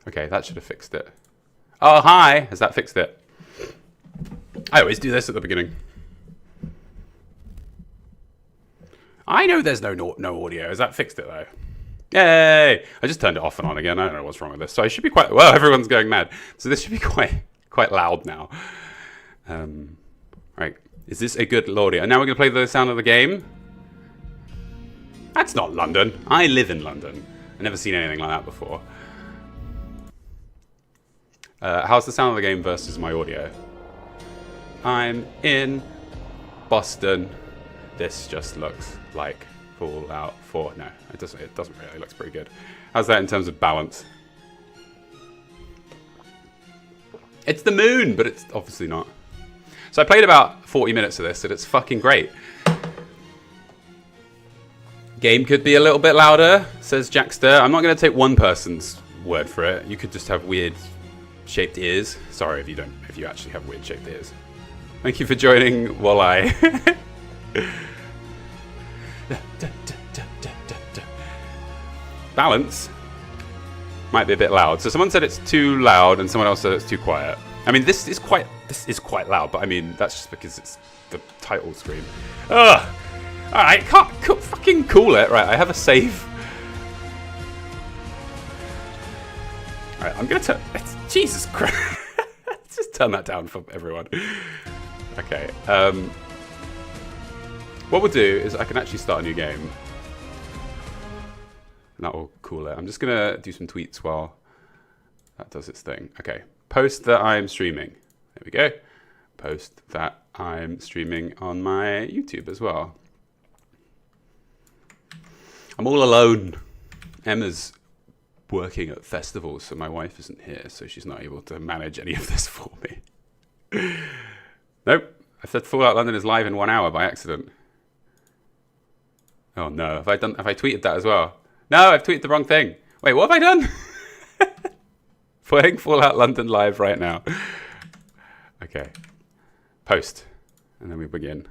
Okay, that should have fixed it. Oh, hi! Has that fixed it? I always do this at the beginning. I know there's no audio. Has that fixed it, though? Yay! I just turned it off and on again. I don't know what's wrong with this. So I should be quite... Well, everyone's going mad. So this should be quite loud now. Right. Is this a good audio? And now we're going to play the sound of the game. That's not London. I live in London. I've never seen anything like that before. How's the sound of the game versus my audio? I'm in Boston. This just looks like Fallout 4. No, it doesn't really. It looks pretty good. How's that in terms of balance? It's the moon, but it's obviously not. So I played about 40 minutes of this, and it's fucking great. Game could be a little bit louder, says Jackster. I'm not going to take one person's word for it. You could just have weird shaped ears. Sorry if you actually have weird shaped ears. Thank you for joining while I... Balance might be a bit loud. So someone said it's too loud and someone else said it's too quiet. I mean, this is quite loud, but I mean, that's just because it's the title screen. Ugh! Alright, can't fucking cool it. Right, I have a save. Alright, I'm gonna turn... Jesus Christ. Let's just turn that down for everyone. Okay, what we'll do is I can actually start a new game. And that will cool it. I'm just gonna do some tweets while that does its thing. Okay, post that I'm streaming. There we go. Post that I'm streaming on my YouTube as well. I'm all alone. Emma's working at festivals, so my wife isn't here, so she's not able to manage any of this for me. Nope. I said Fallout London is live in 1 hour by accident. Oh no, have I tweeted that as well? No, I've tweeted the wrong thing. Wait, what have I done? Playing Fallout London live right now. Okay. Post. And then we begin.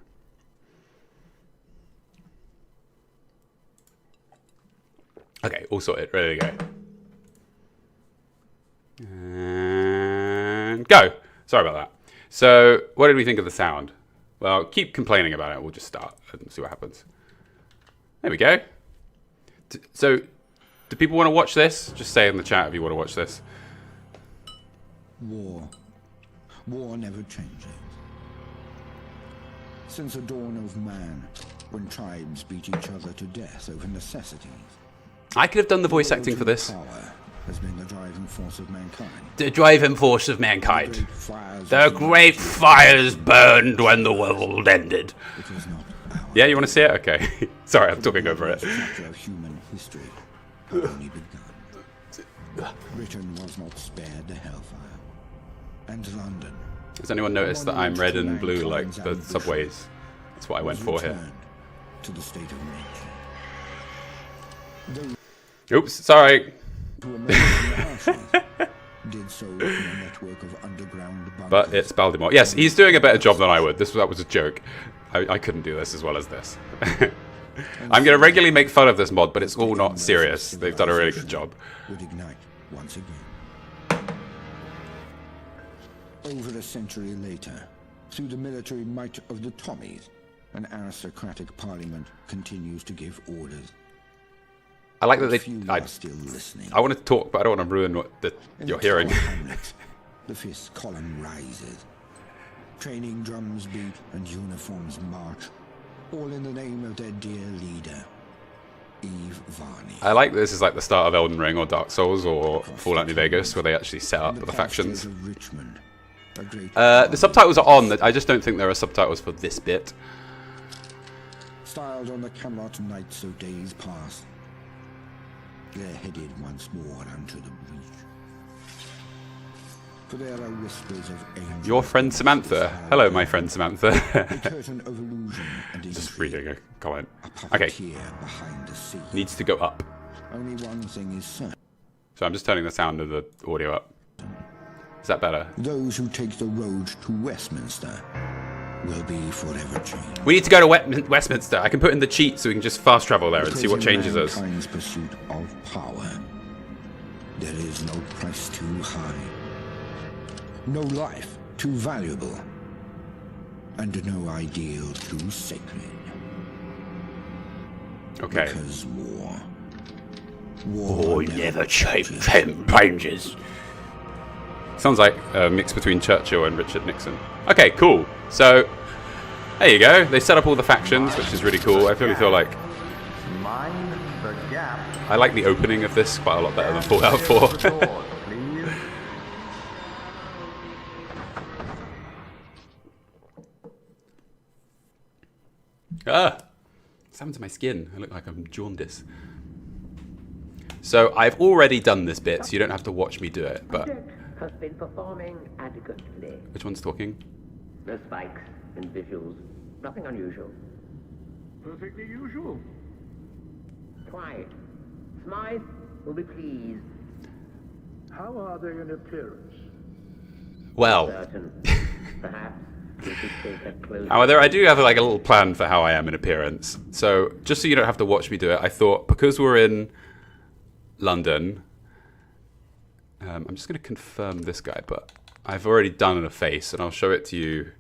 Okay, all sorted. Ready to go. And go. Sorry about that. So, what did we think of the sound? Well, keep complaining about it. We'll just start and see what happens. There we go. So, do people want to watch this? Just say in the chat if you want to watch this. War. War never changes. Since the dawn of man, when tribes beat each other to death over necessities. I could have done the voice acting for this. Power has been the driving force of mankind. The driving force of mankind. The great fires burned when the world ended. It was not ours. Yeah, you want to see it? Okay. Sorry, I'm talking over it. The chapter of human history had only begun. Britain was not spared the hellfire. And London. Has anyone noticed that I'm red and blue like the subways? That's what I went for here. To the state of nature. Oops, sorry. Did so in a network of underground bunkers. But it's Baltimore. Yes, he's doing a better job than I would. That was a joke. I couldn't do this as well as this. I'm going to regularly make fun of this mod, but it's all not serious. They've done a really good job. Would ignite once again. Over a century later, through the military might of the Tommies, an aristocratic parliament continues to give orders. I like that still listening. I want to talk, but I don't want to ruin what you're hearing. The fifth column rises. Training drums beat and uniforms march, all in the name of their dear leader, Eve Varney. I like this is like the start of Elden Ring or Dark Souls or Fallout New Vegas, where they actually set up the factions. The subtitles are on. I just don't think there are subtitles for this bit. Styled on the Camelot nights of days past, they're headed once more unto the breach. For there are whispers of angels. Your friend Samantha. Hello, my friend Samantha. The curtain of illusion and Just reading a comment. a Okay. behind the sea. Needs to go up. Only one thing is certain. So I'm just turning the sound of the audio up. Is that better? Those who take the road to Westminster will be forever changed. We need to go to Westminster. I can put in the cheat so we can just fast travel there and see what changes us. Mankind's pursuit of power. There is no price too high, no life too valuable, and no ideal too sacred. Okay. Because war never changes. Sounds like a mix between Churchill and Richard Nixon. Okay, cool. So, there you go. They set up all the factions, which is really cool. I really feel like Mind the gap. I like the opening of this quite a lot better than Fallout 4. Please. What's happened to my skin? I look like I'm jaundiced. So I've already done this bit, so you don't have to watch me do it. But Has been performing adequately. which one's talking? No spikes and visuals. Nothing unusual. Perfectly usual. Quiet. Smythe will be pleased. How are they in appearance? Well, Certain. Perhaps we should take a closer. however, I do have like a little plan for how I am in appearance. So just so you don't have to watch me do it, I thought because we're in London, I'm just going to confirm this guy, but I've already done a face, and I'll show it to you.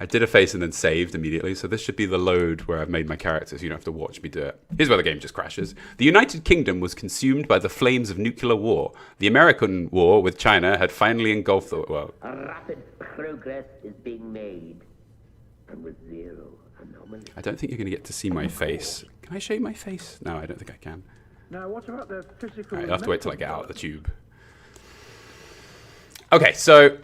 I did a face and then saved immediately, so this should be the load where I've made my character, so you don't have to watch me do it. Here's where the game just crashes. The United Kingdom was consumed by the flames of nuclear war. The American war with China had finally engulfed the world. A rapid progress is being made. And with zero anomaly. I don't think you're going to get to see my face. Can I show you my face? No, I don't think I can. Now, what about their physical? Right, I'll have to wait till I get out of the tube. Okay, so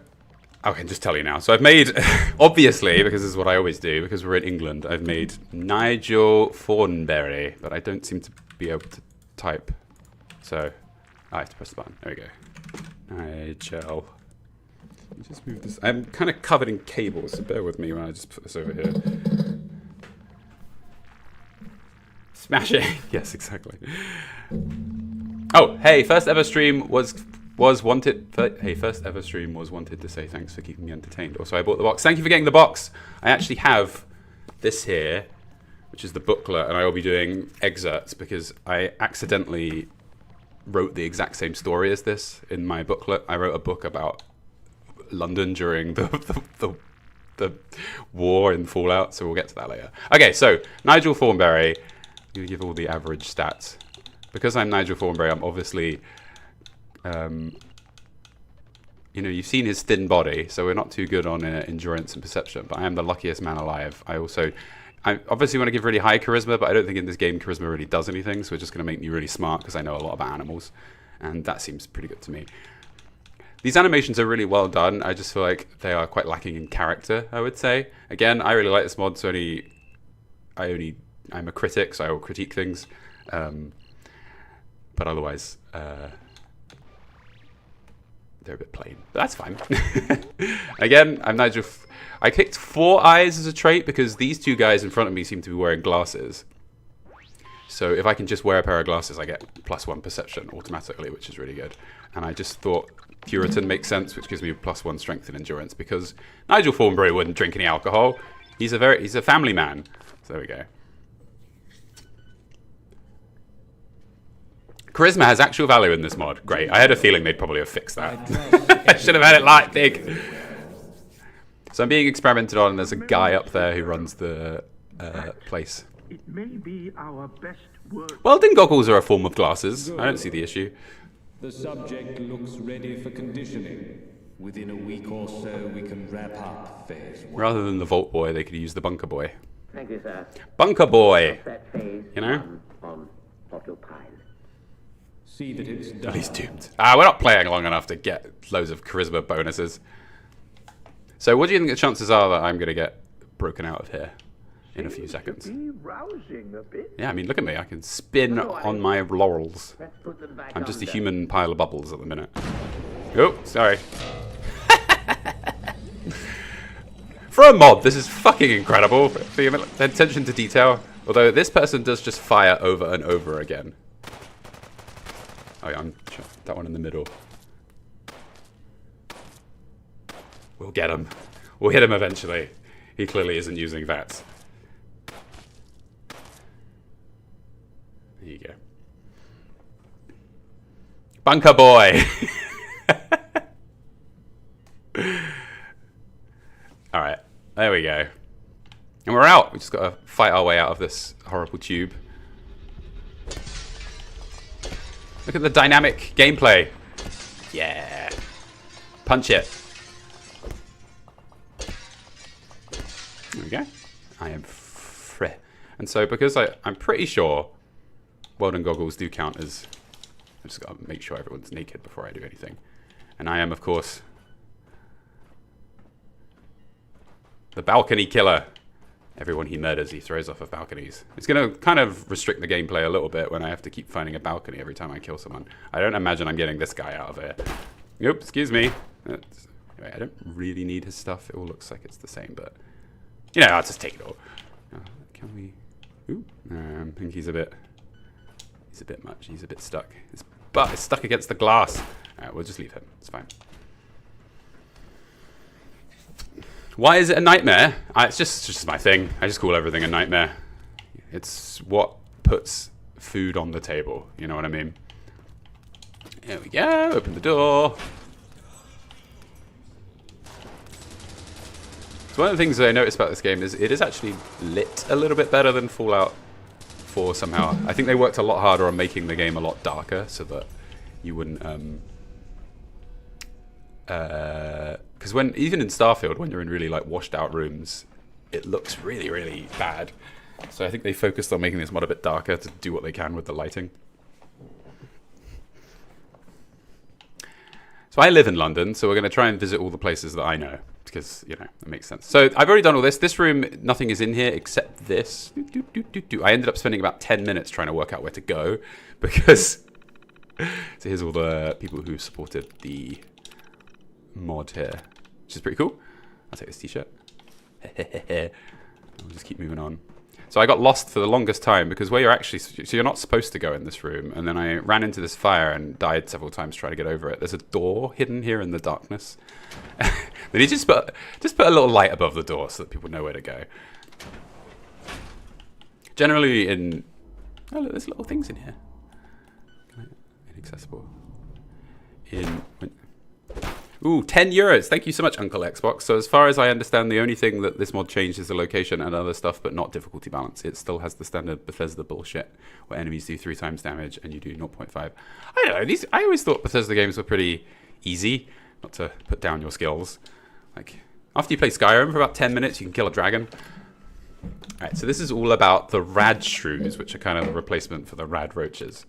I can just tell you now. So I've made, obviously, because this is what I always do, because we're in England, I've made Nigel Thornberry, but I don't seem to be able to type. So I have to press the button. There we go. Nigel. Let me just move this. I'm kind of covered in cables, so bear with me when I just put this over here. Smashing. Yes, exactly. Oh, hey, first ever stream was wanted. Hey, first ever stream was wanted to say thanks for keeping me entertained. Also, I bought the box. Thank you for getting the box. I actually have this here, which is the booklet, and I will be doing excerpts because I accidentally wrote the exact same story as this in my booklet. I wrote a book about London during the war in Fallout, so we'll get to that later. Okay, so Nigel Thornberry. You give all the average stats. Because I'm Nigel Thornberry, I'm obviously, you know, you've seen his thin body, so we're not too good on endurance and perception, but I am the luckiest man alive. I obviously want to give really high charisma, but I don't think in this game charisma really does anything, so it's just going to make me really smart because I know a lot about animals, and that seems pretty good to me. These animations are really well done. I just feel like they are quite lacking in character, I would say. Again, I really like this mod, so I'm a critic, so I will critique things. But otherwise, they're a bit plain. But that's fine. Again, I'm Nigel. I picked 4 eyes as a trait because these 2 guys in front of me seem to be wearing glasses. So if I can just wear a pair of glasses, I get +1 perception automatically, which is really good. And I just thought Puritan makes sense, which gives me +1 strength and endurance because Nigel Thornberry wouldn't drink any alcohol. He's a family man. So there we go. Charisma has actual value in this mod. Great. I had a feeling they'd probably have fixed that. I should have had it light big. So I'm being experimented on, and there's a guy up there who runs the place. It may be our best work. Welding goggles are a form of glasses. I don't see the issue. The subject looks ready for conditioning. Within a week or so, we can wrap up phase 1. Rather than the Vault Boy, they could use the Bunker Boy. Thank you, sir. Bunker Boy! Set phase You know? 1 on autopilot. See that it's done. He's doomed. We're not playing long enough to get loads of charisma bonuses. So what do you think the chances are that I'm going to get broken out of here in a few seconds? Be rousing a bit. Yeah, I mean, look at me. I can spin on my laurels. Let's put them back I'm just a under. human pile of bubbles at the minute. Oh, sorry. For a mod, this is fucking incredible. The attention to detail. Although this person does just fire over and over again. Oh yeah, that one in the middle. We'll get him. We'll hit him eventually. He clearly isn't using VATS. There you go. Bunker boy. All right, there we go. And we're out. We just got to fight our way out of this horrible tube. Look at the dynamic gameplay. Yeah. Punch it. There we go. I am free. And so because I'm pretty sure Weldon goggles do count as... I've just got to make sure everyone's naked before I do anything. And I am, of course, the balcony killer. Everyone he murders, he throws off of balconies. It's going to kind of restrict the gameplay a little bit when I have to keep finding a balcony every time I kill someone. I don't imagine I'm getting this guy out of here. Nope, excuse me. Anyway, I don't really need his stuff. It all looks like it's the same, but... You know, I'll just take it all. Can we... Ooh, I think he's a bit much. He's a bit stuck. His butt is stuck against the glass. Alright, we'll just leave him. It's fine. Why is it a nightmare? It's just my thing. I just call everything a nightmare. It's what puts food on the table. You know what I mean? There we go. Open the door. So one of the things that I noticed about this game is it is actually lit a little bit better than Fallout 4 somehow. I think they worked a lot harder on making the game a lot darker so that you wouldn't... because even in Starfield, when you're in really like washed out rooms, it looks really, really bad. So I think they focused on making this mod a bit darker to do what they can with the lighting. So I live in London, so we're going to try and visit all the places that I know, because, you know, it makes sense. So I've already done all this. This room, nothing is in here except this. I ended up spending about 10 minutes trying to work out where to go, because... So here's all the people who supported the mod here, which is pretty cool. I'll take this t-shirt. We'll just keep moving on. So I got lost for the longest time because where you're actually... So you're not supposed to go in this room. And then I ran into this fire and died several times trying to get over it. There's a door hidden here in the darkness. Then you just put a little light above the door so that people know where to go. Generally in... Oh, look, there's little things in here. Inaccessible. Ooh, 10 euros. Thank you so much, Uncle Xbox. So as far as I understand, the only thing that this mod changed is the location and other stuff, but not difficulty balance. It still has the standard Bethesda bullshit, where enemies do 3 times damage and you do 0.5. I don't know. I always thought Bethesda games were pretty easy, not to put down your skills. Like, after you play Skyrim for about 10 minutes, you can kill a dragon. Alright, so this is all about the rad shrews, which are kind of the replacement for the rad roaches.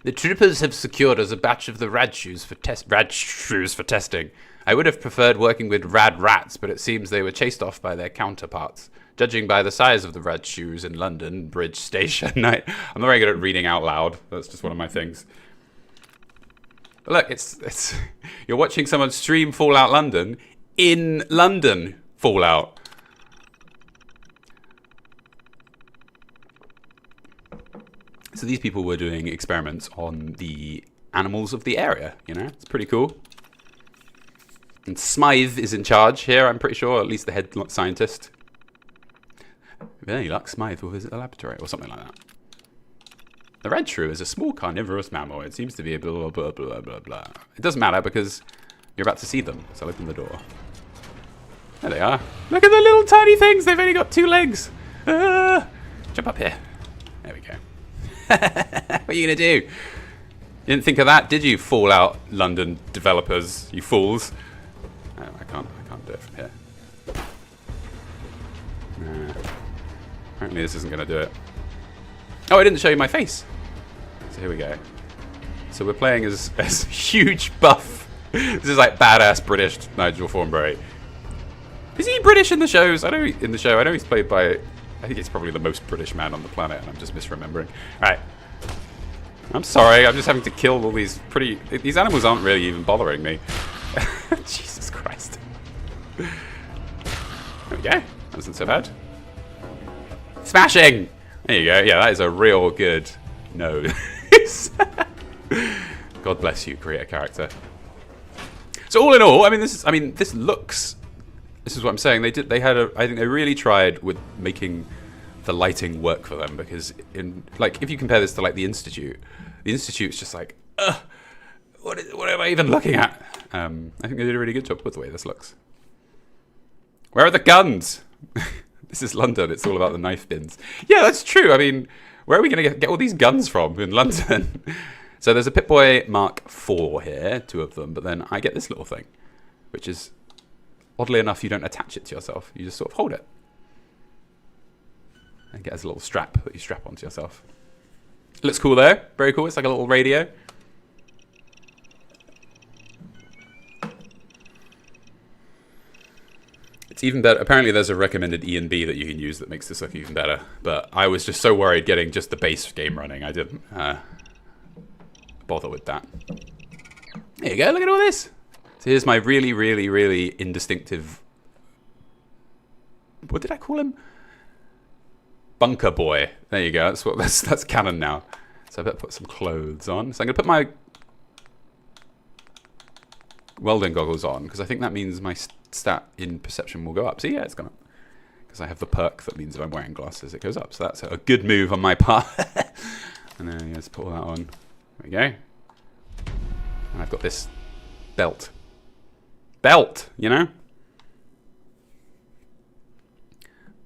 The troopers have secured us a batch of the rad shrews for testing. I would have preferred working with rad rats, but it seems they were chased off by their counterparts. Judging by the size of the rad shrews in London Bridge Station, I'm not very good at reading out loud. That's just one of my things. But look, it's you're watching someone stream Fallout London in London Fallout. So these people were doing experiments on the animals of the area, you know? It's pretty cool. And Smythe is in charge here, I'm pretty sure, at least the head scientist. With any luck, Smythe will visit the laboratory, or something like that. The red shrew is a small carnivorous mammal. It seems to be a blah, blah, blah, blah, blah. It doesn't matter because you're about to see them, so open the door. There they are. Look at the little tiny things! They've only got 2 legs! Jump up here. There we go. What are you going to do? You didn't think of that, did you, Fallout London developers, you fools? No, I can't do it from here. Nah. Apparently this isn't going to do it. Oh, I didn't show you my face. So here we go. So we're playing as huge buff. This is like badass British Nigel Thornberry. Is he British in the shows? I know he's played by... I think he's probably the most British man on the planet, and I'm just misremembering. Alright. I'm sorry, I'm just having to kill all these these animals aren't really even bothering me. Jesus Christ. There we go. That wasn't so bad. Smashing! There you go. Yeah, that is a real good nose. God bless you, create a character. So all in all, I mean, this looks... This is what I'm saying. I think they really tried with making the lighting work for them, because if you compare this to like the Institute's just like, what am I even looking at? I think they did a really good job with the way this looks. Where are the guns? This is London. It's all about the knife bins. Yeah, that's true. I mean, where are we going to get all these guns from in London? So there's a Pip-Boy Mark IV here, 2 of them, but then I get this little thing, which is, oddly enough, you don't attach it to yourself. You just sort of hold it. And get as a little strap that you strap onto yourself. It looks cool though. Very cool. It's like a little radio. It's even better. Apparently there's a recommended E&B that you can use that makes this look even better. But I was just so worried getting just the base game running. I didn't bother with that. There you go. Look at all this. So here's my really, really, really indistinctive... What did I call him? Bunker Boy. There you go. That's canon now. So I better put some clothes on. So I'm going to put my welding goggles on because I think that means my stat in perception will go up. See, yeah, it's gone up. Because I have the perk that means if I'm wearing glasses, it goes up. So that's a good move on my part. And then let's put all that on. There we go. And I've got this belt. Belt, you know?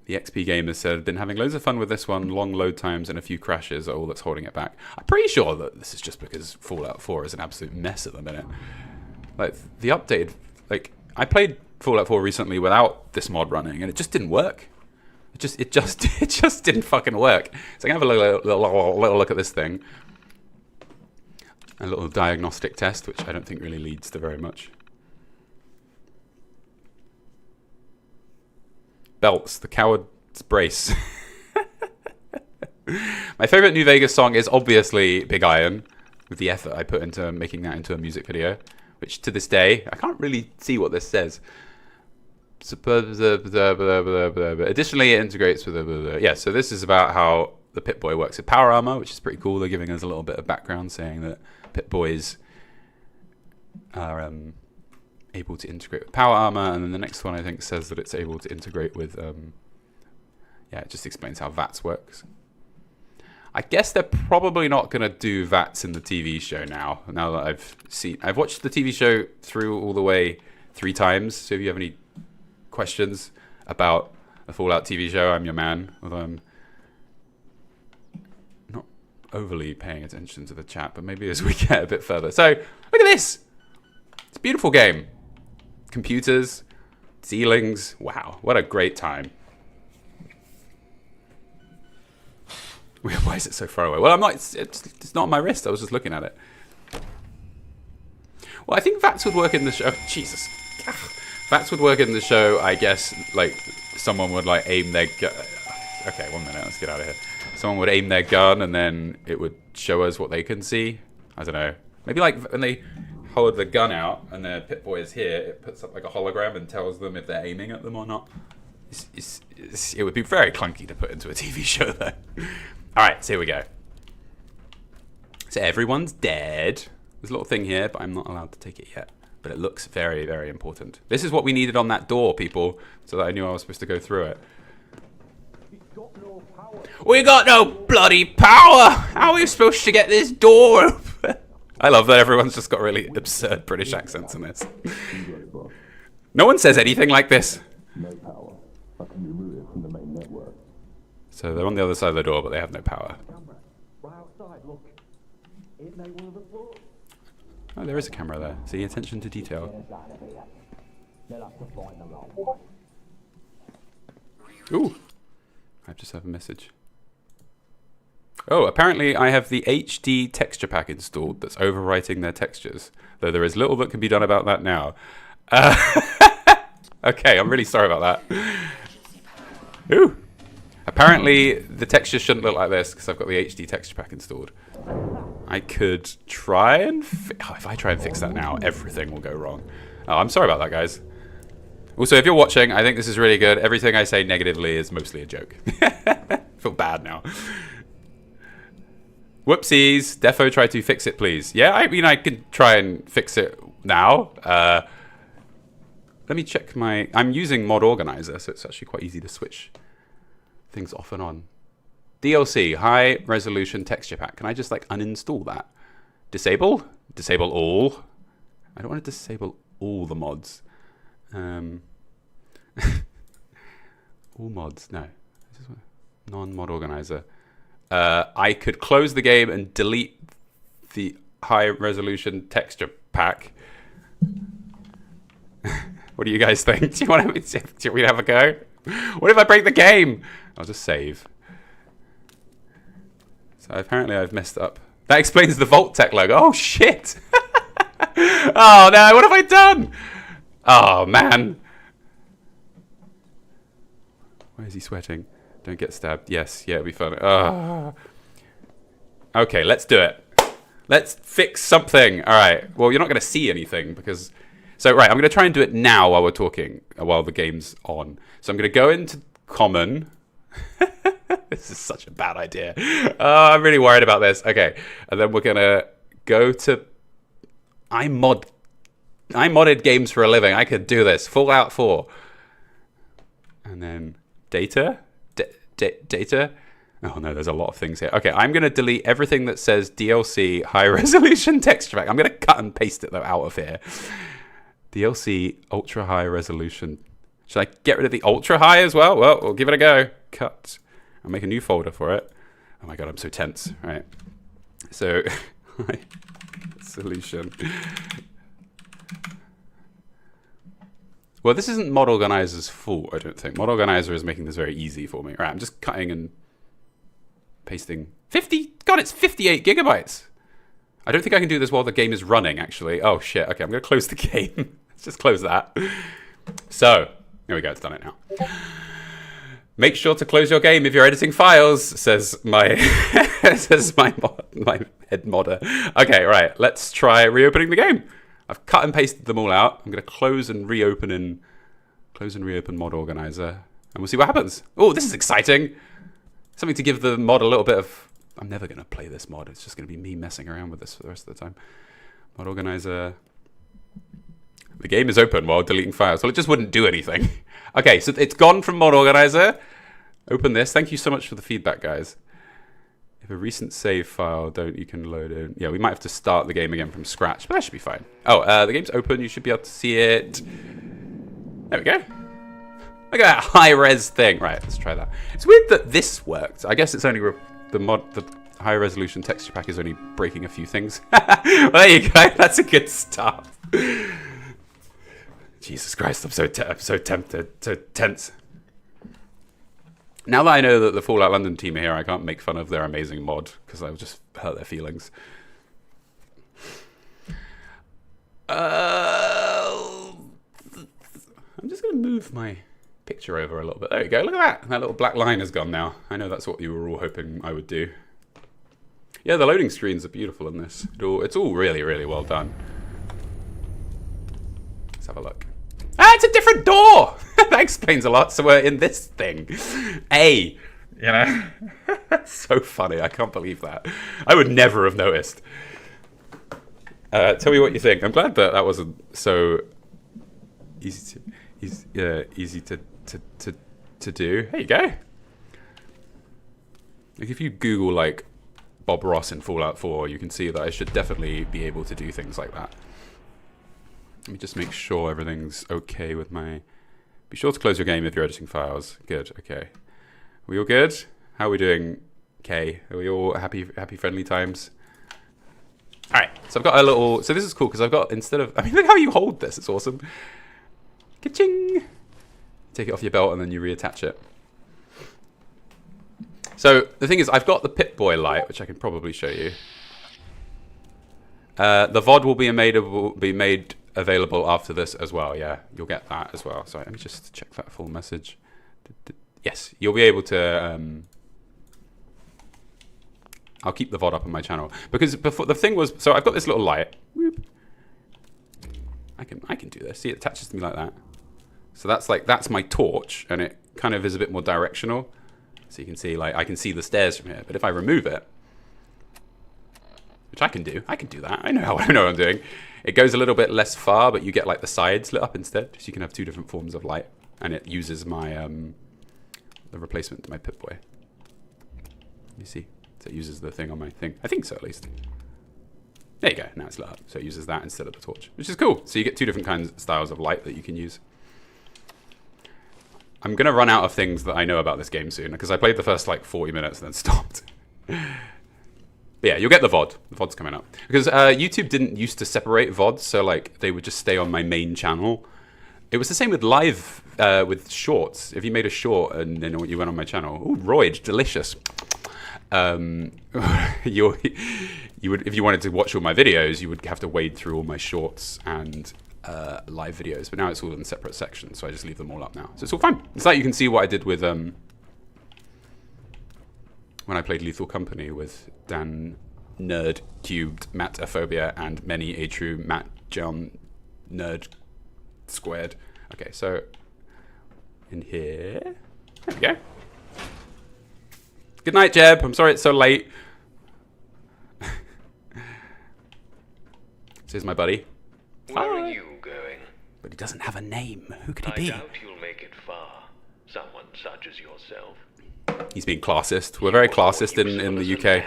The XP Gamer said, been having loads of fun with this one. Long load times and a few crashes are all that's holding it back. I'm pretty sure that this is just because Fallout 4 is an absolute mess at the minute. Like, the updated... Like, I played Fallout 4 recently without this mod running, and it just didn't work. It just didn't fucking work. So I'm gonna have a little look at this thing. A little diagnostic test, which I don't think really leads to very much. Belts, the coward's brace. My favorite New Vegas song is obviously Big Iron, with the effort I put into making that into a music video, which to this day, I can't really see what this says. Additionally, it integrates with... Yeah, so this is about how the Pip-Boy works with power armor, which is pretty cool. They're giving us a little bit of background saying that Pip-Boys are able to integrate with power armor, and then the next one I think says that it's able to integrate with... yeah, it just explains how VATS works. I guess they're probably not going to do VATS in the TV show now that I've watched the TV show through all the way 3 times, so if you have any questions about a Fallout TV show, I'm your man, although I'm not overly paying attention to the chat, but maybe as we get a bit further. So, look at this! It's a beautiful game. Computers, ceilings, wow, what a great time. Why is it so far away? Well, I'm not, it's not on my wrist, I was just looking at it. Well, I think VATS would work in the show. Oh, Jesus. VATS would work in the show, I guess, like, someone would, like, aim their gun. Okay, 1 minute, let's get out of here. Someone would aim their gun, and then it would show us what they can see. I don't know. Maybe, like, when they hold the gun out, and their Pip-Boy is here, it puts up, like, a hologram and tells them if they're aiming at them or not. It would be very clunky to put into a TV show, though. Alright, so here we go. So everyone's dead. There's a little thing here, but I'm not allowed to take it yet. But it looks very, very important. This is what we needed on that door, people, so that I knew I was supposed to go through it. We got no bloody power! How are we supposed to get this door open? I love that everyone's just got really absurd British accents in this. No one says anything like this. No power. I can remove it from the main network. So they're on the other side of the door, but they have no power. Right outside, look. It made one of the floors. Oh, there is a camera there. See, attention to detail. Ooh. I just have a message. Oh, apparently I have the HD texture pack installed that's overwriting their textures. Though there is little that can be done about that now. Okay, I'm really sorry about that. Ooh. Apparently the textures shouldn't look like this because I've got the HD texture pack installed. I could try and... if I try and fix that now, everything will go wrong. Oh, I'm sorry about that, guys. Also, if you're watching, I think this is really good. Everything I say negatively is mostly a joke. I feel bad now. Whoopsies. Defo, try to fix it, please. Yeah, I mean, I could try and fix it now. Let me check my... I'm using Mod Organizer, so it's actually quite easy to switch things off and on. DLC, high resolution texture pack. Can I just like uninstall that? Disable? Disable all. I don't want to disable all the mods. All mods, no. Non-mod organizer. I could close the game and delete the high resolution texture pack. What do you guys think? Do you want to have a go? What if I break the game? I'll just save. So apparently I've messed up. That explains the Vault Tech logo. Oh shit! Oh no, what have I done? Oh man. Why is he sweating? Don't get stabbed. Yes, yeah, it'll be fun. Okay, let's do it. Let's fix something. All right. Well, you're not going to see anything because... So, right, I'm going to try and do it now while we're talking, while the game's on. So I'm going to go into common. This is such a bad idea. I'm really worried about this. Okay. And then we're going to go to... I modded games for a living. I could do this. Fallout 4. And then data. Data. Oh no, there's a lot of things here. Okay, I'm going to delete everything that says DLC high resolution texture pack. I'm going to cut and paste it though out of here. DLC ultra high resolution. Should I get rid of the ultra high as well? Well, we'll give it a go. Cut. I'll make a new folder for it. Oh my god, I'm so tense. All right. So, high resolution. Well, this isn't Mod Organizer's fault, I don't think. Mod Organizer is making this very easy for me. All right, I'm just cutting and pasting. 50? God, it's 58 gigabytes. I don't think I can do this while the game is running, actually. Oh, shit. Okay, I'm going to close the game. Let's just close that. So, there we go. It's done it now. Make sure to close your game if you're editing files, says my my head modder. Okay, right. Let's try reopening the game. I've cut and pasted them all out. I'm going to close and reopen Mod Organizer, and we'll see what happens. Oh, this is exciting. Something to give the mod a little bit of... I'm never going to play this mod. It's just going to be me messing around with this for the rest of the time. Mod Organizer. The game is open while deleting files. Well, it just wouldn't do anything. Okay, so it's gone from Mod Organizer. Open this. Thank you so much for the feedback, guys. If a recent save file you can load it. Yeah, we might have to start the game again from scratch, but that should be fine. Oh, the game's open. You should be able to see it. There we go. Look at that high-res thing. Right, let's try that. It's weird that this worked. I guess it's only the high-resolution texture pack is only breaking a few things. Well, there you go. That's a good start. Jesus Christ, I'm so tempted, so tense. Now that I know that the Fallout London team are here, I can't make fun of their amazing mod because I'll just hurt their feelings. I'm just going to move my picture over a little bit. There we go. Look at that. That little black line is gone now. I know that's what you were all hoping I would do. Yeah, the loading screens are beautiful in this. It's all really, really well done. Let's have a look. Ah, it's a different door! That explains a lot. So we're in this thing. You know? That's so funny. I can't believe that. I would never have noticed. Tell me what you think. I'm glad that that wasn't so easy to do. There you go. Like if you Google like Bob Ross in Fallout 4, you can see that I should definitely be able to do things like that. Let me just make sure everything's okay with my... Be sure to close your game if you're editing files. Good, okay. Are we all good? How are we doing, Kay? Are we all happy friendly times? All right, so I've got a little... So this is cool because I've got, instead of... I mean, look how you hold this. It's awesome. Ka-ching! Take it off your belt and then you reattach it. So the thing is, I've got the Pip-Boy light, which I can probably show you. The VOD will be made available after this as well. Yeah, you'll get that as well. Sorry, let me just check that full message. Yes, you'll be able to... I'll keep the VOD up on my channel. Because before the thing was... So I've got this little light. Whoop. I can do this. See, it attaches to me like that. So that's my torch, and it kind of is a bit more directional. So you can see, like, I can see the stairs from here. But if I remove it, which I can do that. I know what I'm doing. It goes a little bit less far, but you get like the sides lit up instead, so you can have two different forms of light. And it uses my the replacement to my Pip-Boy. You see, so it uses the thing on my thing. I think so, at least. There you go. Now it's lit up. So it uses that instead of the torch, which is cool. So you get two different kinds styles of light that you can use. I'm going to run out of things that I know about this game soon because I played the first like 40 minutes and then stopped. But yeah, you'll get the VOD. The VOD's coming up. Because YouTube didn't used to separate VODs, so like they would just stay on my main channel. It was the same with live, with shorts. If you made a short and then you went on my channel, ooh, roid, delicious. You would, if you wanted to watch all my videos, you would have to wade through all my shorts and live videos. But now it's all in separate sections, so I just leave them all up now. So it's all fine. It's like you can see what I did with when I played Lethal Company with Dan Nerd Cubed, Matt Aphobia, and many a true Matt John Nerd Squared. Okay, so in here, there we go. Good night, Jeb. I'm sorry it's so late. This is my buddy. Where are you going? But he doesn't have a name. Who could he I be? doubt you'll make it far. Someone such as yourself. He's being classist. We're very classist in the UK.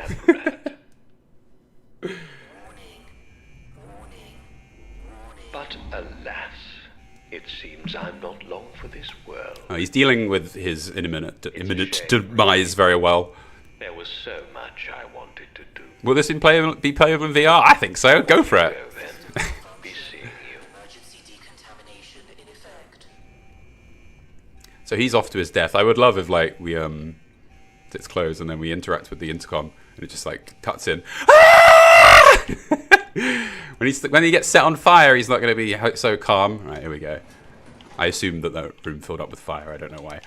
But alas, it seems I'm not long for this world. Oh, he's dealing with his imminent demise very well. There was so much I wanted to do. Will this be playable in VR? I think so. Go for it. Go then. Be seeing you. Emergency decontamination in effect. So he's off to his death. I would love if like we it's closed and then we interact with the intercom and it just like cuts in. When he gets set on fire, he's not going to be so calm. Right, here we go. I assumed that the room filled up with fire. I don't know why.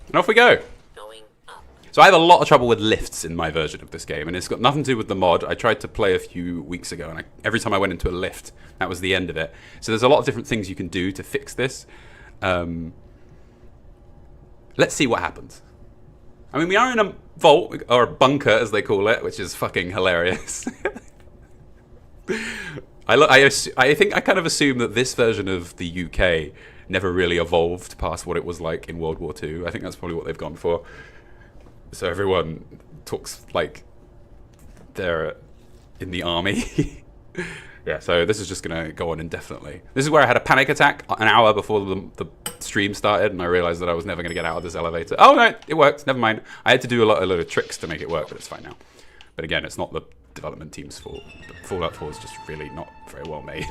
And off we go. Going up. So I have a lot of trouble with lifts in my version of this game, and it's got nothing to do with the mod. I tried to play a few weeks ago, and every time I went into a lift, that was the end of it. So there's a lot of different things you can do to fix this. Let's see what happens. I mean, we are in a vault, or a bunker, as they call it, which is fucking hilarious. I think I kind of assume that this version of the UK never really evolved past what it was like in World War II. I think that's probably what they've gone for. So everyone talks like they're in the army. Yeah, so this is just going to go on indefinitely. This is where I had a panic attack an hour before the stream started, and I realized that I was never going to get out of this elevator. Oh, no, it worked. Never mind. I had to do a lot of tricks to make it work, but it's fine now. But again, it's not the development team's fault. Fallout 4 is just really not very well made.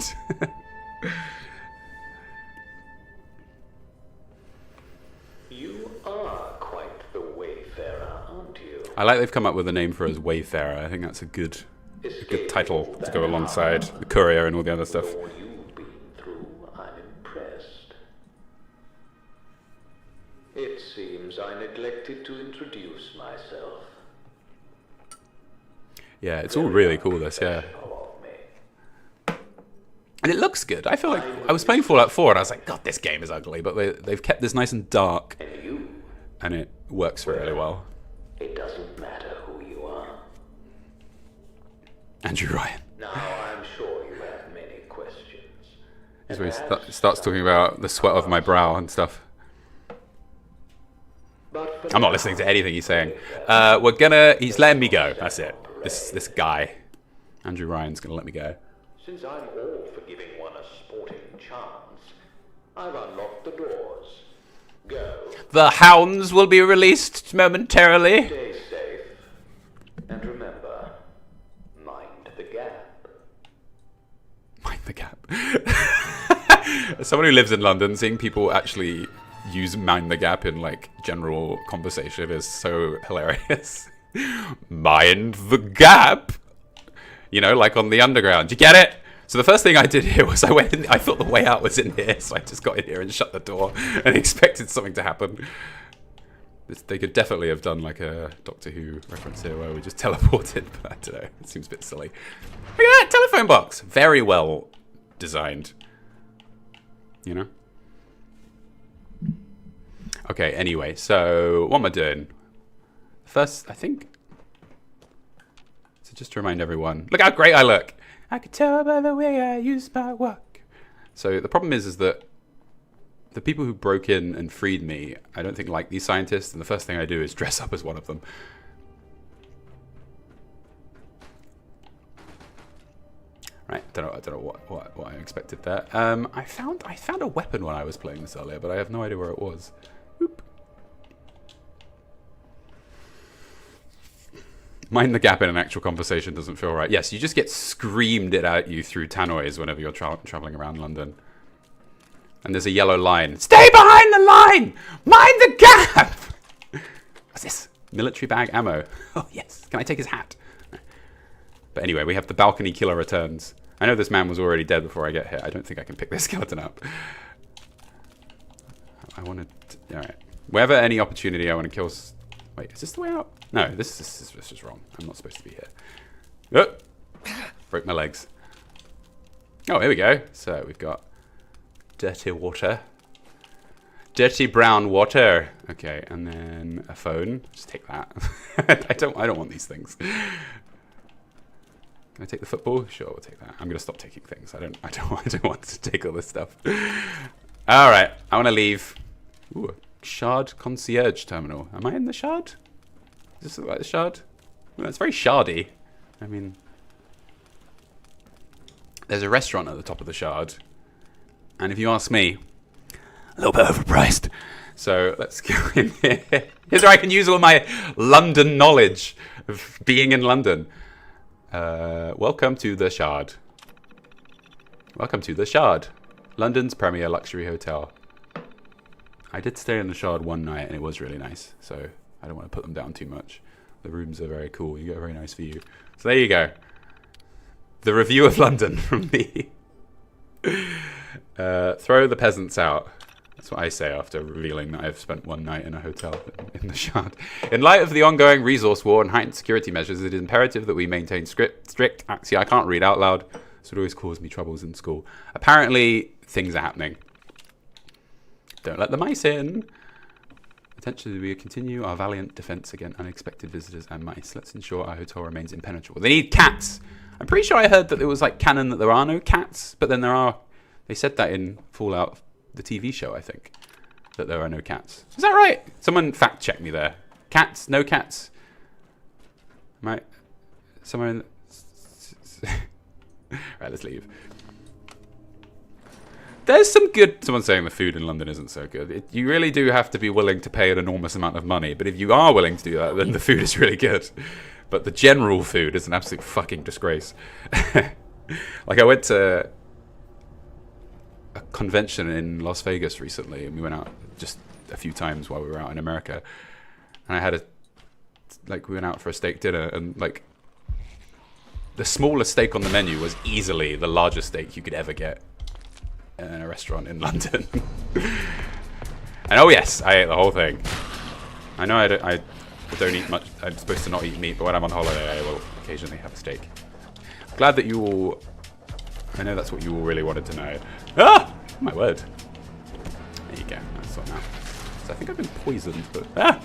You are quite the wayfarer, aren't you? I like they've come up with a name for us, Wayfarer. I think that's a good title to go alongside the Courier and all the other stuff. All you've been through, I'm impressed. It seems I neglected to introduce myself. Yeah, it's all really cool, this, yeah. And it looks good. I feel like I was playing Fallout 4 and I was like, God, this game is ugly, but they've kept this nice and dark, And you, and it works really well. it doesn't matter who you are. Andrew Ryan. Now, I'm sure you have many questions. This is where he starts talking about the sweat of my brow and stuff. But for I'm not now, listening to anything he's saying. He's letting me go. That's it. This guy, Andrew Ryan's gonna let me go. Since I'm all for giving one a sporting chance, I've unlocked the doors. Go. The hounds will be released momentarily. Stay safe. And remember, mind the gap. Mind the gap. As someone who lives in London, seeing people actually use mind the gap in like general conversation is so hilarious. Mind the gap. You know, like on the underground. You get it? So the first thing I did here was I went in, I thought the way out was in here, so I just got in here and shut the door and expected something to happen. They could definitely have done like a Doctor Who reference here where we just teleported, but I don't know. It seems a bit silly. Look at that telephone box. Very well designed. You know? Okay, anyway, so what am I doing? First, I think... So just to remind everyone, look how great I look. I could tell by the way I use my work. So the problem is that the people who broke in and freed me, I don't think like these scientists, and the first thing I do is dress up as one of them. don't know what I expected there. I found a weapon when I was playing this earlier, but I have no idea where it was. Oop. Mind the gap in an actual conversation doesn't feel right. Yes, you just get screamed it at you through tannoys whenever you're traveling around London. And there's a yellow line. Stay behind the line! Mind the gap! What's this? Military bag ammo. Oh, yes. Can I take his hat? But anyway, we have the balcony killer returns. I know this man was already dead before I get here. I don't think I can pick this skeleton up. I want to... Alright. Wherever any opportunity I want to kill... Wait, is this the way out? No, this is wrong. I'm not supposed to be here. Oh! Broke my legs. Oh, here we go. So we've got dirty water. Dirty brown water. Okay, and then a phone. Just take that. I don't want these things. Can I take the football? Sure, we'll take that. I'm gonna stop taking things. I don't want to take all this stuff. All right, I want to leave. Ooh, a shard concierge terminal. Am I in the shard? Is this like the shard? Well, it's very shardy. I mean, there's a restaurant at the top of the shard, and if you ask me, a little bit overpriced. So let's go in here. Here's where I can use all my London knowledge of being in London. Welcome to the Shard. Welcome to the Shard, London's premier luxury hotel. I did stay in the Shard one night and it was really nice, so I don't want to put them down too much. The rooms are very cool. You get a very nice view. So there you go. The review of London from me. Throw the peasants out. That's what I say after revealing that I've spent one night in a hotel in the Shard. In light of the ongoing resource war and heightened security measures, it is imperative that we maintain strict... See, I can't read out loud, so it always causes me troubles in school. Apparently, things are happening. Don't let the mice in. Attention, we continue our valiant defense against unexpected visitors and mice. Let's ensure our hotel remains impenetrable. They need cats. I'm pretty sure I heard that it was like canon that there are no cats, but then there are. They said that in Fallout, the TV show, I think, that there are no cats. Is that right? Someone fact check me there. Cats? No cats? Right? Somewhere in... Right, let's leave. There's some good... Someone's saying the food in London isn't so good. You really do have to be willing to pay an enormous amount of money, but if you are willing to do that, then the food is really good. But the general food is an absolute fucking disgrace. Like, I went to a convention in Las Vegas recently, and we went out just a few times while we were out in America. And I had we went out for a steak dinner, and like, the smallest steak on the menu was easily the largest steak you could ever get in a restaurant in London. And oh yes, I ate the whole thing. I know I don't eat much. I'm supposed to not eat meat, but when I'm on holiday, I will occasionally have a steak. Glad that you all... I know that's what you all really wanted to know. Ah! My word. There you go. That's what now. So I think I've been poisoned, but... Ah!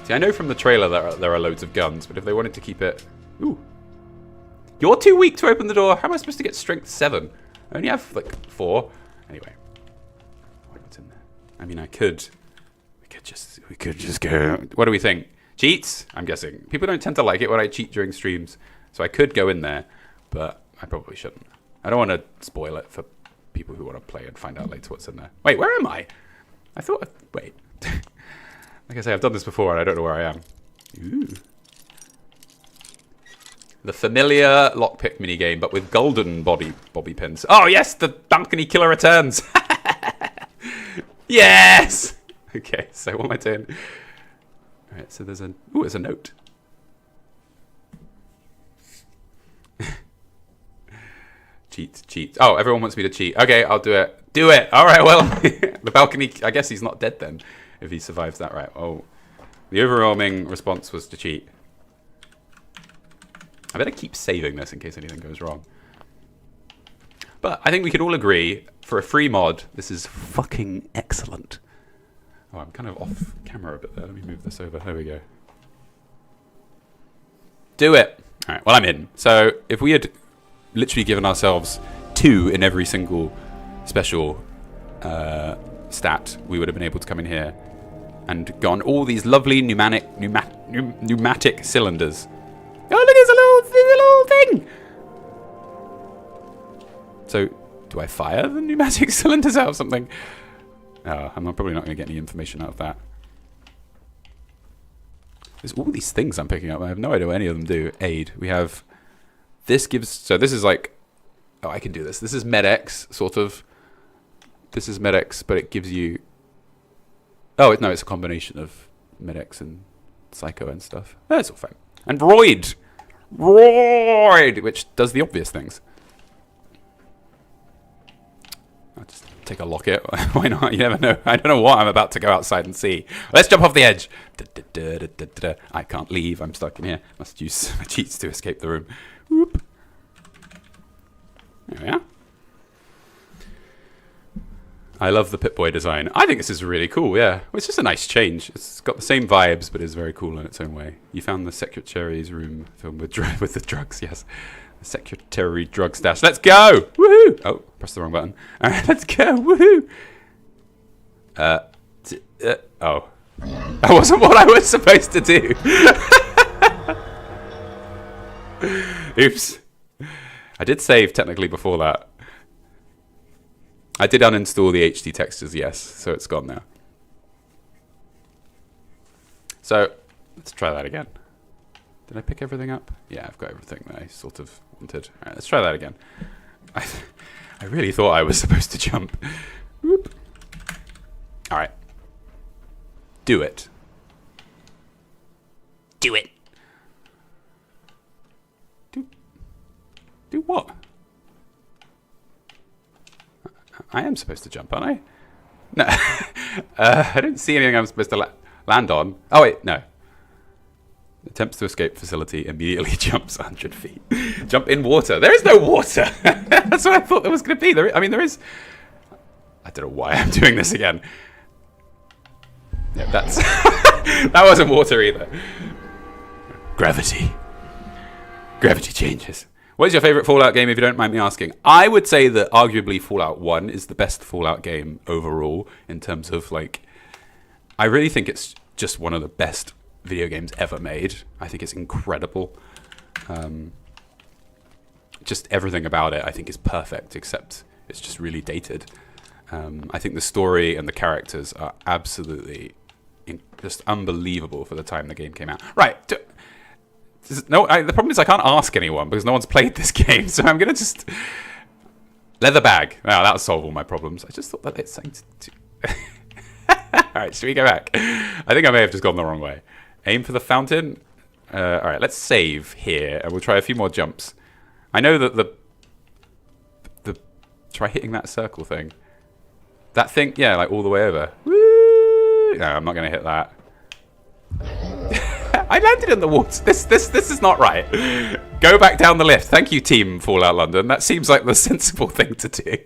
See, I know from the trailer that there are loads of guns, but if they wanted to keep it... Ooh. You're too weak to open the door. How am I supposed to get strength 7? I only have, like, 4. Anyway. What's in there? I mean, we could just go... What do we think? Cheats? I'm guessing. People don't tend to like it when I cheat during streams. So I could go in there, but I probably shouldn't. I don't want to spoil it for people who want to play and find out later what's in there. Wait, where am I? I thought... Wait. Like I say, I've done this before and I don't know where I am. Ooh. The familiar lockpick minigame, but with golden bobby pins. Oh yes, the balcony killer returns. Yes! Okay, so what am I doing? Alright, so there's a... Ooh, there's a note. Cheat. Oh, everyone wants me to cheat. Okay, I'll do it. Do it! Alright, well, the balcony... I guess he's not dead then, if he survives that, right? Oh, the overwhelming response was to cheat. I better keep saving this in case anything goes wrong. But I think we can all agree, for a free mod, this is fucking excellent. Oh, I'm kind of off camera a bit there. Let me move this over. There we go. Do it! Alright, well, I'm in. So, if we had literally given ourselves 2 in every single special stat, we would have been able to come in here and gone all these lovely pneumatic pneumatic cylinders. Oh, look, it's a little thing. So, do I fire the pneumatic cylinders out of something? Oh, I'm probably not going to get any information out of that. There's all these things I'm picking up. I have no idea what any of them do. Aid. We have... This gives... So this is like... Oh, I can do this. This is MedX, sort of. This is MedX, but it gives you... Oh, no, it's a combination of MedX and Psycho and stuff. That's all fine. And Roid! Roid! Which does the obvious things. I'll just take a locket. Why not? You never know. I don't know what I'm about to go outside and see. Let's jump off the edge. I can't leave. I'm stuck in here. Must use my cheats to escape the room. Whoop. There we are. I love the Pip-Boy design. I think this is really cool, yeah. Well, it's just a nice change. It's got the same vibes, but it's very cool in its own way. You found the secretary's room filled with, with the drugs, yes. The secretary drug stash. Let's go! Woohoo! Oh, pressed the wrong button. Alright, let's go! Woohoo! Oh. That wasn't what I was supposed to do. Oops. I did save technically before that. I did uninstall the HD textures, yes, so it's gone now. So, let's try that again. Did I pick everything up? Yeah, I've got everything that I sort of wanted. Alright, let's try that again. I really thought I was supposed to jump. Whoop. Alright. Do it. Do it. Do what? I am supposed to jump, aren't I? No. I don't see anything I'm supposed to land on. Oh, wait, no. Attempts to escape facility, immediately jumps 100 feet. Jump in water. There is no water. That's what I thought there was going to be. I mean, there is... I don't know why I'm doing this again. Yeah, that's... that wasn't water either. Gravity. Gravity changes. What is your favourite Fallout game, if you don't mind me asking? I would say that arguably Fallout 1 is the best Fallout game overall in terms of, like... I really think it's just one of the best video games ever made. I think it's incredible. Just everything about it I think is perfect, except it's just really dated. I think the story and the characters are absolutely just unbelievable for the time the game came out. Right. The problem is I can't ask anyone because no one's played this game, so I'm going to just... Leather bag. Now that'll solve all my problems. I just thought that it's something to... Alright, should we go back? I think I may have just gone the wrong way. Aim for the fountain. Alright, let's save here, and we'll try a few more jumps. I know that the... Try hitting that circle thing. That thing, yeah, like all the way over. Woo! No, I'm not going to hit that. I landed in the water. This is not right. Go back down the lift. Thank you, Team Fallout London. That seems like the sensible thing to do.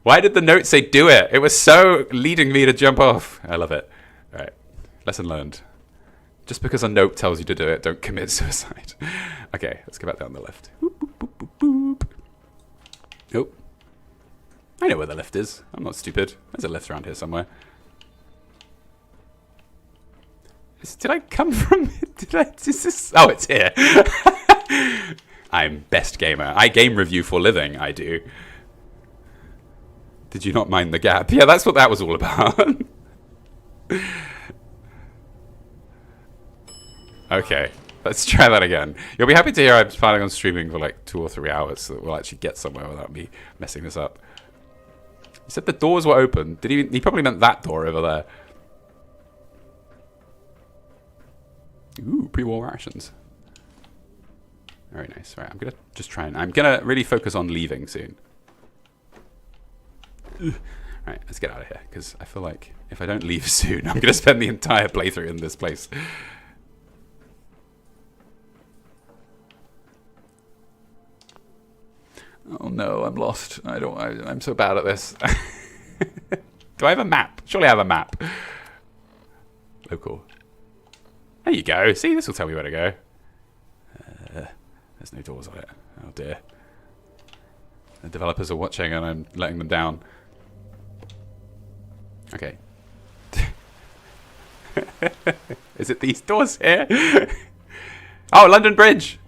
Why did the note say do it? It was so leading me to jump off. I love it. All right. Lesson learned. Just because a note tells you to do it, don't commit suicide. Okay, let's go back down the lift. Boop, boop, boop, boop, boop. Nope. I know where the lift is. I'm not stupid. There's a lift around here somewhere. Did I come from... Is this... Oh, it's here. I'm best gamer. I game review for living, I do. Did you not mind the gap? Yeah, that's what that was all about. Okay, let's try that again. You'll be happy to hear I'm planning on streaming for like 2 or 3 hours so that we'll actually get somewhere without me messing this up. He said the doors were open. Did he probably meant that door over there. Ooh, pre-war rations. Very nice. Right, I'm gonna just try and... I'm gonna really focus on leaving soon. Right, let's get out of here, because I feel like if I don't leave soon, I'm gonna spend the entire playthrough in this place. Oh no, I'm lost. I'm so bad at this. Do I have a map? Surely I have a map. Local. There you go. See, this will tell me where to go. There's no doors on it. Oh dear. The developers are watching and I'm letting them down. Okay. Is it these doors here? Oh, London Bridge.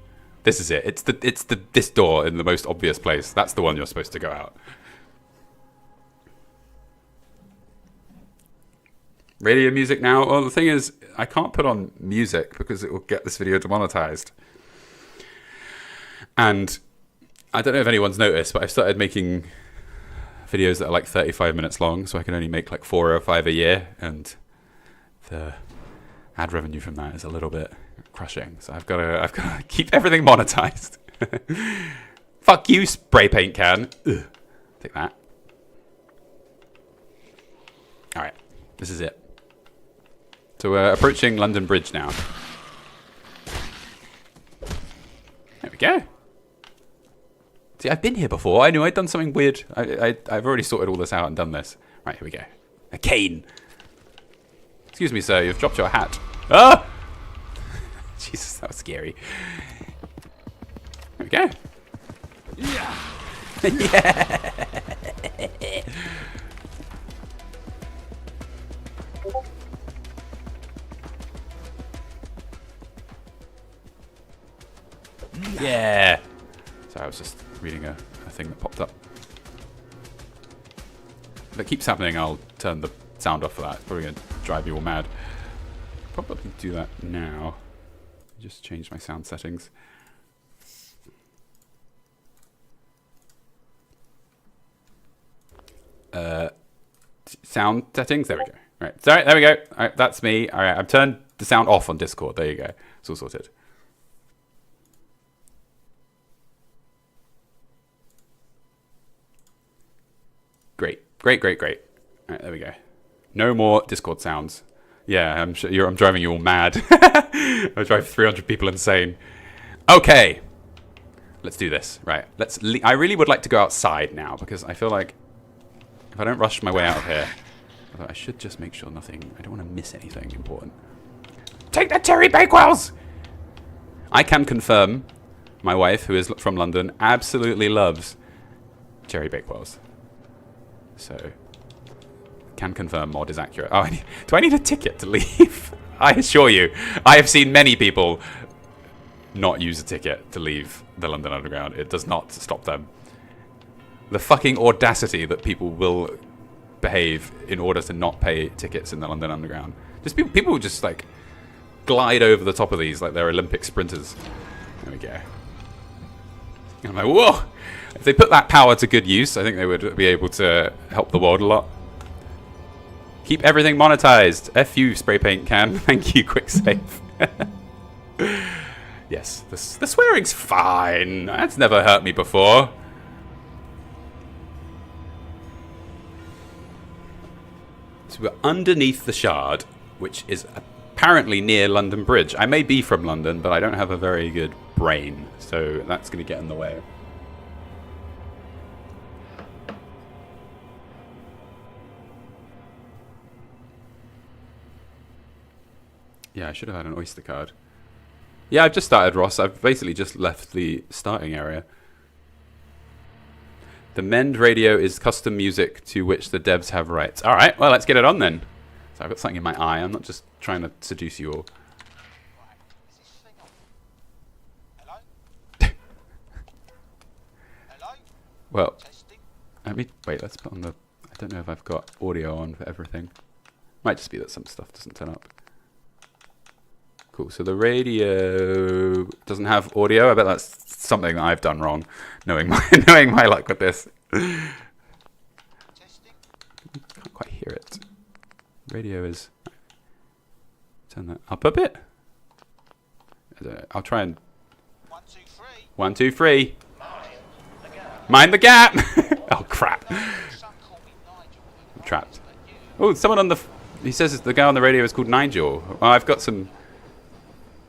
This is it. It's this door in the most obvious place. That's the one you're supposed to go out. Radio music now. Well, the thing is, I can't put on music because it will get this video demonetized. And I don't know if anyone's noticed, but I've started making videos that are like 35 minutes long, so I can only make like 4 or 5 a year, and the ad revenue from that is a little bit crushing. So I've got to keep everything monetized. Fuck you, spray paint can. Ugh. Take that. All right, this is it. So we're approaching London Bridge now. There we go. See, I've been here before. I knew I'd done something weird. I've already sorted all this out and done this. Right, here we go. A cane. Excuse me, sir. You've dropped your hat. Ah! Jesus, that was scary. There we go. Yeah. Yeah. Yeah. So I was just reading a thing that popped up. If it keeps happening, I'll turn the sound off for that. It's probably going to drive you all mad. Probably do that now. Just change my sound settings. Sound settings. There we go. All right. Sorry. There we go. All right. That's me. All right. I've turned the sound off on Discord. There you go. It's all sorted. Great. Great. Great. Great. All right. There we go. No more Discord sounds. Yeah, I'm sure I'm driving you all mad. I drive 300 people insane. Okay, let's do this. Right, I really would like to go outside now because I feel like if I don't rush my way out of here, I should just make sure nothing. I don't want to miss anything important. Take the Cherry Bakewells. I can confirm, my wife, who is from London, absolutely loves Cherry Bakewells. So. Can confirm mod is accurate. Oh, do I need a ticket to leave? I assure you, I have seen many people not use a ticket to leave the London Underground. It does not stop them. The fucking audacity that people will behave in order to not pay tickets in the London Underground. Just people just like glide over the top of these like they're Olympic sprinters. There we go. And I'm like, whoa! If they put that power to good use, I think they would be able to help the world a lot. Keep everything monetized. F you, spray paint can. Thank you, quick save. Yes, the swearing's fine. That's never hurt me before. So we're underneath the Shard, which is apparently near London Bridge. I may be from London, but I don't have a very good brain, so that's going to get in the way. Yeah, I should have had an Oyster card. Yeah, I've just started, Ross. I've basically just left the starting area. The Mend radio is custom music to which the devs have rights. All right, well, let's get it on then. So I've got something in my eye. I'm not just trying to seduce you all. Hello? Hello? Well, Testing. let's put on the... I don't know if I've got audio on for everything. Might just be that some stuff doesn't turn up. Cool, so the radio doesn't have audio. I bet that's something that I've done wrong, knowing my luck with this. Testing. Can't quite hear it. Radio is... Turn that up a bit. I don't know. I'll try and... 1, 2, 3. 1, 2, 3. Mind the gap! Oh, crap. Some call me Nigel. I'm trapped. Oh, someone on the... He says the guy on the radio is called Nigel. Well, I've got some...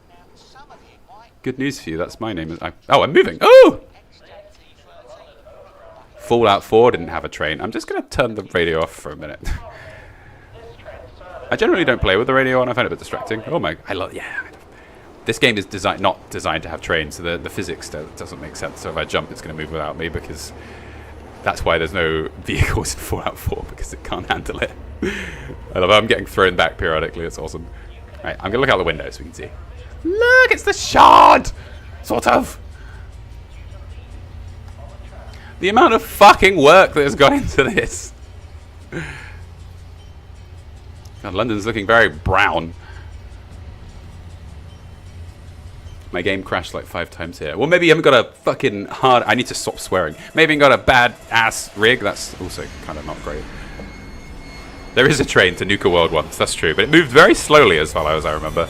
Now, some of you might Good news for you. That's my name. Oh, I'm moving. Oh! Fallout 4 didn't have a train. I'm just going to turn the radio off for a minute. I generally don't play with the radio on. I find it a bit distracting. Oh my... Yeah. This game is not designed to have trains, so the physics doesn't make sense. So if I jump, it's going to move without me, because that's why there's no vehicles in Fallout 4, because it can't handle it. I love how I'm getting thrown back periodically. It's awesome. Right, I'm gonna look out the window so we can see. Look, it's the shard! Sort of. The amount of fucking work that has gone into this. God, London's looking very brown. My game crashed like 5 times here. Well, maybe you haven't got a fucking hard... I need to stop swearing. Maybe you got a bad ass rig. That's also kind of not great. There is a train to Nuka World once, that's true. But it moved very slowly as well, as I remember.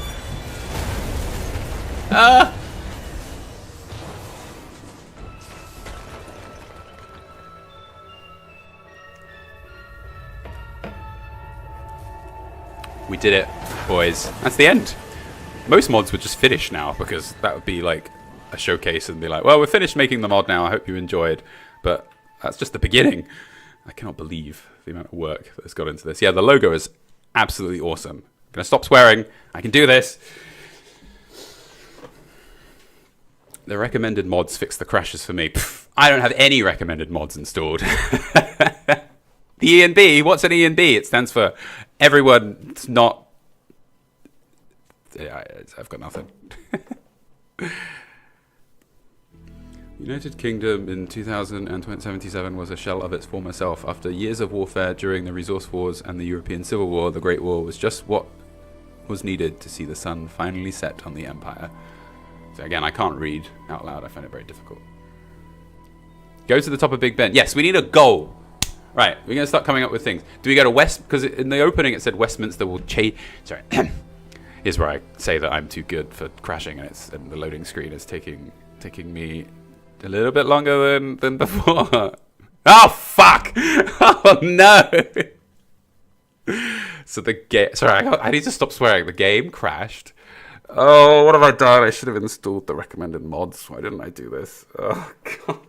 We did it, boys. That's the end. Most mods would just finish now, because that would be like a showcase and be like, well, we're finished making the mod now. I hope you enjoyed. But that's just the beginning. I cannot believe the amount of work that's got into this. Yeah, the logo is absolutely awesome. I'm going to stop swearing. I can do this. The recommended mods fix the crashes for me. Pff, I don't have any recommended mods installed. The E&B, what's an E&B? It stands for everyone. It's not... Yeah, I've got nothing. United Kingdom in 2077 was a shell of its former self. After years of warfare during the Resource Wars and the European Civil War, the Great War was just what was needed to see the sun finally set on the Empire. So again, I can't read out loud. I find it very difficult. Go to the top of Big Ben. Yes, we need a goal. Right, we're going to start coming up with things. Do we go to West? Because in the opening it said Westminster will change... Sorry. Here's where I say that I'm too good for crashing, and the loading screen is taking me a little bit longer than before. Oh, fuck! Oh, no! So the game... Sorry, I need to stop swearing. The game crashed. Oh, what have I done? I should have installed the recommended mods. Why didn't I do this? Oh, God.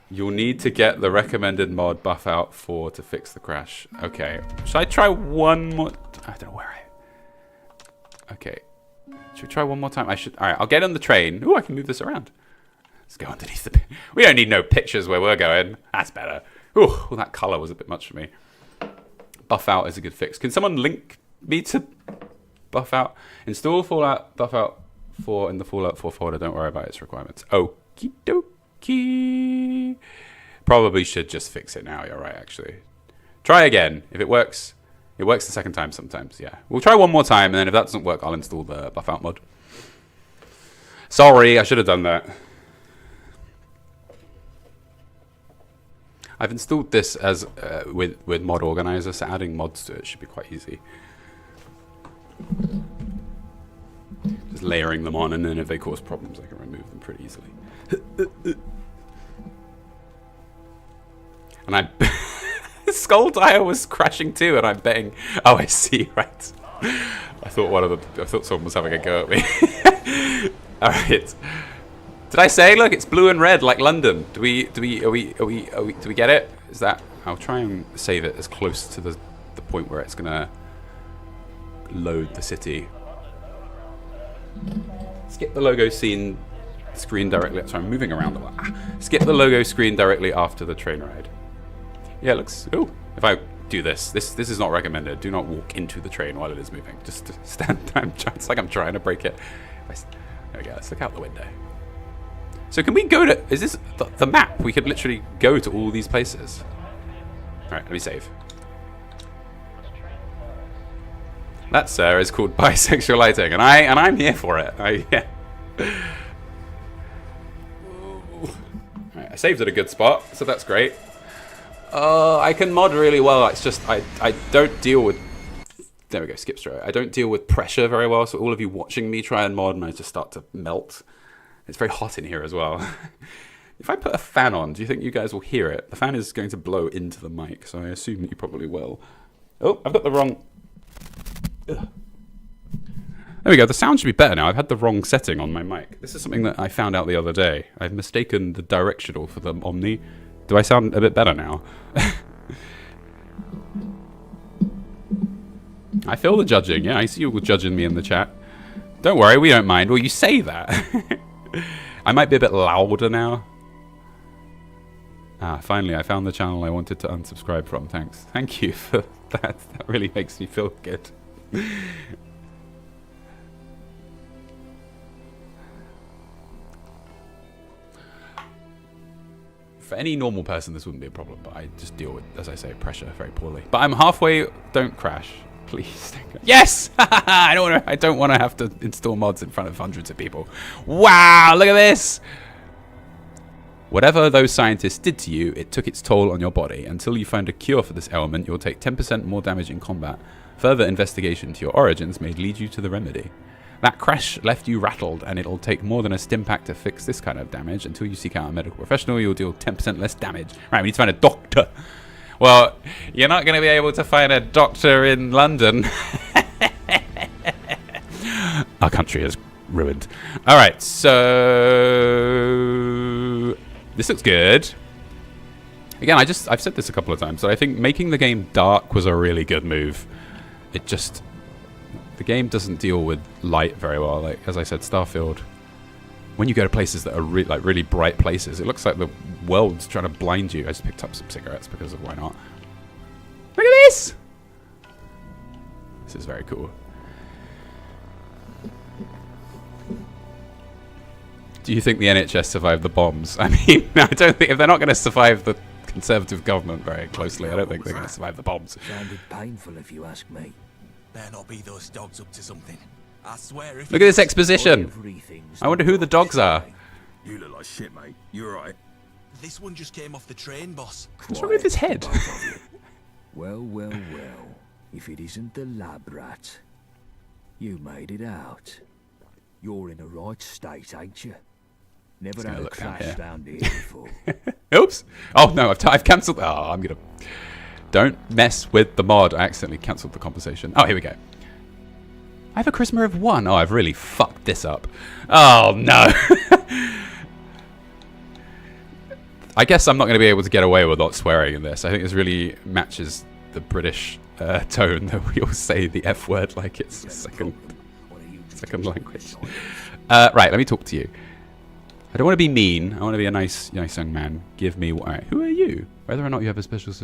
You'll need to get the recommended mod buff out 4 to fix the crash. Okay. Should I try one more... I don't know where I... Okay. Should we try one more time? I should... Alright, I'll get on the train. Ooh, I can move this around. Let's go underneath the... We don't need no pictures where we're going. That's better. Ooh, well, that colour was a bit much for me. Buff out is a good fix. Can someone link me to buff out? Install Fallout buff out 4 in the Fallout 4 folder. Don't worry about its requirements. Okie doke. Probably should just fix it now. You're right, actually. Try again. If it works the second time sometimes. Yeah, we'll try one more time, and then if that doesn't work, I'll install the buff out mod. Sorry, I should have done that. I've installed this as with mod organizer, so adding mods to it should be quite easy. Just layering them on, and then if they cause problems, I can remove them pretty easily. And I Skull Dire was crashing too, and I'm betting. Oh, I see. Right. I thought someone was having a go at me. All right. Did I say? Look, it's blue and red like London. Do we get it? Is that? I'll try and save it as close to the point where it's gonna load the city. Skip the logo scene. Screen directly. Sorry, I'm moving around a lot. Skip the logo screen directly after the train ride. Yeah, it looks. Oh, if I do this is not recommended. Do not walk into the train while it is moving. Just stand. It's like I'm trying to break it. There we go. Let's look out the window. So can we go to? Is this the map? We could literally go to all these places. All right, let me save. That, sir, is called bisexual lighting, and I'm here for it. Yeah. Right, I saved at a good spot, so that's great. I can mod really well. It's just I don't deal with. There we go. Skip straight. I don't deal with pressure very well. So all of you watching me try and mod, and I just start to melt. It's very hot in here as well. If I put a fan on, do you think you guys will hear it? The fan is going to blow into the mic, so I assume that you probably will. Oh, I've got the wrong... Ugh. There we go. The sound should be better now. I've had the wrong setting on my mic. This is something that I found out the other day. I've mistaken the directional for the Omni. Do I sound a bit better now? I feel the judging. Yeah, I see you all judging me in the chat. Don't worry, we don't mind. Well, you say that. I might be a bit louder now. Ah, finally, I found the channel I wanted to unsubscribe from. Thanks. Thank you for that. That really makes me feel good. For any normal person, this wouldn't be a problem, but I just deal with, as I say, pressure very poorly. But I'm halfway. Don't crash, please. Yes. I don't want to have to install mods in front of hundreds of people. Wow! Look at this. Whatever those scientists did to you, it took its toll on your body. Until you find a cure for this ailment, you'll take 10% more damage in combat. Further investigation into your origins may lead you to the remedy. That crash left you rattled, and it'll take more than a stim pack to fix this kind of damage. Until you seek out a medical professional, you'll deal 10% less damage. Right, we need to find a doctor. Well, you're not going to be able to find a doctor in London. Our country is ruined. All right, so this looks good. Again, I've said this a couple of times, so I think making the game dark was a really good move. It just... The game doesn't deal with light very well. Like, as I said, Starfield, when you go to places that are really bright places, it looks like the world's trying to blind you. I just picked up some cigarettes because of why not. Look at this! This is very cool. Do you think the NHS survived the bombs? I mean, I don't think... If they're not going to survive the Conservative government very closely, I don't think they're going to survive the bombs. Sounded painful if you ask me. Better not be those dogs up to something. I swear if Look at this exposition. I wonder who the dogs are. You look like shit, mate. You alright? This one just came off the train, boss. What's wrong with his head? Well, well, well. If it isn't the lab rat. You made it out. You're in the right state, ain't you? Never had a crash down here before. Oops. Oh, no, I've cancelled. Oh, I'm going to... Don't mess with the mod. I accidentally cancelled the conversation. Oh, here we go. I have a charisma of 1. Oh, I've really fucked this up. Oh, no. I guess I'm not going to be able to get away with not swearing in this. I think this really matches the British tone that we all say the F word like it's a second language. Right, let me talk to you. I don't want to be mean. I want to be a nice young man. Give me... Right, who are you? Whether or not you have a special...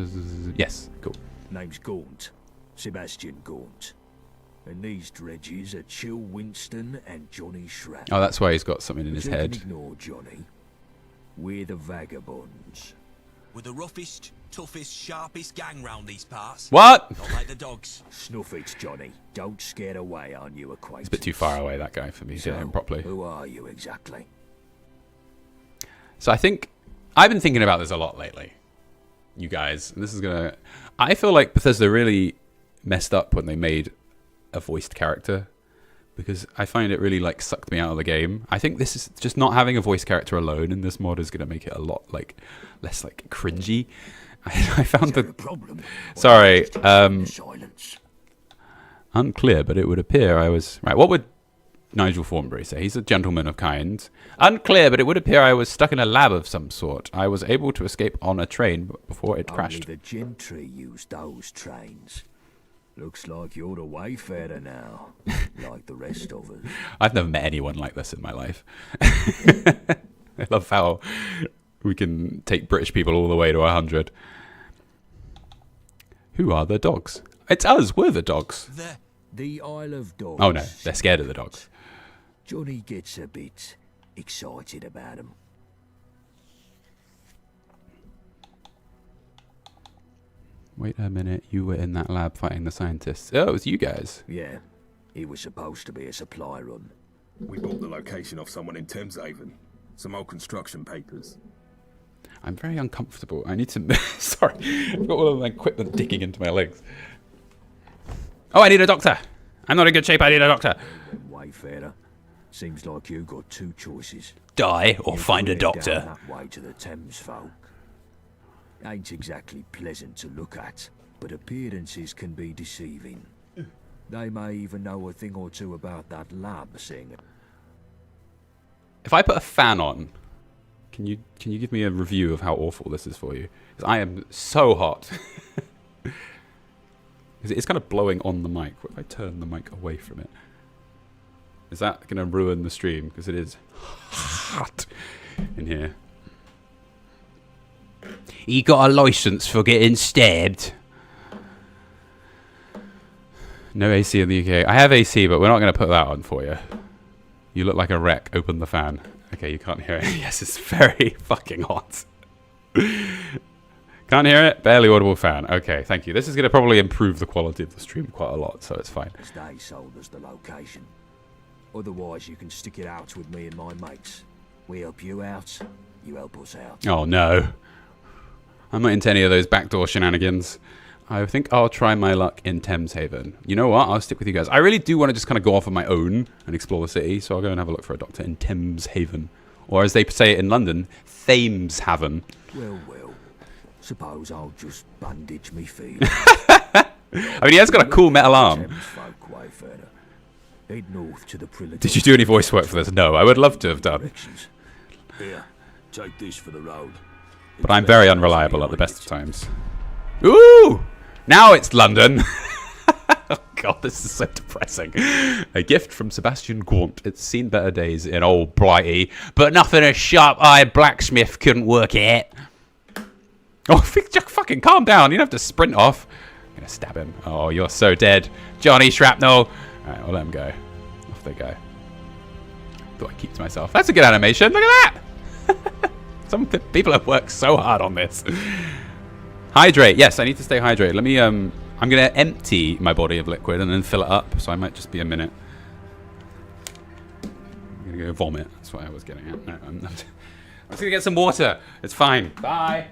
Yes, cool. Name's Gaunt. Sebastian Gaunt. And these dredges are Chill Winston and Johnny Shrap. Oh, that's why he's got something in his But you head. can ignore Johnny. We're the vagabonds. We're the roughest, toughest, sharpest gang round these parts. What? Not like the dogs. Snuff it, Johnny. Don't scare away our new acquaintance. It's a bit too far away, that guy, for me to get him properly. Who are you exactly? So I think... I've been thinking about this a lot lately. You guys. And this is going to... I feel like Bethesda really messed up when they made a voiced character. Because I find it really, like, sucked me out of the game. I think this is... Just not having a voice character alone in this mod is going to make it a lot, like... Less, like, cringy. I found the... Sorry. Unclear, but it would appear I was... Right, what would Nigel Thornberry say? He's a gentleman of kind. Unclear, but it would appear I was stuck in a lab of some sort. I was able to escape on a train before it crashed. Only the gentry use those trains. Looks like you're a wayfarer now, like the rest of us. I've never met anyone like this in my life. I love how we can take British people all the way to 100. Who are the dogs? It's us. We're the dogs. The Isle of Dogs. Oh no, they're scared of the dogs. Johnny gets a bit excited about them. Wait a minute, you were in that lab fighting the scientists. Oh, it was you guys. Yeah, it was supposed to be a supply run. We bought the location off someone in Thameshaven. Some old construction papers. I'm very uncomfortable. I need to... Sorry, I've got all of my equipment digging into my legs. Oh, I need a doctor. I'm not in good shape. I need a doctor. Wayfarer. Seems like you got two choices. Die or find a doctor. Down that way to the Thames folk. Ain't exactly pleasant to look at, but appearances can be deceiving. They may even know a thing or two about that lab thing. If I put a fan on, can you give me a review of how awful this is for you? Because I am so hot. It's kind of blowing on the mic. What if I turn the mic away from it? Is that going to ruin the stream? Because it is hot in here. He got a license for getting stabbed. No AC in the UK. I have AC, but we're not going to put that on for you. You look like a wreck. Open the fan. Okay, you can't hear it. Yes, it's very fucking hot. Can't hear it? Barely audible fan. Okay, thank you. This is going to probably improve the quality of the stream quite a lot, so it's fine. Stay sold as the location. Otherwise, you can stick it out with me and my mates. We help you out, you help us out. Oh, no. I'm not into any of those backdoor shenanigans. I think I'll try my luck in Thames Haven. You know what? I'll stick with you guys. I really do want to just kind of go off on my own and explore the city, so I'll go and have a look for a doctor in Thames Haven. Or as they say it in London, Thames Haven. Well. Suppose I'll just bandage me feet. I mean, he has got a cool metal arm. Head north to the Did you do any voice work for this? No, I would love to have done. Here, take this for the road. But I'm very unreliable at the best of times. Ooh! Now it's London. Oh god, this is so depressing. A gift from Sebastian Gaunt. It's seen better days in old Blighty, but nothing a sharp-eyed blacksmith couldn't work out. Oh, fucking calm down. You don't have to sprint off. I'm going to stab him. Oh, you're so dead. Johnny Shrapnel. Alright, we'll let him go. Off they go. Thought I'd keep to myself. That's a good animation. Look at that. Some people have worked so hard on this. Hydrate. Yes, I need to stay hydrated. Let me, I'm going to empty my body of liquid and then fill it up. So I might just be a minute. I'm going to go vomit. That's what I was getting at. No, I'm just going to get some water. It's fine. Bye.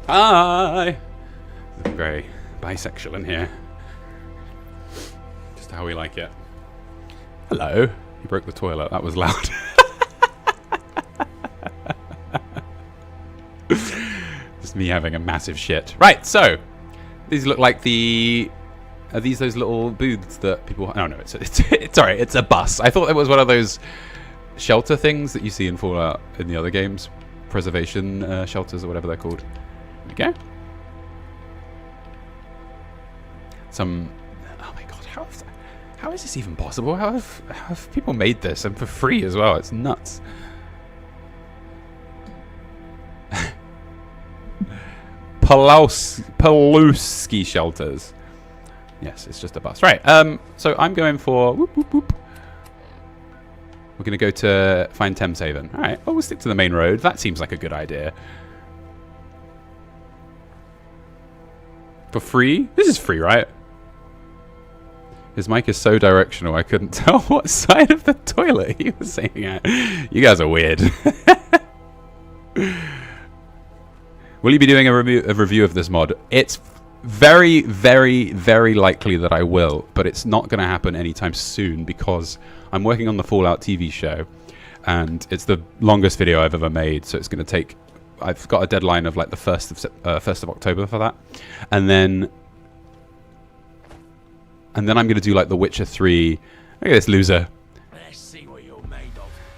Hi! Very bisexual in here. Just how we like it. Hello. You broke the toilet. That was loud. Just me having a massive shit. Right, so. These look like the... Are these those little booths that people... No, it's alright. It's a bus. I thought it was one of those shelter things that you see in Fallout in the other games. Preservation shelters or whatever they're called. There we go. Oh my god, how is this even possible? How have people made this, and for free as well? It's nuts. Pawlowski shelters. Yes, it's just a bus. Right, so I'm going for... Whoop, whoop, whoop. We're going to go to find Thames Haven. Alright, well, we'll stick to the main road. That seems like a good idea. For free? This is free, right? His mic is so directional, I couldn't tell what side of the toilet he was saying at. You guys are weird. Will you be doing a review of this mod? It's very, very, very likely that I will, but it's not going to happen anytime soon because I'm working on the Fallout TV show, and it's the longest video I've ever made, so it's going to take... I've got a deadline of like the 1st of October for that, and then I'm going to do like The Witcher 3. Look at this loser. Let's see what you're made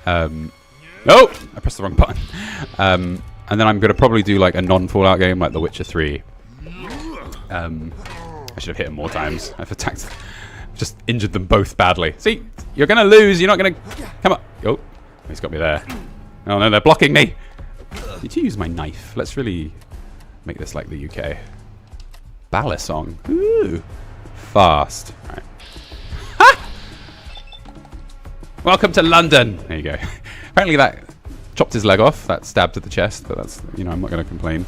of. Oh, I pressed the wrong button. And then I'm going to probably do like a non-Fallout game like The Witcher 3. I should have hit him more times. I've attacked, just injured them both badly. See, you're going to lose. You're not going to. Come on. Oh, he's got me there. Oh no, they're blocking me. Did you use my knife? Let's really make this like the UK. Ballad song. Ooh. Fast. All right. Ha! Welcome to London. There you go. Apparently that chopped his leg off. That stabbed to the chest, but that's, you know, I'm not going to complain.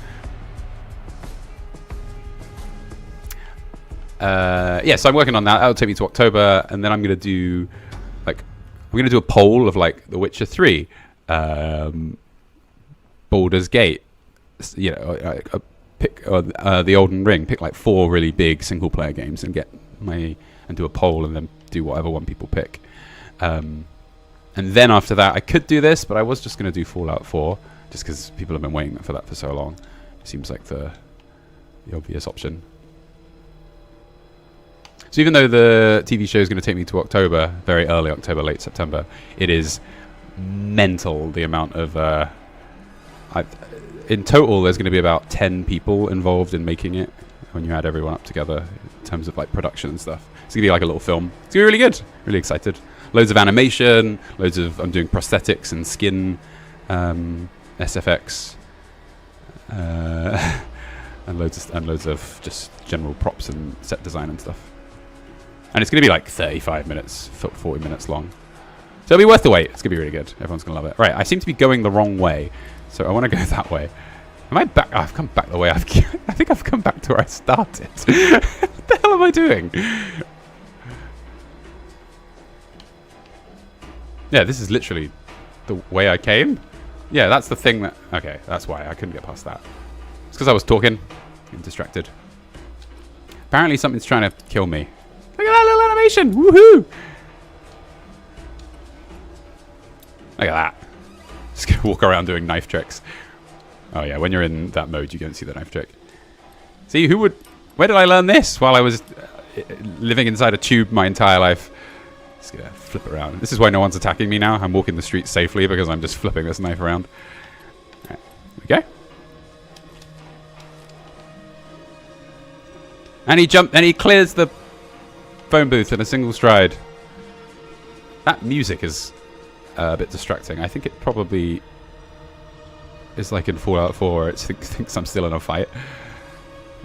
Yeah, so I'm working on that. That'll take me to October, and then I'm going to do, like, I'm going to do a poll of, like, The Witcher 3, Baldur's Gate, you know, pick the Elden Ring, pick, like, 4 really big single-player games and and do a poll and then do whatever one people pick. And then after that, I could do this, but I was just going to do Fallout 4, just because people have been waiting for that for so long. It seems like the obvious option. So even though the TV show is going to take me to October, very early October, late September, it is mental the amount of... in total, there's going to be about 10 people involved in making it when you add everyone up together in terms of like production and stuff. It's going to be like a little film. It's going to be really good. Really excited. Loads of animation, I'm doing prosthetics and skin, SFX, and loads of just general props and set design and stuff. And it's going to be like 35 minutes, 40 minutes long. So it'll be worth the wait. It's going to be really good. Everyone's going to love it. Right, I seem to be going the wrong way. So I want to go that way. Am I back? Oh, I've come back the way. I think I've come back to where I started. What the hell am I doing? Yeah, this is literally the way I came. Yeah, that's the thing that... Okay, that's why I couldn't get past that. It's because I was talking and distracted. Apparently something's trying to kill me. Look at that little animation! Woohoo! Look at that. Just gonna walk around doing knife tricks. Oh yeah, when you're in that mode, you don't see the knife trick. See, where did I learn this? While I was living inside a tube my entire life. Just gonna flip it around. This is why no one's attacking me now. I'm walking the streets safely because I'm just flipping this knife around. Right, here we go. And he clears the phone booth in a single stride. That music is a bit distracting. I think it probably is like in Fallout 4 where it thinks I'm still in a fight.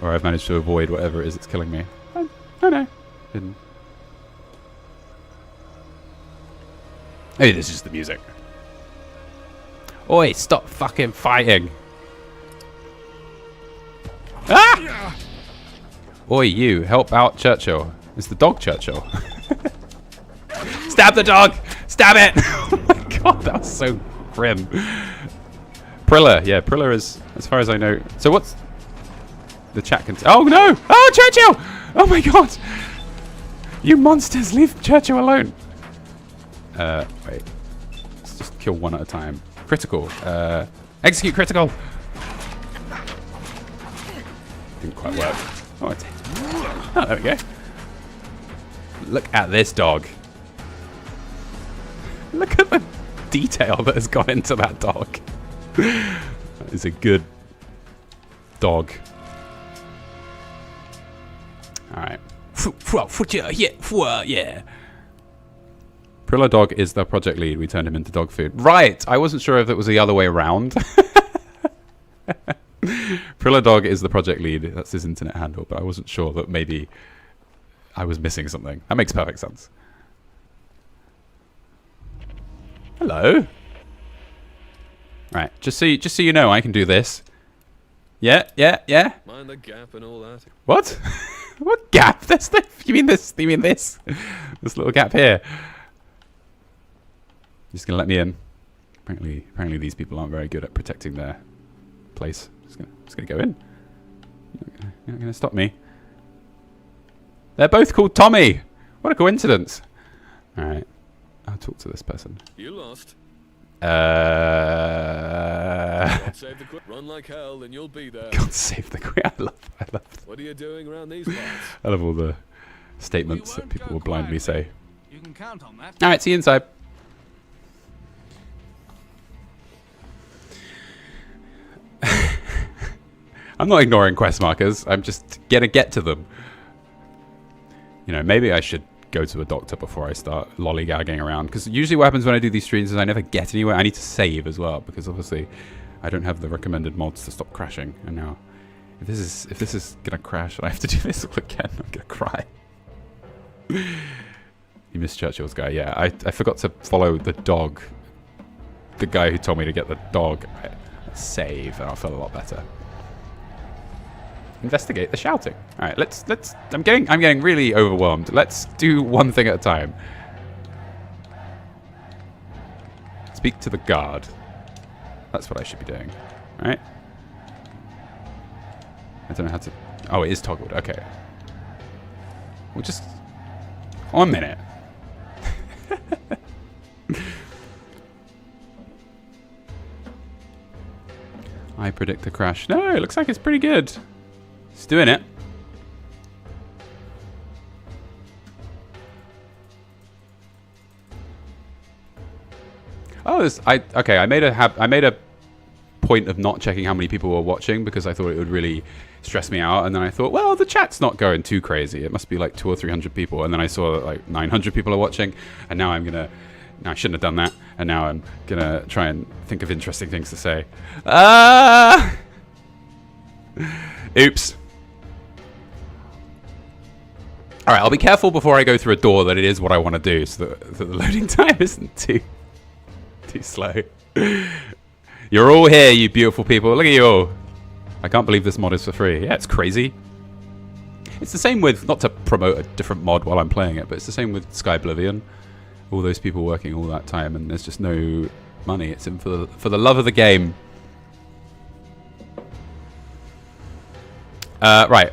Or I've managed to avoid whatever it is that's killing me. Oh no. Didn't. Maybe this is just the music. Oi, stop fucking fighting. Ah! Oi, you, help out Churchill. It's the dog Churchill. Stab the dog! Stab it! Oh my god, that was so grim. Prilla, yeah, Prilla is, as far as I know. So what's the chat can... Oh no! Oh, Churchill! Oh my god! You monsters, leave Churchill alone. Wait. Let's just kill one at a time. Critical. Execute critical! Didn't quite work. Oh, there we go. Look at this dog. Look at the detail that has gone into that dog. That is a good dog. Alright. Yeah. Prilla Dog is the project lead. We turned him into dog food. Right! I wasn't sure if it was the other way around. Prilla Dog is the project lead. That's his internet handle, but I wasn't sure that maybe I was missing something. That makes perfect sense. Hello. Right, just so you know, I can do this. Yeah. Mind the gap and all that. What? What gap? You mean this? You mean this? This little gap here. Just gonna let me in. Apparently these people aren't very good at protecting their place. Just gonna go in. You're not gonna stop me. They're both called Tommy. What a coincidence. All right, I'll talk to this person. You lost. God save the queen. Run like hell, and you'll be there. God save the queen. I love. What are you doing around these parts? I love all the statements that people will blindly say. You can count on that. All right, see you inside. I'm not ignoring quest markers. I'm just gonna get to them. You know, maybe I should go to a doctor before I start lollygagging around. Because usually what happens when I do these streams is I never get anywhere. I need to save as well, because obviously I don't have the recommended mods to stop crashing. And now, if this is gonna crash and I have to do this all again, I'm gonna cry. You missed Churchill's guy. Yeah, I forgot to follow the dog. The guy who told me to get the dog. Save, and I'll feel a lot better. Investigate the shouting. All right, let's. I'm getting really overwhelmed. Let's do one thing at a time. Speak to the guard. That's what I should be doing. All right. I don't know how to. Oh, it is toggled. Okay. We'll just. 1 minute. I predict a crash. No, it looks like it's pretty good. It's doing it. Oh, okay. I made a point of not checking how many people were watching because I thought it would really stress me out. And then I thought, well, the chat's not going too crazy. It must be like 200 or 300 people. And then I saw that like 900 people are watching. And now I'm gonna. No, I shouldn't have done that. And now I'm gonna try and think of interesting things to say. Oops. All right, I'll be careful before I go through a door that it is what I want to do, so that the loading time isn't too slow. You're all here, you beautiful people. Look at you all. I can't believe this mod is for free. Yeah, it's crazy. It's the same with, not to promote a different mod while I'm playing it, but it's the same with Sky Oblivion. All those people working all that time, and there's just no money. It's in for the love of the game. Right.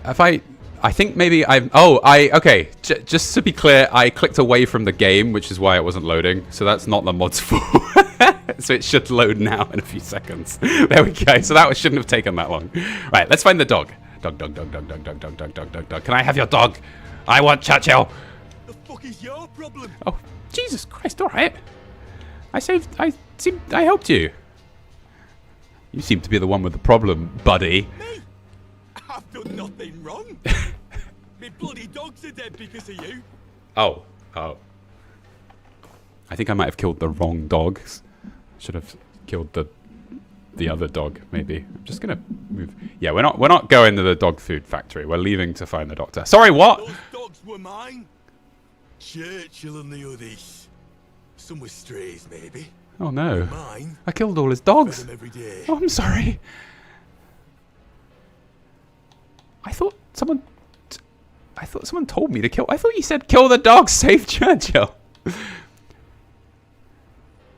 I think maybe I've. Oh, okay. Just to be clear, I clicked away from the game, which is why it wasn't loading. So that's not the mod's fault. So it should load now in a few seconds. There we go. So that shouldn't have taken that long. Right. Let's find the dog. Dog. Can I have your dog? I want Churchill. The fuck is your problem? Oh. Jesus Christ, alright. I helped you. You seem to be the one with the problem, buddy. Me? I've done nothing wrong. Me bloody dogs are dead because of you. Oh. I think I might have killed the wrong dogs. Should have killed the other dog, maybe. I'm just gonna move. Yeah, we're not going to the dog food factory. We're leaving to find the doctor. Sorry, what? Those dogs were mine. Churchill and the others. Some were strays, maybe. Oh no! Mine. I killed all his dogs. Fed them every day. Oh, I'm sorry. I thought someone told me to kill. I thought you said kill the dogs, save Churchill.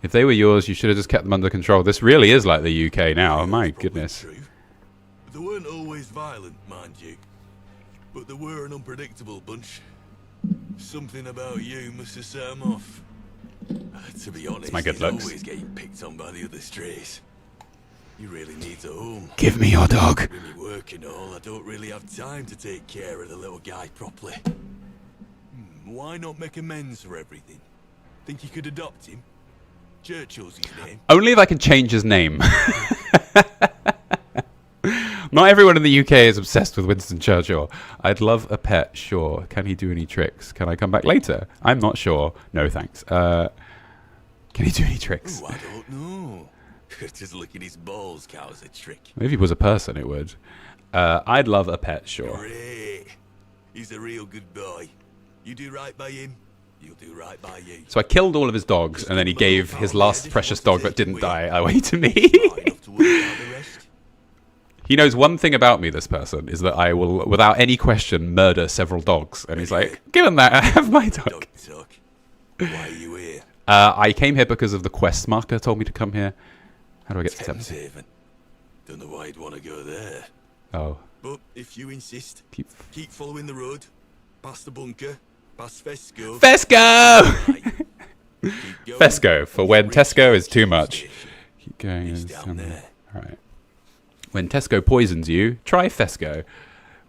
If they were yours, you should have just kept them under control. This really is like the UK now. Oh my goodness. True. They weren't always violent, mind you, but they were an unpredictable bunch. Something about you must have set them off. To be honest, my good he's looks. Always getting picked on by the other strays. He really needs a home. Give me your dog. With me work and all, I don't really have time to take care of the little guy properly. Why not make amends for everything? Think you could adopt him? Churchill's his name. Only if I can change his name. Not everyone in the UK is obsessed with Winston Churchill. I'd love a pet, sure. Can he do any tricks? Can I come back later? I'm not sure. No, thanks. Can he do any tricks? Ooh, I don't know. Just look at his balls counts a trick. If he was a person, it would. I'd love a pet, sure. Great. He's a real good boy. You do right by him, you'll do right by you. So I killed all of his dogs, and then he gave his last precious dog that didn't die away to me. He knows one thing about me, this person, is that I will, without any question, murder several dogs. And he's like, given that, I have my dog. Why are you here? I came here because of the quest marker told me to come here. How do I get to Thames Haven. Don't know why you'd want to go there. Oh. But if you insist, keep following the road, past the bunker, past Fesco. Fesco! Fesco, for when Tesco is too much. Keep going. Down there. Alright. When Tesco poisons you, try Fesco.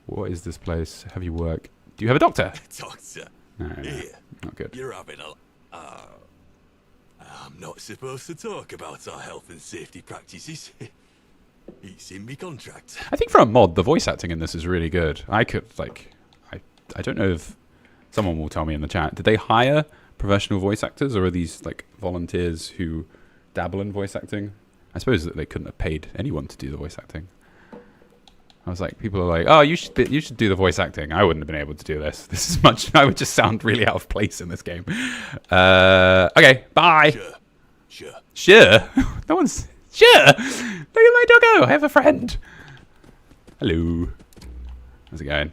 What is this place? Have you work? Do you have a doctor? Doctor. No, Here. not good. You're having a... I'm not supposed to talk about our health and safety practices. It's in me contract. I think for a mod, the voice acting in this is really good. I could, like... I don't know if Someone will tell me in the chat. Did they hire professional voice actors, or are these like volunteers who dabble in voice acting? I suppose that they couldn't have paid anyone to do the voice acting. I was like, people are like, oh, you should do the voice acting. I wouldn't have been able to do this. This is much. I would just sound really out of place in this game. Okay, bye. Sure. No one's sure. Look at my doggo. I have a friend. Hello. How's it going?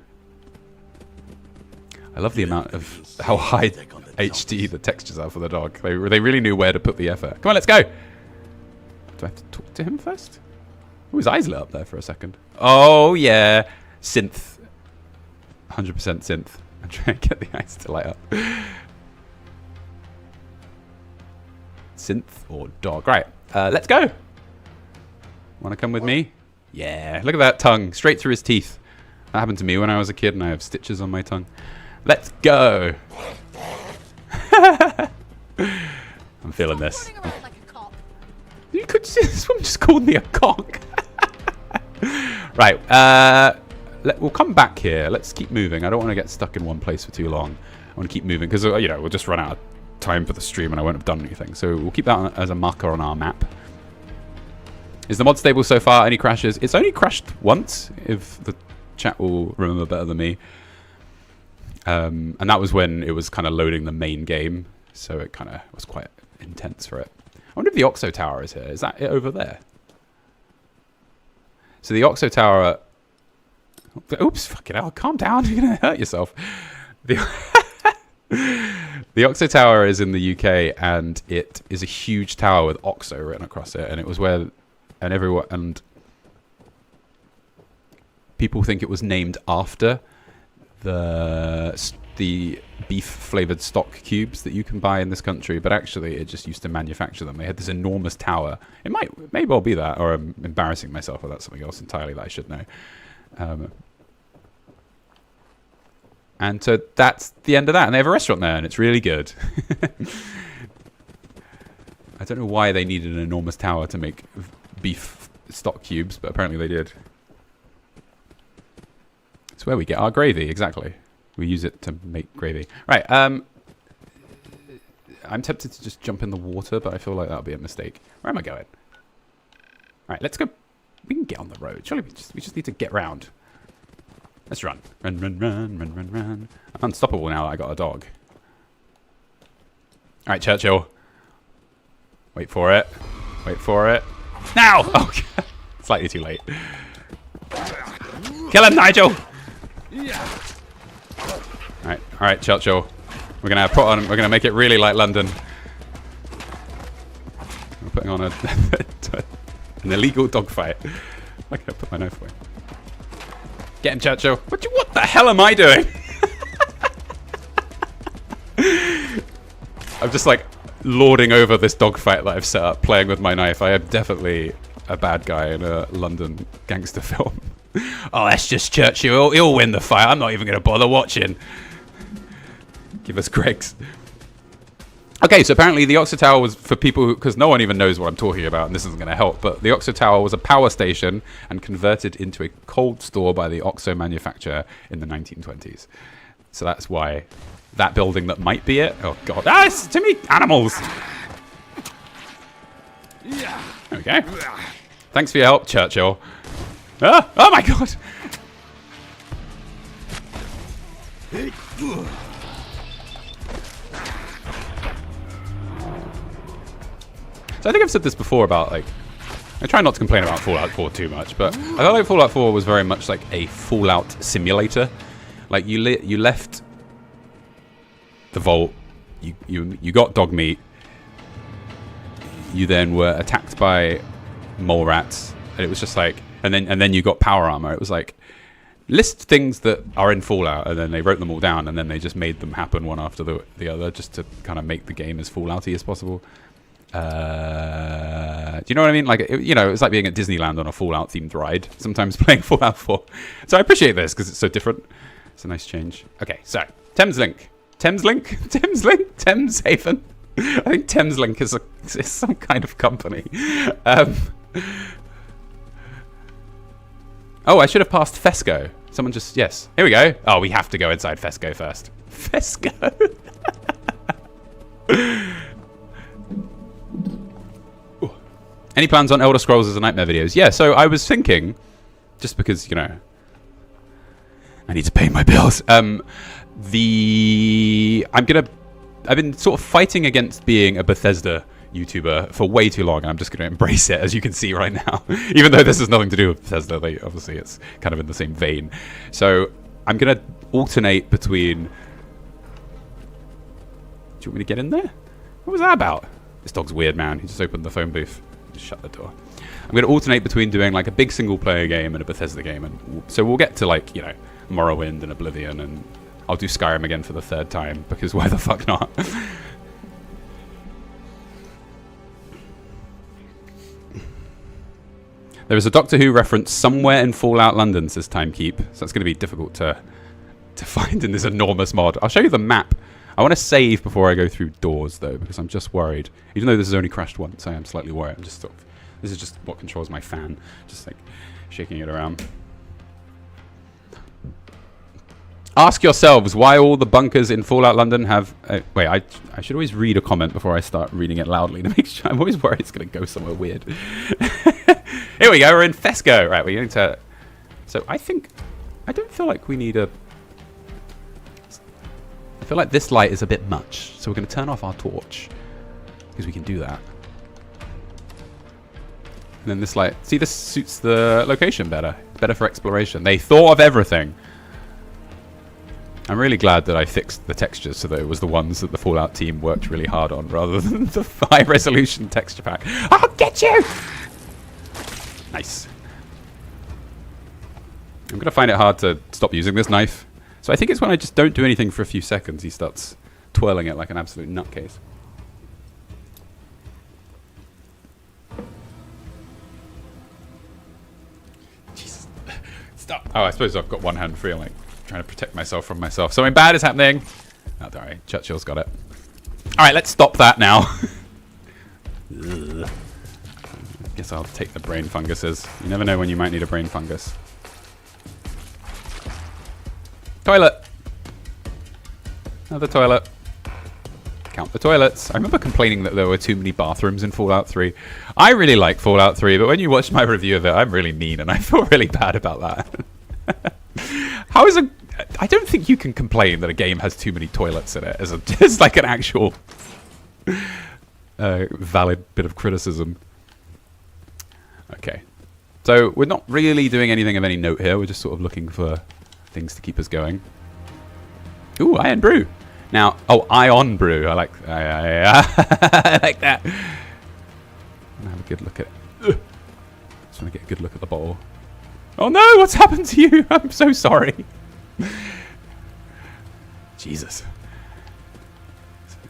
I love the amount of how high HD the textures are for the dog. They really knew where to put the effort. Come on, let's go. Do I have to talk to him first? Oh, his eyes lit up there for a second. Oh, yeah. Synth. 100% synth. I'm trying to get the eyes to light up. Synth or dog. Right. Let's go. Want to come with me? Yeah. Look at that tongue. Straight through his teeth. That happened to me when I was a kid and I have stitches on my tongue. Let's go. I'm feeling this. You could someone just called me a cock. Right. We'll come back here. Let's keep moving. I don't want to get stuck in one place for too long. I want to keep moving because we'll just run out of time for the stream and I won't have done anything. So we'll keep that as a marker on our map. Is the mod stable so far? Any crashes? It's only crashed once, if the chat will remember better than me. And that was when it was kind of loading the main game, so it kind of was quite intense for it. I wonder if the Oxo Tower is here. Is that it over there? So the Oxo Tower... Oops, fucking hell, calm down. You're going to hurt yourself. The Oxo Tower is in the UK, and it is a huge tower with Oxo written across it, and it was where... And everyone... And people think it was named after the beef flavored stock cubes that you can buy in this country, but actually it just used to manufacture them. They had this enormous tower. It may well be that, or I'm embarrassing myself, or that's something else entirely that I should know. And so that's the end of that. And they have a restaurant there, and it's really good. I don't know why they needed an enormous tower to make beef stock cubes, but apparently they did. It's where we get our gravy, exactly. We use it to make gravy. Right, I'm tempted to just jump in the water, but I feel like that would be a mistake. Where am I going? Right, let's go. We can get on the road. Surely we just need to get round. Let's run. Run, run, run, run, run, run. I'm unstoppable now that I got a dog. All right, Churchill. Wait for it. Wait for it. Now! Oh, slightly too late. Kill him, Nigel! All right, Churchill. We're gonna make it really like London. We're putting on an illegal dogfight. I can put my knife away. Get him, Churchill. What the hell am I doing? I'm just like lording over this dogfight that I've set up, playing with my knife. I am definitely a bad guy in a London gangster film. Oh, that's just Churchill. He'll win the fight. I'm not even going to bother watching. Give us Greg's. Okay, so apparently the Oxo Tower was for people who... Because no one even knows what I'm talking about, and this isn't going to help. But the Oxo Tower was a power station and converted into a cold store by the Oxo manufacturer in the 1920s. So that's why that building that might be it... Oh, God. Ah, it's too many animals! Okay. Thanks for your help, Churchill. Ah! Oh, my God! So I think I've said this before about, like... I try not to complain about Fallout 4 too much, but I felt like Fallout 4 was very much like a Fallout simulator. Like, you left the vault, you got dog meat, you then were attacked by mole rats, and it was just like... And then you got power armor. It was like, list things that are in Fallout, and then they wrote them all down, and then they just made them happen one after the other, just to kind of make the game as Fallout-y as possible. Do you know what I mean? Like, it was like being at Disneyland on a Fallout-themed ride, sometimes playing Fallout 4. So I appreciate this, because it's so different. It's a nice change. Okay, so, Thameslink. Thames Haven. I think Thameslink is some kind of company. Oh, I should have passed Fesco. Someone just, yes. Here we go. Oh, we have to go inside Fesco first. Fesco. Any plans on Elder Scrolls as a Nightmare videos? Yeah, so I was thinking, just because, you know, I need to pay my bills. I've been sort of fighting against being a Bethesda YouTuber for way too long, and I'm just going to embrace it, as you can see right now. Even though this has nothing to do with Bethesda, obviously it's kind of in the same vein. So I'm going to alternate between... Do you want me to get in there? What was that about? This dog's weird, man. He just opened the phone booth. Just shut the door. I'm going to alternate between doing like a big single-player game and a Bethesda game, and so we'll get to like, you know, Morrowind and Oblivion, and I'll do Skyrim again for the 3rd time, because why the fuck not? There is a Doctor Who reference somewhere in Fallout London, says Timekeep. So that's going to be difficult to find in this enormous mod. I'll show you the map. I want to save before I go through doors, though, because I'm just worried. Even though this has only crashed once, I am slightly worried. I'm just sort of, this is just what controls my fan. Just like shaking it around. Ask yourselves why all the bunkers in Fallout London have... wait, I should always read a comment before I start reading it loudly to make sure. I'm always worried it's going to go somewhere weird. Here we go, we're in Fesco. Right, we're going to... So I don't feel like we need a... I feel like this light is a bit much. So we're going to turn off our torch, because we can do that. And then this light... See, this suits the location better. Better for exploration. They thought of everything. I'm really glad that I fixed the textures so that it was the ones that the Fallout team worked really hard on, rather than the high-resolution texture pack. I'll get you! Nice. I'm going to find it hard to stop using this knife. So I think it's when I just don't do anything for a few seconds, he starts twirling it like an absolute nutcase. Jesus. Stop. Oh, I suppose I've got one hand free. I'm like trying to protect myself from myself. Something bad is happening. Oh, don't worry. Churchill's got it. All right, let's stop that now. Guess I'll take the brain funguses. You never know when you might need a brain fungus. Toilet. Another toilet. Count the toilets. I remember complaining that there were too many bathrooms in Fallout 3. I really like Fallout 3, but when you watch my review of it, I'm really mean, and I feel really bad about that. How is a... I don't think you can complain that a game has too many toilets in it as like an actual valid bit of criticism. Okay. So we're not really doing anything of any note here. We're just sort of looking for things to keep us going. Ooh, Iron Brew. Now, oh, Ion Brew. I like I like that. Have a good look at it. Just want to get a good look at the bowl. Oh no, what's happened to you? I'm so sorry. Jesus.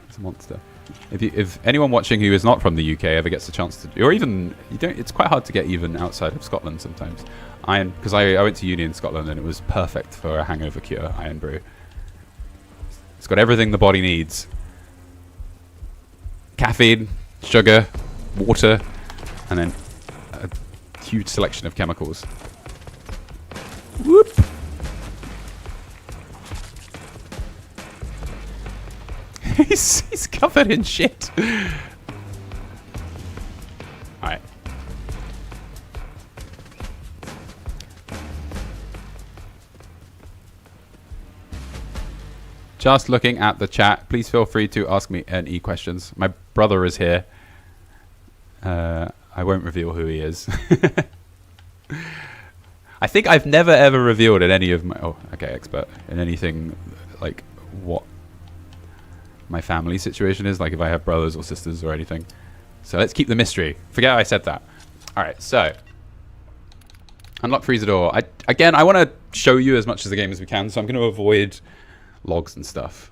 It's a monster. If anyone watching who is not from the UK ever gets a chance to, or even it's quite hard to get even outside of Scotland sometimes. Because I went to uni in Scotland and it was perfect for a hangover cure. Iron Brew. It's got everything the body needs: caffeine, sugar, water, and then a huge selection of chemicals. Whoop. He's covered in shit. Alright. Just looking at the chat. Please feel free to ask me any questions. My brother is here. I won't reveal who he is. I think I've never ever revealed in any of my... Oh, okay, expert. In anything like what my family situation is, like if I have brothers or sisters or anything. So let's keep the mystery. Forget I said that. Alright, so unlock freezer door. Again, I want to show you as much of the game as we can, so I'm going to avoid logs and stuff,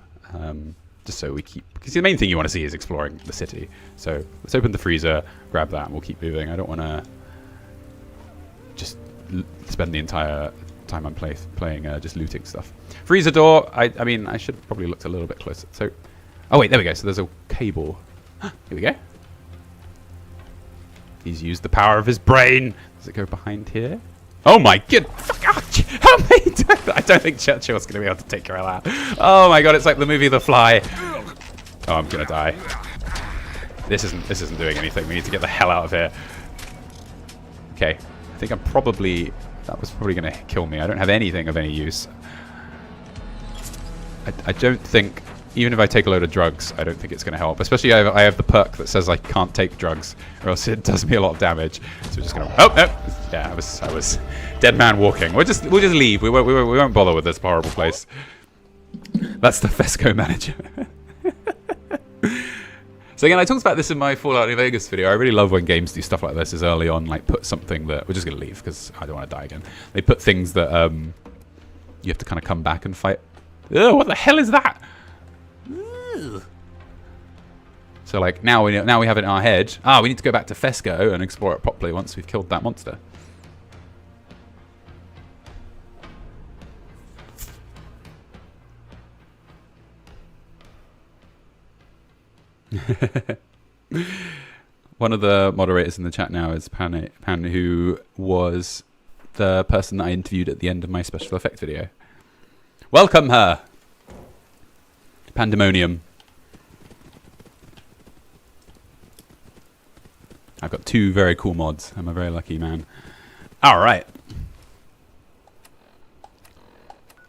just so we keep, because the main thing you want to see is exploring the city. So let's open the freezer, grab that, and we'll keep moving. I don't want to just spend the entire time I'm playing just looting stuff. Freezer door. I mean, I should probably look a little bit closer. So, oh wait, there we go. So there's a cable. Here we go. He's used the power of his brain. Does it go behind here? Oh my god! Help me! I don't think Churchill's going to be able to take care of that. Oh my god! It's like the movie The Fly. Oh, I'm gonna die. This isn't doing anything. We need to get the hell out of here. Okay, I think that was probably gonna kill me. I don't have anything of any use. I don't think, even if I take a load of drugs, I don't think it's gonna help. Especially I have the perk that says I can't take drugs, or else it does me a lot of damage. So we're just gonna. Oh no! Yeah, I was dead man walking. We'll just leave. We won't bother with this horrible place. That's the Fesco manager. So again, I talked about this in my Fallout New Vegas video. I really love when games do stuff like this as early on, like put something that... We're just going to leave because I don't want to die again. They put things that you have to kind of come back and fight. Ugh, what the hell is that? Ugh. So like now we have it in our head. We need to go back to Fesco and explore it properly once we've killed that monster. One of the moderators in the chat now is Pan, who was the person that I interviewed at the end of my special effect video. Welcome her! Pandemonium. I've got 2 very cool mods. I'm a very lucky man. Alright.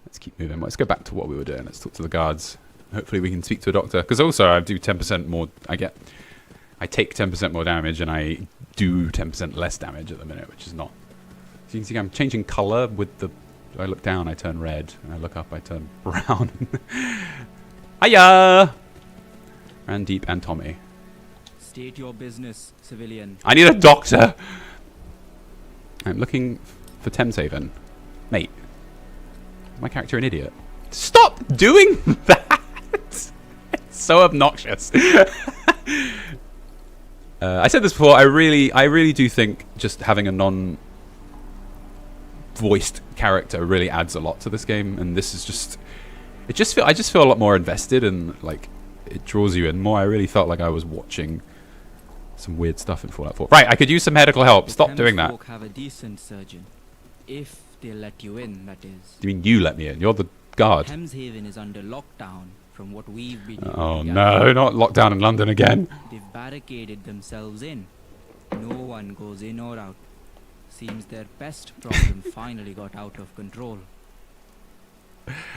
Let's keep moving. Let's go back to what we were doing. Let's talk to the guards. Hopefully we can speak to a doctor. Because also I do 10% more... I take 10% more damage and I do 10% less damage at the minute, which is not... So you can see I'm changing colour with the... I look down, I turn red. And I look up, I turn brown. Hiya! Randeep and Tommy. State your business, civilian. I need a doctor! I'm looking for Thameshaven. Mate. Is my character an idiot? Stop doing that! It's so obnoxious. I said this before, I really do think just having a non-voiced character really adds a lot to this game, and this is just... I just feel a lot more invested, and like it draws you in more. I really felt like I was watching some weird stuff in Fallout 4. Right, I could use some medical help. Stop doing that. Folk have a decent surgeon, if they'll let you in, that is. You mean you let me in? You're the guard. Thameshaven is under lockdown, from what we've been hearing. Oh no, not lockdown in London again. They've barricaded themselves in. No one goes in or out. Seems their pest problem finally got out of control.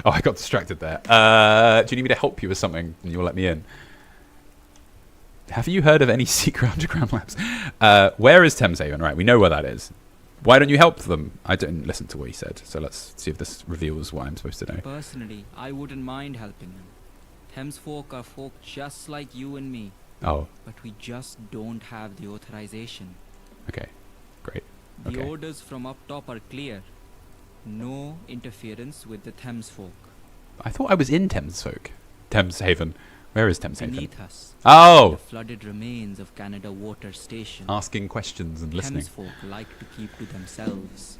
Oh, I got distracted there. Do you need me to help you with something and you'll let me in? Have you heard of any secret underground labs? Where is Thameshaven? Right, we know where that is. Why don't you help them? I didn't listen to what he said, so let's see if this reveals what I'm supposed to know. Personally, I wouldn't mind helping them. Thames folk are folk just like you and me. Oh. But we just don't have the authorization. Okay, great. The Okay. orders from up top are clear. No interference with the Thames folk. I thought I was in Thameshaven. Where is Thameshaven? Beneath us. Oh! The flooded remains of Canada Water Station. Asking questions and listening. Thames folk like to keep to themselves.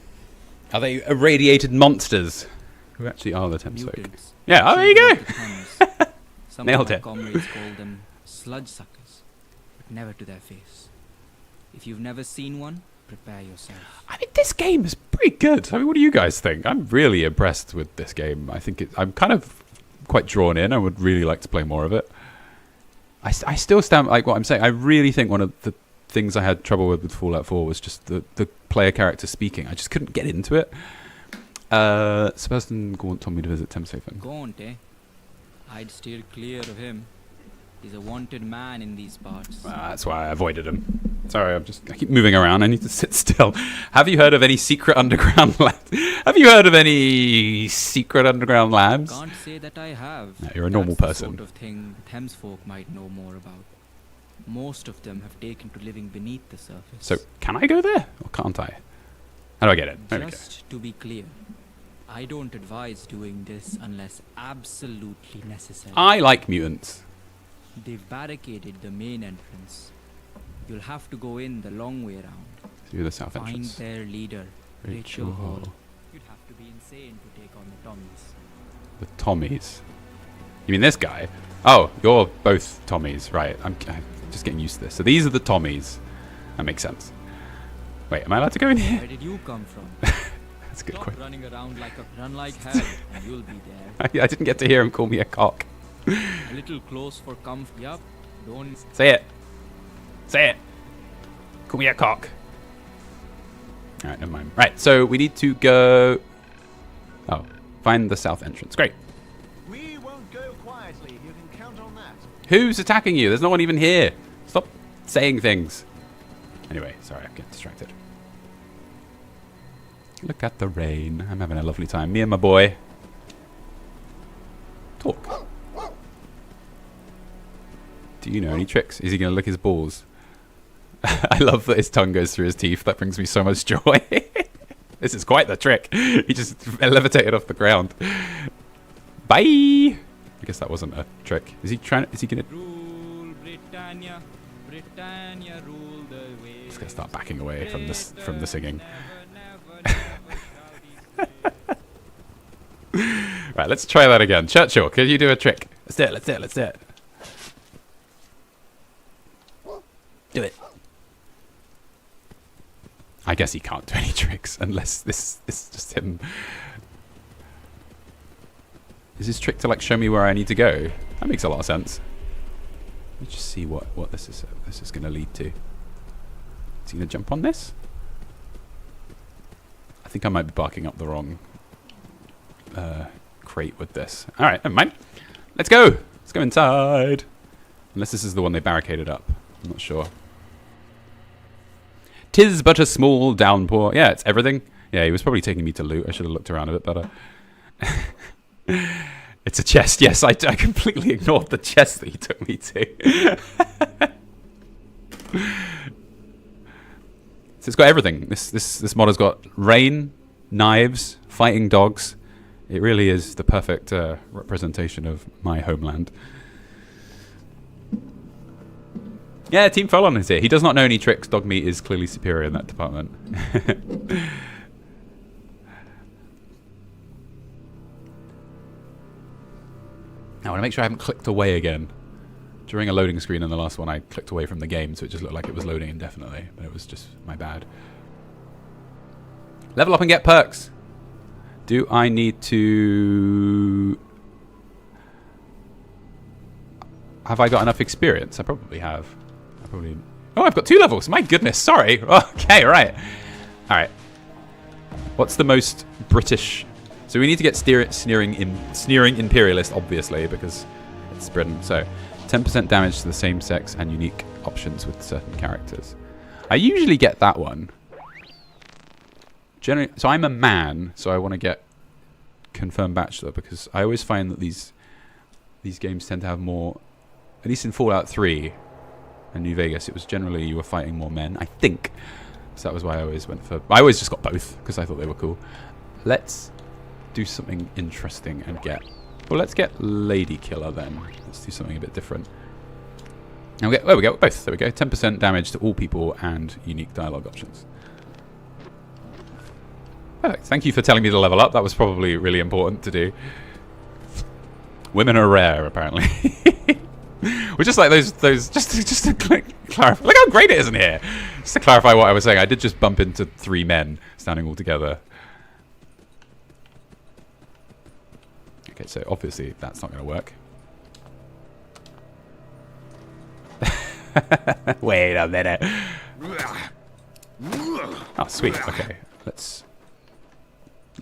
Are they irradiated monsters? Who actually are the Thames folk? Mutants. Yeah, oh, there you go! Some Nailed of my it. comrades call them sludge suckers, but never to their face. If you've never seen one, prepare yourself. I mean, this game is pretty good. I mean, what do you guys think? I'm really impressed with this game. I think I'm kind of quite drawn in. I would really like to play more of it. I still stand like what I'm saying. I really think one of the things I had trouble with Fallout 4 was just the player character speaking. I just couldn't get into it. Sebastian Gaunt told me to visit Thameshaven. Gaunt, eh? I'd steer clear of him. He's a wanted man in these parts. That's why I avoided him. Sorry, I keep moving around. I need to sit still. Have you heard of any secret underground labs? Have you heard of any secret underground labs? Can't say that I have. No, you're a normal That's person. The sort of thing the Thames folk might know more about. Most of them have taken to living beneath the surface. So, can I go there? Or can't I? How do I get it? There we go. Just to be clear, I don't advise doing this unless absolutely necessary. I like mutants. They've barricaded the main entrance. You'll have to go in the long way around. Through the south Find entrance. their leader, Rachel Rachel Hall. Hall. You'd have to be insane to take on the Tommies. The Tommies. You mean this guy? Oh, you're both Tommies, right. I'm just getting used to this. So these are the Tommies. That makes sense. Wait, am I allowed to go in here? Where did you come from? That's a good Stop quote. running around like a run like hell, and you'll be there. I didn't get to hear him call me a cock. A little close for comfort. Yup. Don't Say it. Say it. Call me a cock. Alright, never mind. Right, so we need to go... Oh, find the south entrance. Great. We won't go quietly. You can count on that. Who's attacking you? There's no one even here. Stop saying things. Anyway, sorry, I'm getting distracted. Look at the rain. I'm having a lovely time. Me and my boy. Talk. Do you know any tricks? Is he going to lick his balls? I love that his tongue goes through his teeth. That brings me so much joy. This is quite the trick. He just levitated off the ground. Bye. I guess that wasn't a trick. Is he trying? Is he going to? rule Britannia. Britannia rule the way. Just gonna start backing away from this the singing. Right, let's try that again. Churchill, could you do a trick? Let's do it. Let's do it. Let's do it. Do it. I guess he can't do any tricks unless this is just him. Is his trick to like show me where I need to go? That makes a lot of sense. Let's just see what this is going to lead to. Is he going to jump on this? I think I might be barking up the wrong crate with this. All right, never mind. Let's go. Let's go inside. Unless this is the one they barricaded up. I'm not sure. 'Tis but a small downpour. Yeah, it's everything. Yeah, he was probably taking me to loot. I should have looked around a bit better. It's a chest. Yes, I completely ignored the chest that he took me to. So it's got everything. This mod has got rain, knives, fighting dogs. It really is the perfect representation of my homeland. Yeah, Team Fallon is here. He does not know any tricks. Dog meat is clearly superior in that department. I want to make sure I haven't clicked away again. During a loading screen in the last one, I clicked away from the game, so it just looked like it was loading indefinitely, but it was just my bad. Level up and get perks. Do I need to... Have I got enough experience? I probably have. Oh, I've got 2 levels. My goodness, sorry. Okay, right. All right. What's the most British... So we need to get sneering imperialist, obviously, because it's Britain. So 10% damage to the same sex and unique options with certain characters. I usually get that one. Generally, so I'm a man, so I want to get confirmed bachelor because I always find that these games tend to have more. At least in Fallout 3 and New Vegas, it was generally you were fighting more men. I think. So that was why I always went for. I always just got both because I thought they were cool. Let's do something interesting and get... Well, let's get Lady Killer then. Let's do something a bit different. And we'll get, there we go, both. There we go. 10% damage to all people and unique dialogue options. Perfect. Thank you for telling me to level up. That was probably really important to do. Women are rare, apparently. We're just like those just to clarify. Look how great it is in here. Just to clarify what I was saying, I did just bump into 3 men standing all together. Okay, so obviously that's not going to work. Wait a minute. Oh, sweet. Okay, let's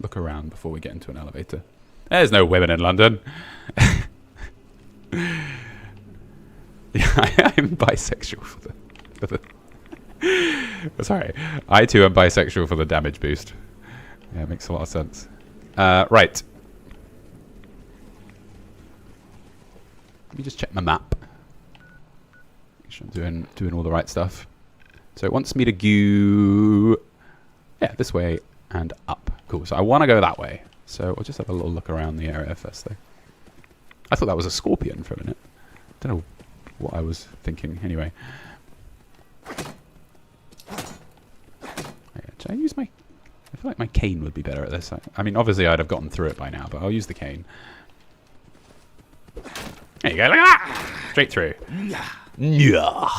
look around before we get into an elevator. There's no women in London. Yeah, I'm bisexual for the sorry. I too am bisexual for the damage boost. Yeah, it makes a lot of sense. Right. Let me just check my map. Make sure I'm doing all the right stuff. So it wants me to go, yeah, this way and up. Cool. So I want to go that way. So we'll just have a little look around the area first, though. I thought that was a scorpion for a minute. Don't know what I was thinking. Anyway. Should I use my... I feel like my cane would be better at this. I mean, obviously I'd have gotten through it by now, but I'll use the cane. There you go. Look at that! Straight through. Yeah.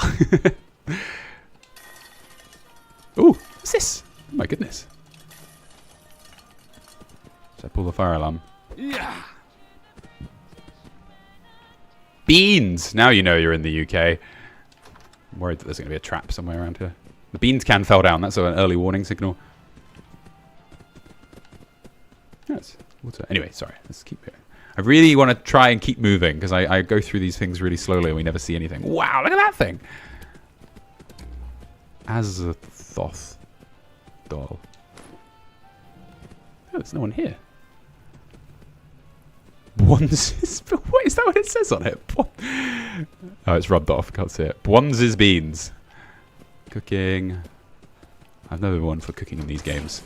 Ooh, what's this? Oh my goodness. pull the fire alarm. Beans! Now you know you're in the UK. I'm worried that there's going to be a trap somewhere around here. The beans can fell down. That's an early warning signal. Yes, water. Anyway, sorry. Let's keep going. I really want to try and keep moving because I go through these things really slowly and we never see anything. Wow, look at that thing! Azathoth doll. Oh, there's no one here. Bwonz's... What is that what it says on it? Oh, it's rubbed off. Can't see it. Bwonz's beans. Cooking. I've never been one for cooking in these games.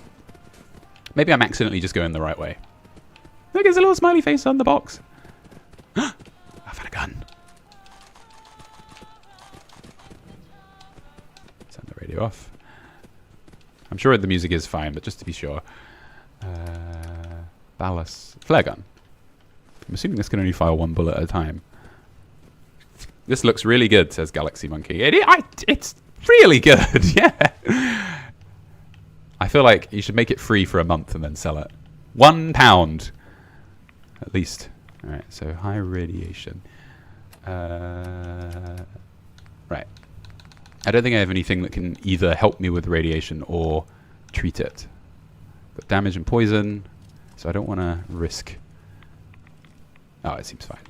Maybe I'm accidentally just going the right way. Look, there's a little smiley face on the box. I've had a gun. Turn the radio off. I'm sure the music is fine, but just to be sure. Ballast. Flare gun. I'm assuming this can only fire one bullet at a time. This looks really good, says Galaxy Monkey. It's really good, yeah. I feel like you should make it free for a month and then sell it. £1. At least. Alright, so high radiation. Right. I don't think I have anything that can either help me with radiation or treat it. Got damage and poison, so I don't want to risk... Oh, it seems fine.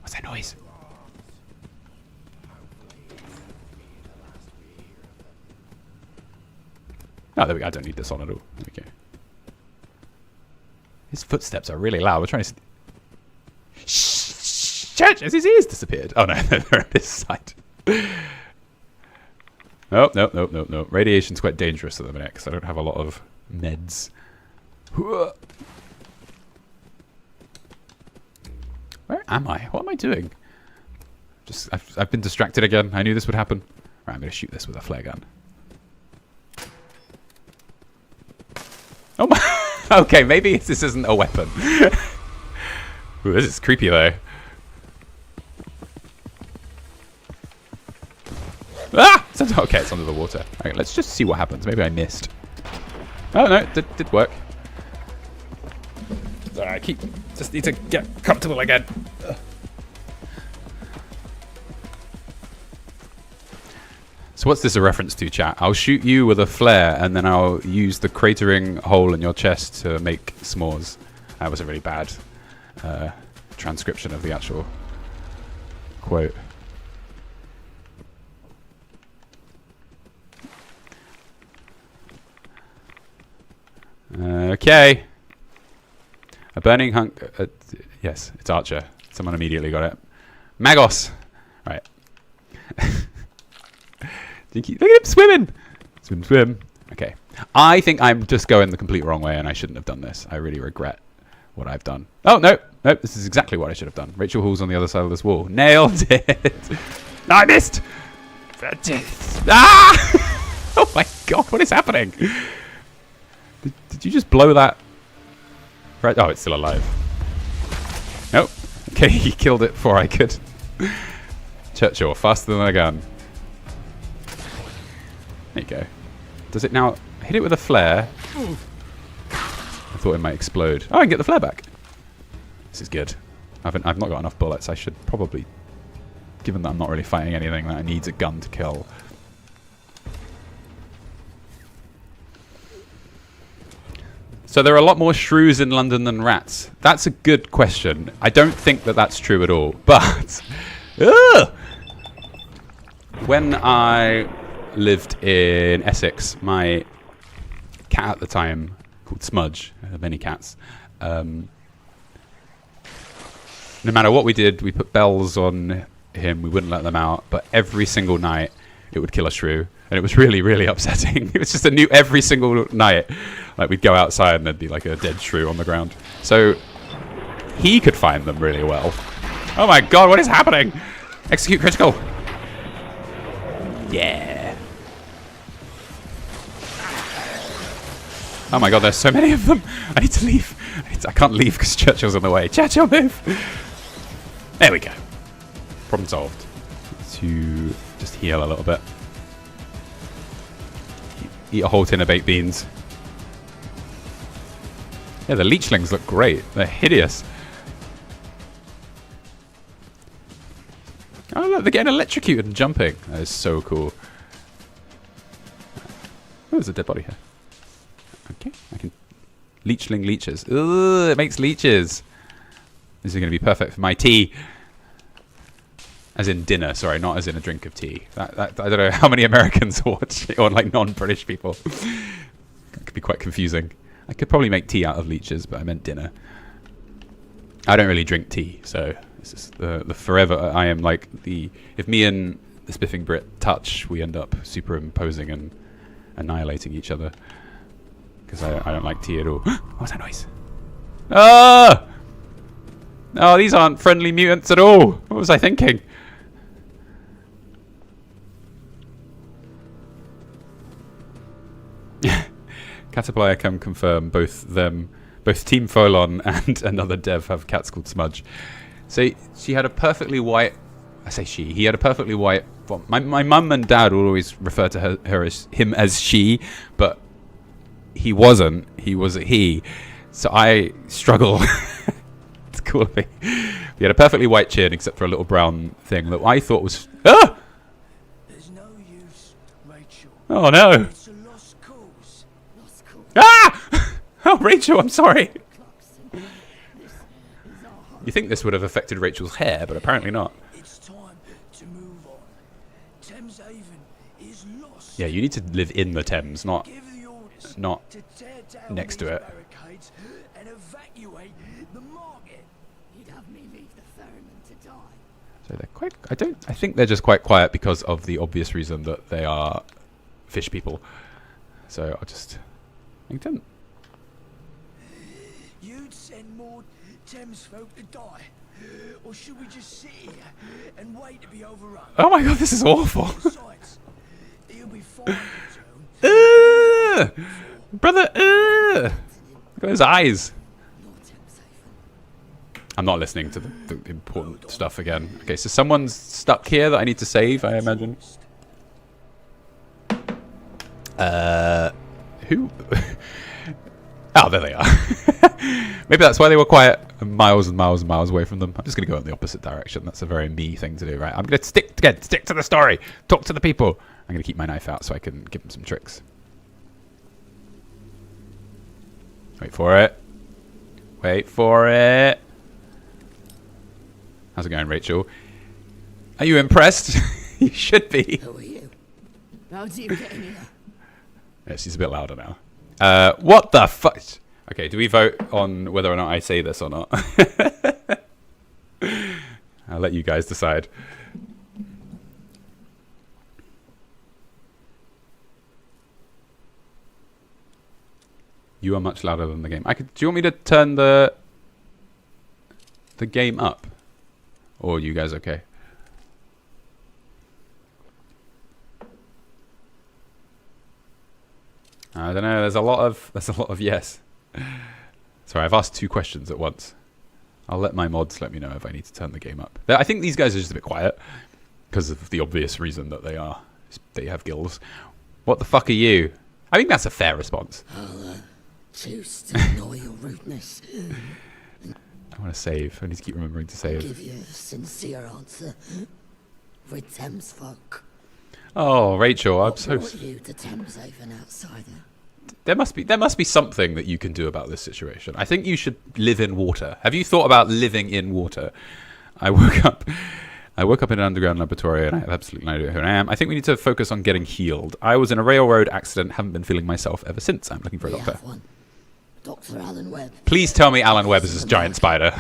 What's that noise? Oh, there we go. I don't need this on at all. There we go. His footsteps are really loud. We're trying to... Shh! Church! As his ears disappeared. Oh, no. They're on this side. Nope. Radiation's quite dangerous at the minute because I don't have a lot of meds. Where am I? What am I doing? I've been distracted again. I knew this would happen. Right, I'm going to shoot this with a flare gun. Oh my... Okay, maybe this isn't a weapon. Ooh, this is creepy though. Ah! Okay, it's under the water. Okay, let's just see what happens. Maybe I missed. Oh no, it did work. Sorry, just need to get comfortable again. So what's this a reference to, chat? I'll shoot you with a flare and then I'll use the cratering hole in your chest to make s'mores. That was a really bad transcription of the actual quote. Okay. A burning hunk... yes, it's Archer. Someone immediately got it. Magos! Right. Look at him swimming! Swim. Okay. I think I'm just going the complete wrong way and I shouldn't have done this. I really regret what I've done. Oh, no. Nope, this is exactly what I should have done. Rachel Hall's on the other side of this wall. Nailed it! No, I missed! Ah! Oh my god, what is happening? Did you just blow that? Right. Oh, it's still alive. Nope. Okay, he killed it before I could. Churchill, faster than a gun. There you go. Does it now hit it with a flare? I thought it might explode. Oh, I can get the flare back. This is good. I've not got enough bullets. I should probably, given that I'm not really fighting anything that needs a gun to kill. So there are a lot more shrews in London than rats. That's a good question. I don't think that that's true at all. But when I lived in Essex, my cat at the time, called Smudge, many cats, no matter what we did, we put bells on him, we wouldn't let them out, but every single night it would kill a shrew. And it was really, really upsetting. It was just every single night. Like, we'd go outside and there'd be like a dead shrew on the ground. So, he could find them really well. Oh my god, what is happening? Execute critical. Yeah. Oh my god, there's so many of them. I need to leave. I can't leave because Churchill's on the way. Churchill, move. There we go. Problem solved. To just heal a little bit. Eat a whole tin of baked beans. Yeah, the leechlings look great. They're hideous. Oh look, they're getting electrocuted and jumping. That is so cool. Oh, there's a dead body here. Okay, I can... Leechling leeches. Ugh, it makes leeches. This is going to be perfect for my tea. As in dinner, sorry, not as in a drink of tea. I don't know how many Americans watch it, or like non-British people. That could be quite confusing. I could probably make tea out of leeches, but I meant dinner. I don't really drink tea, so this is the forever. I am like the... If me and the Spiffing Brit touch, we end up superimposing and annihilating each other. Because I don't like tea at all. What's that noise? Ah! Oh, these aren't friendly mutants at all. What was I thinking? Caterpillar can confirm both Team Folon and another dev have cats called Smudge. So she had a perfectly white... I say she. He had a perfectly white... Well, my mum and dad will always refer to him as she, but he wasn't. He was a he. So I struggle. It's cool of me. He had a perfectly white chin except for a little brown thing that I thought was... Ah! There's no use, Rachel. Oh no! It's a lost cause. Lost cause. Ah! Oh, Rachel, I'm sorry. You think this would have affected Rachel's hair, but apparently not. It's time to move on. Thames Haven is lost. Yeah, you need to live in the Thames, not to tear down next to these it. barricades and evacuate the market. You'd have me leave the ferryman to die. So they're quite... I think they're just quite quiet because of the obvious reason that they are fish people. So I'll just... I don't... You'd send more Thames folk to die, or should we just sit here and wait to be overrun? Oh my god, this is awful. Besides, you'll be fine. Brother, look at his eyes. I'm not listening to the important stuff again. Okay, so someone's stuck here that I need to save, I imagine. Who? Oh, there they are. Maybe that's why they were quiet miles and miles and miles away from them. I'm just going to go in the opposite direction. That's a very me thing to do, right? I'm going to stick to the story. Talk to the people. I'm going to keep my knife out so I can give them some tricks. Wait for it. Wait for it. How's it going, Rachel? Are you impressed? You should be. Who are you? How do you get in here? Yeah, she's a bit louder now. What the fuck? Okay, do we vote on whether or not I say this or not? I'll let you guys decide. You are much louder than the game. Do you want me to turn the game up? Or are you guys okay? I don't know. There's a lot of yes. Sorry, I've asked 2 questions at once. I'll let my mods let me know if I need to turn the game up. I think these guys are just a bit quiet because of the obvious reason that they have gills. What the fuck are you? I think that's a fair response. I'll choose to ignore your rudeness. I want to save. I need to keep remembering to save. Give you a sincere answer. We're Thames folk. Oh, Rachel, I'm so... What brought you to Thames Haven, outsider? There must be something that you can do about this situation. I think you should live in water. Have you thought about living in water? I woke up in an underground laboratory and I have absolutely no idea who I am. I think we need to focus on getting healed. I was in a railroad accident, haven't been feeling myself ever since. I'm looking for a doctor. Have one. Dr. Alan Webb. Please tell me Alan Webb is this giant spider.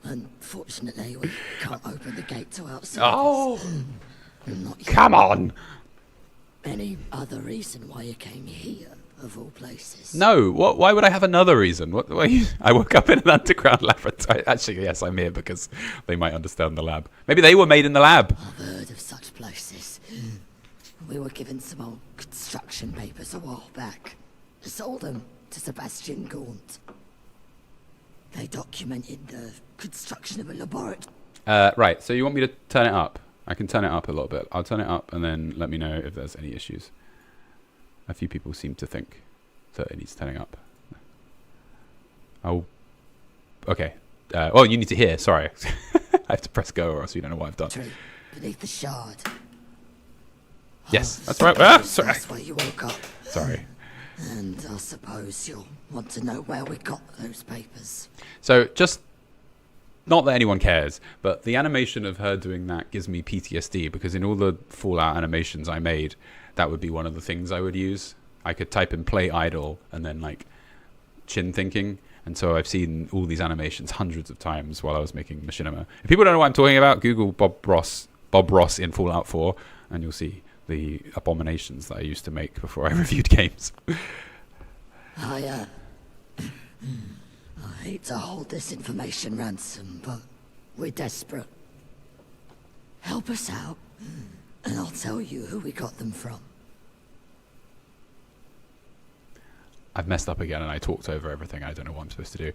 Unfortunately, we can't open the gate to outside. Oh! Come on! Any other reason why you came here, of all places? No. Why would I have another reason? I woke up in an underground laboratory. Actually, yes, I'm here because they might understand the lab. Maybe they were made in the lab. I've heard of such places. We were given some old construction papers a while back. I sold them to Sebastian Gaunt. They documented the construction of a laboratory. Right, so you want me to turn it up? I can turn it up a little bit. I'll turn it up and then let me know if there's any issues. A few people seem to think that it needs turning up. Oh, okay. Well, you need to hear. Sorry. I have to press go or else you don't know what I've done. True. Beneath the shard. Yes, that's right. Ah, sorry. That's where you woke up. Sorry. And I suppose you'll want to know where we got those papers. So, just not that anyone cares, but the animation of her doing that gives me PTSD because in all the Fallout animations I made, that would be one of the things I would use. I could type in play idle and then like chin thinking. And so I've seen all these animations hundreds of times while I was making Machinima. If people don't know what I'm talking about, Google Bob Ross in Fallout 4, and you'll see the abominations that I used to make before I reviewed games. I hate to hold this information ransom, but we're desperate. Help us out, and I'll tell you who we got them from. I've messed up again and I talked over everything. I don't know what I'm supposed to do.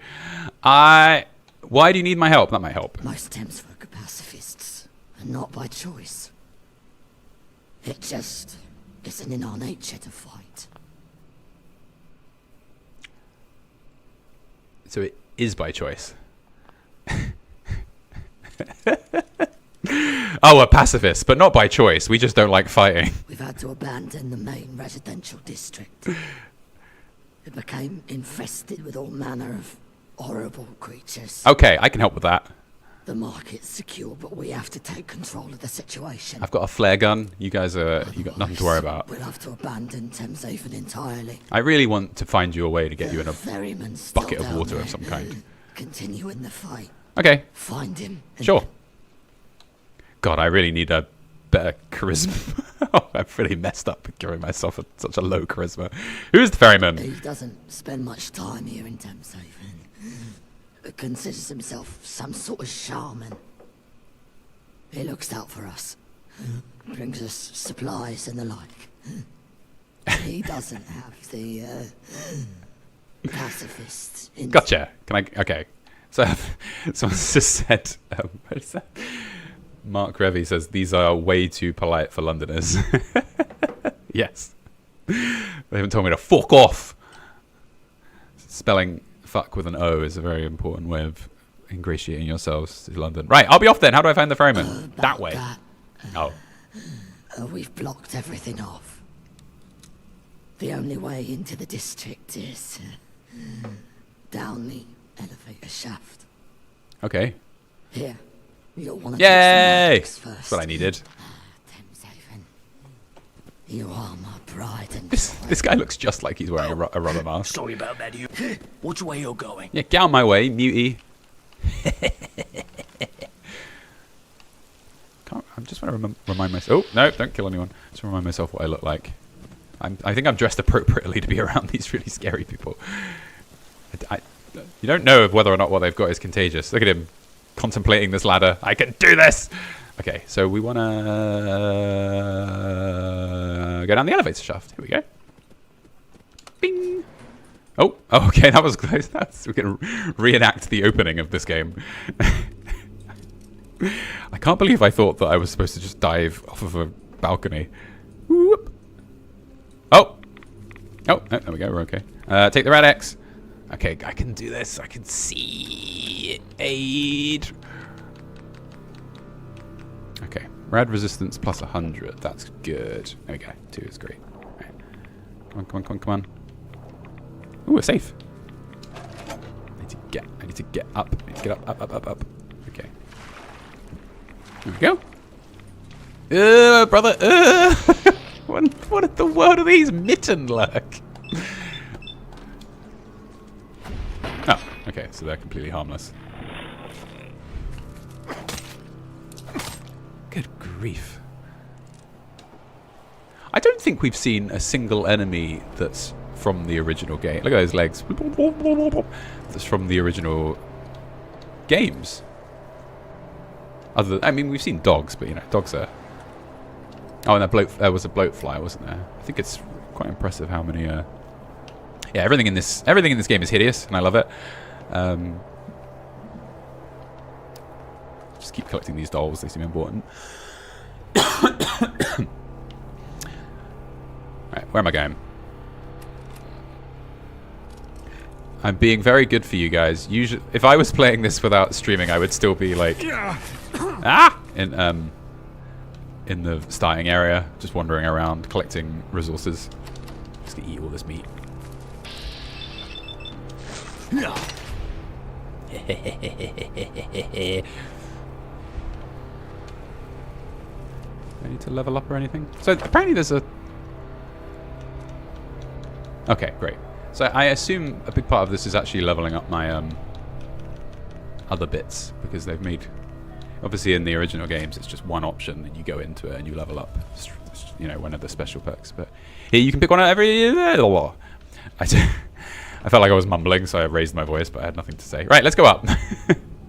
Why do you need my help? That might help. Most Thamesfolk are pacifists, and not by choice. It just isn't in our nature to fight. So it is by choice. Oh, we're pacifists, but not by choice. We just don't like fighting. We've had to abandon the main residential district. It became infested with all manner of horrible creatures. Okay, I can help with that. The market's secure, but we have to take control of the situation. I've got a flare gun. You guys you got nothing to worry about. We'll have to abandon Thameshaven entirely. I really want to find you a way to get you in a Ferryman's bucket still of water down of some kind. Continue in the fight. Okay. Find him. Sure. God, I really need a better charisma. I've really messed up with giving myself such a low charisma. Who's the ferryman? He doesn't spend much time here in Thameshaven. Considers himself some sort of shaman. He looks out for us. Brings us supplies and the like. He doesn't have the pacifist. Gotcha. Can I? Okay. So someone just said, what is that? Mark Revy says these are way too polite for Londoners. Yes. They haven't told me to fuck off. Spelling fuck with an O is a very important way of ingratiating yourselves to London. Right, I'll be off then. How do I find the ferryman? That way. Oh. We've blocked everything off. The only way into the district is down the elevator shaft. Okay. Here, you'll want to Yay! take some That's what I needed. Thameshaven. You are my pride and This guy looks just like he's wearing a rubber mask. Sorry about that, you. Which way you're going? Yeah, get out my way, mutie. I just want to remind myself. Oh, no, don't kill anyone. Just remind myself what I look like. I think I'm dressed appropriately to be around these really scary people. You don't know whether or not what they've got is contagious. Look at him contemplating this ladder. I can do this! Okay, so we want to go down the elevator shaft. Here we go. Bing! Oh, okay, that was close. We can reenact the opening of this game. I can't believe I thought that I was supposed to just dive off of a balcony. Whoop. Oh! Oh, no, there we go, we're okay. Take the Rad-X. Okay, I can do this. I can see aid. Okay, rad resistance plus 100. That's good. There we go. 2 is great. Right. Come on, come on, come on, come on. Ooh, we're safe. I need to get up. I need to get up. Okay. There we go. Brother. What in the world are these mitten lurk? Oh, okay, so they're completely harmless. Good grief. I don't think we've seen a single enemy that's from the original game. Look at those legs. That's from the original games. I mean, we've seen dogs, but you know, dogs are... Oh, and there was a bloatfly, wasn't there? I think it's quite impressive how many... Yeah, everything in this game is hideous, and I love it. Just keep collecting these dolls; they seem important. Right, where am I going? I'm being very good for you guys. Usually, if I was playing this without streaming, I would still be like, in the starting area, just wandering around, collecting resources. Just to eat all this meat. I need to level up or anything? So apparently there's a... Okay, great. So I assume a big part of this is actually leveling up my other bits, because they've made... Obviously in the original games it's just one option and you go into it and you level up, you know, one of the special perks. But here you can pick one out every... I felt like I was mumbling, so I raised my voice, but I had nothing to say. Right, let's go up. Look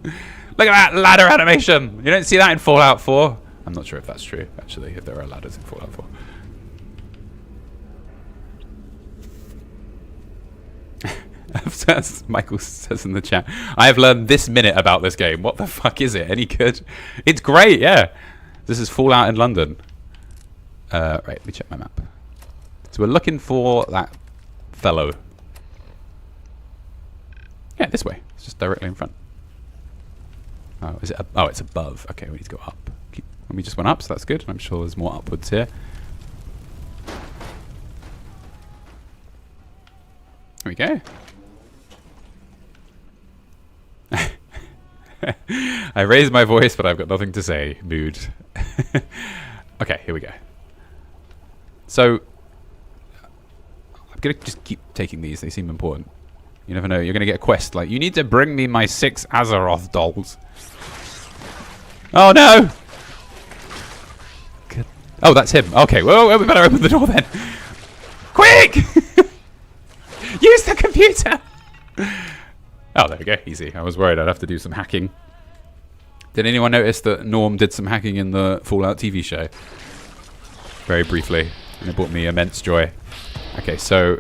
at that ladder animation! You don't see that in Fallout 4? I'm not sure if that's true, actually, if there are ladders in Fallout 4. As Michael says in the chat, I have learned this minute about this game. What the fuck is it? Any good? It's great, yeah. This is Fallout in London. Right, let me check my map. So we're looking for that fellow. Yeah, this way. It's just directly in front. Oh, is it? Oh, it's above. Okay, we need to go up. We just went up, so that's good. I'm sure there's more upwards here. There we go. I raised my voice, but I've got nothing to say. Mood. Okay, here we go. So, I'm going to just keep taking these. They seem important. You never know. You're going to get a quest like, you need to bring me my 6 Azeroth dolls. Oh, no! Good. Oh, that's him. Okay, well, we better open the door then. Quick! Use the computer! Oh, there we go. Easy. I was worried I'd have to do some hacking. Did anyone notice that Norm did some hacking in the Fallout TV show? Very briefly. And it brought me immense joy. Okay, so...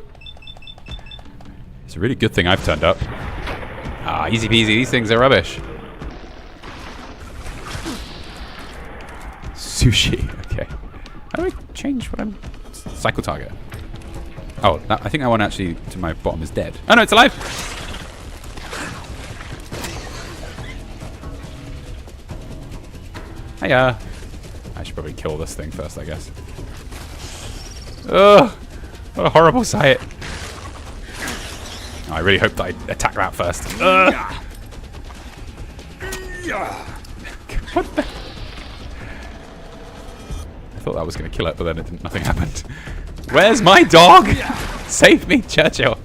It's a really good thing I've turned up. Ah, easy peasy. These things are rubbish. Sushi. Okay. How do I change what I'm... Cycle target. Oh, I think that one actually to my bottom is dead. Oh no, it's alive! Hiya! I should probably kill this thing first, I guess. Ugh! What a horrible sight. Oh, I really hope that I attack that first. Ugh! What the? I thought that was going to kill it, but then it didn't, nothing happened. Where's my dog? Save me, Churchill.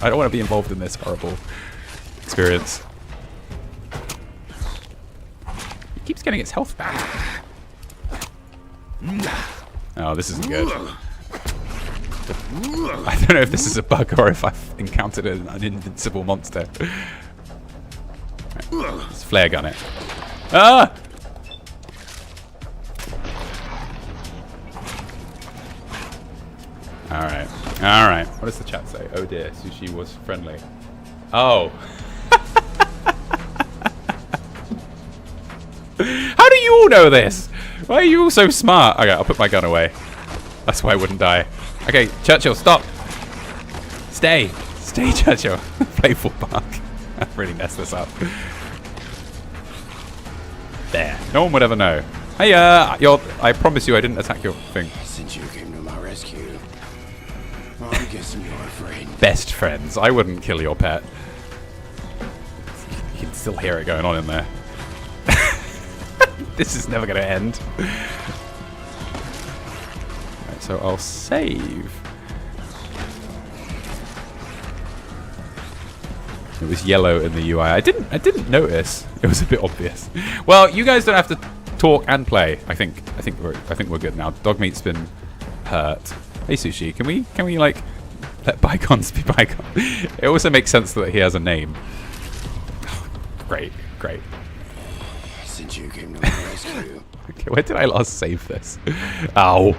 I don't want to be involved in this horrible experience. It keeps getting its health back. Oh, this isn't good. I don't know if this is a bug or if I've encountered an invincible monster. Right, let's flare gun it. Ah! Alright. Alright. What does the chat say? Oh dear, sushi was friendly. Oh. How do you all know this? Why are you all so smart? Okay, I'll put my gun away. That's why I wouldn't die. Okay, Churchill, stop. Stay. Stay, Churchill. Playful bark. I've really messed this up. There. No one would ever know. Hey, I promise you I didn't attack your thing. Since you came to my rescue, I'm guessing you're afraid. Best friends. I wouldn't kill your pet. You can still hear it going on in there. This is never going to end. Right, so I'll save. It was yellow in the UI. I didn't notice. It was a bit obvious. Well, you guys don't have to talk and play. I think we're good now. Dogmeat's been hurt. Hey Sushi, can we like let bygones be bygones? It also makes sense that he has a name. Great. Since you came to my rescue. Okay, where did I last save this? Ow.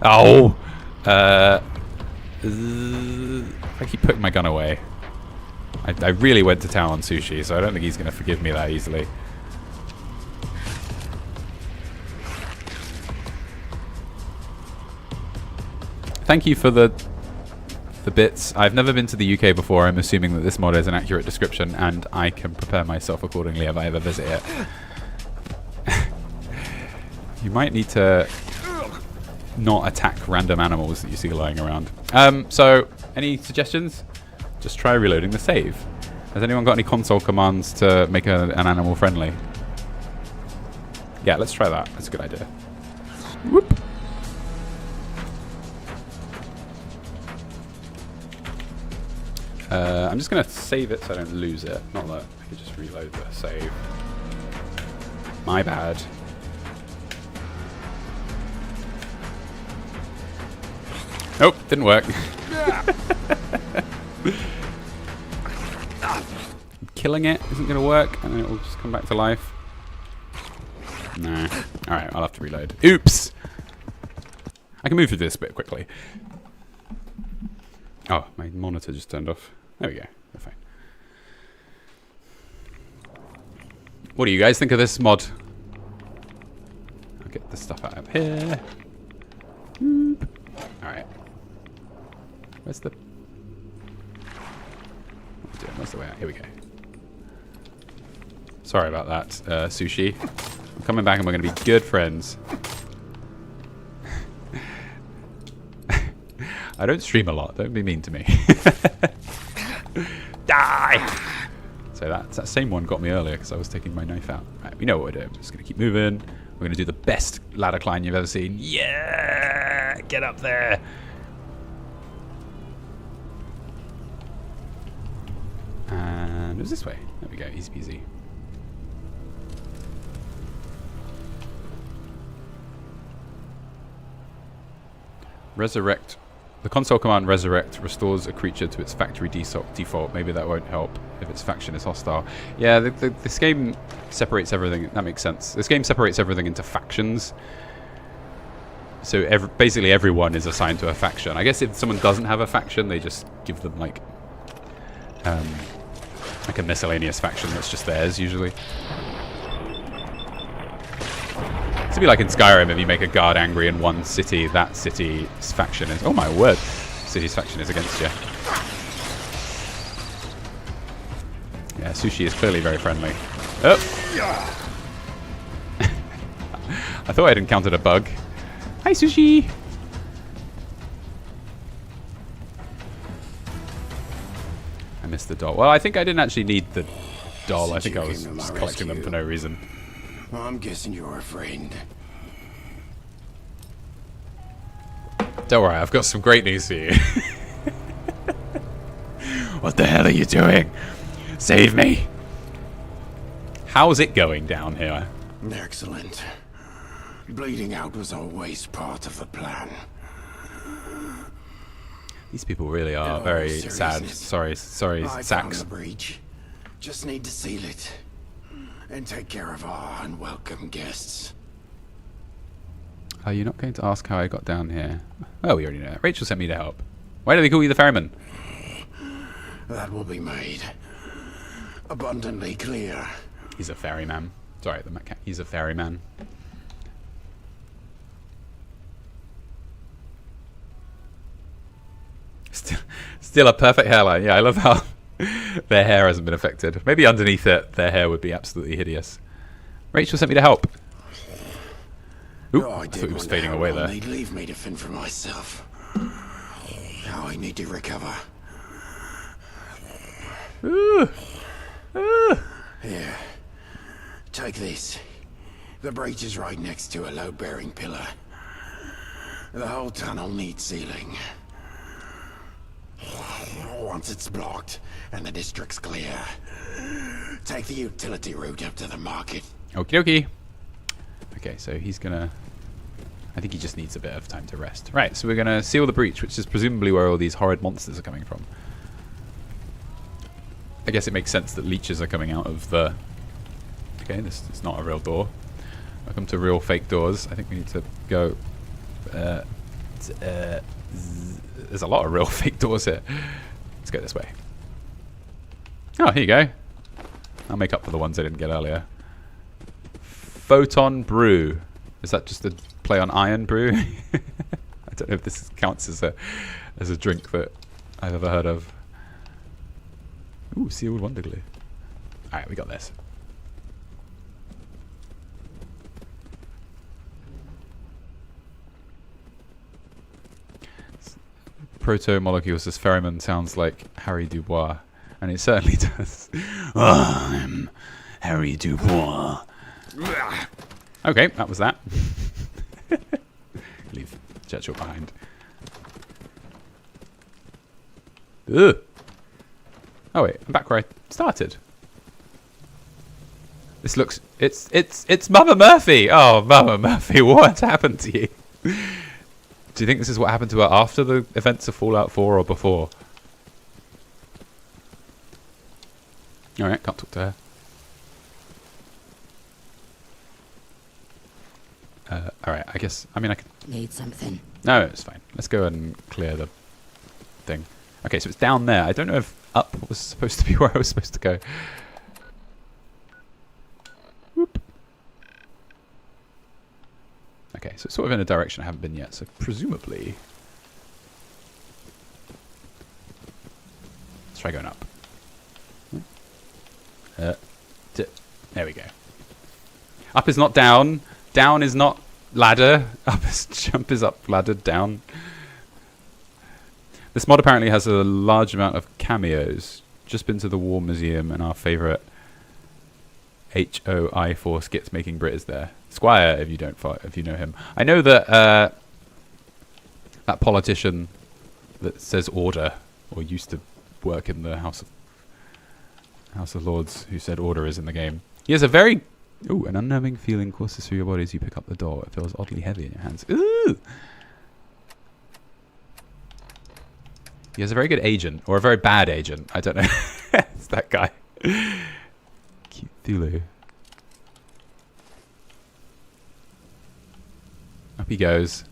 Ow. I keep putting my gun away. I really went to town on Sushi, so I don't think he's going to forgive me that easily. Thank you for the the bits. I've never been to the UK before. I'm assuming that this mod is an accurate description, and I can prepare myself accordingly if I ever visit it. You might need to not attack random animals that you see lying around. So, any suggestions? Just try reloading the save. Has anyone got any console commands to make an animal friendly? Yeah, let's try that. That's a good idea. Whoop. I'm just going to save it so I don't lose it. Not that I could just reload the save. My bad. Nope, didn't work. Killing it isn't going to work, and then it will just come back to life. Nah. Alright, I'll have to reload. Oops! I can move through this bit quickly. Oh, my monitor just turned off. There we go. We're fine. What do you guys think of this mod? I'll get the stuff out of here. Alright. Where's the... Where's the way out? Here we go. Sorry about that, Sushi. I'm coming back and we're going to be good friends. I don't stream a lot. Don't be mean to me. Die! So that same one got me earlier because I was taking my knife out. Right, we know what we're doing. We're just going to keep moving. We're going to do the best ladder climb you've ever seen. Yeah! Get up there! And it was this way. There we go. Easy peasy. Resurrect. The console command resurrect restores a creature to its factory default. Maybe that won't help if its faction is hostile. Yeah, this game separates everything. That makes sense. This game separates everything into factions. So basically everyone is assigned to a faction. I guess if someone doesn't have a faction, they just give them like a miscellaneous faction that's just theirs usually. It's to be like in Skyrim, if you make a guard angry in one city, that city's faction is... Oh my word! City's faction is against you. Yeah, Sushi is clearly very friendly. Oh! I thought I'd encountered a bug. Hi, Sushi! I missed the doll. Well, I think I didn't actually need the doll. I think I was just collecting them for no reason. I'm guessing you're a friend. Don't worry, I've got some great news for you. What the hell are you doing? Save me! How's it going down here? Excellent. Bleeding out was always part of the plan. These people really are very sad. Sorry, I found Sax. the breach. Just need to seal it. And take care of our unwelcome guests. Are you not going to ask how I got down here? Oh, we already know that. Rachel sent me to help. Why do they call you the ferryman? That will be made abundantly clear. He's a ferryman. Sorry, he's a ferryman. Still a perfect hairline. Yeah, I love how their hair hasn't been affected. Maybe underneath it, their hair would be absolutely hideous. Rachel sent me to help. Ooh, I thought he was fading away there. They'd leave me to fend for myself. Now I need to recover. Ooh. Ooh. Here. Take this. The breach is right next to a load-bearing pillar. The whole tunnel needs sealing. Once it's blocked and the district's clear, take the utility route up to the market. Okie dokie. Okay, so he's gonna... I think he just needs a bit of time to rest. Right, so we're gonna seal the breach, which is presumably where all these horrid monsters are coming from. I guess it makes sense that leeches are coming out of the... Okay, this is not a real door. Welcome to real fake doors. I think we need to go... there's a lot of real fake doors here. Let's go this way. Oh, here you go. I'll make up for the ones I didn't get earlier. Photon Brew. Is that just a play on Iron Brew? I don't know if this counts as a drink that I've ever heard of. Ooh, sealed wonder glue. Alright, we got this. Proto-molecule says Ferryman sounds like Harry Dubois. And it certainly does. Oh, I'm Harry Dubois. Okay, that was that. Leave Jetshot behind. Ugh. Oh wait, I'm back where I started. This looks... It's Mama Murphy! Oh, Mama Murphy, what happened to you? Do you think this is what happened to her after the events of Fallout 4 or before? Alright, can't talk to her. Alright, I guess... I mean, I could... Need something? No, it's fine. Let's go and clear the thing. Okay, so it's down there. I don't know if up was supposed to be where I was supposed to go. Whoop. Okay, so it's sort of in a direction I haven't been yet, so presumably... Let's try going up. There we go. Up is not down. Down is not ladder. Up is jump is up, ladder down. This mod apparently has a large amount of cameos. Just been to the War Museum and our favourite HOI4 skits making Brit is there. Squire, if you know him. I know that that politician that says order, or used to work in the House of Lords, who said order is in the game. He has a very... Ooh, an unnerving feeling courses through your body as you pick up the door. It feels oddly heavy in your hands. Ooh! He has a very good agent, or a very bad agent. I don't know. It's that guy. Cute Thulu. Up he goes.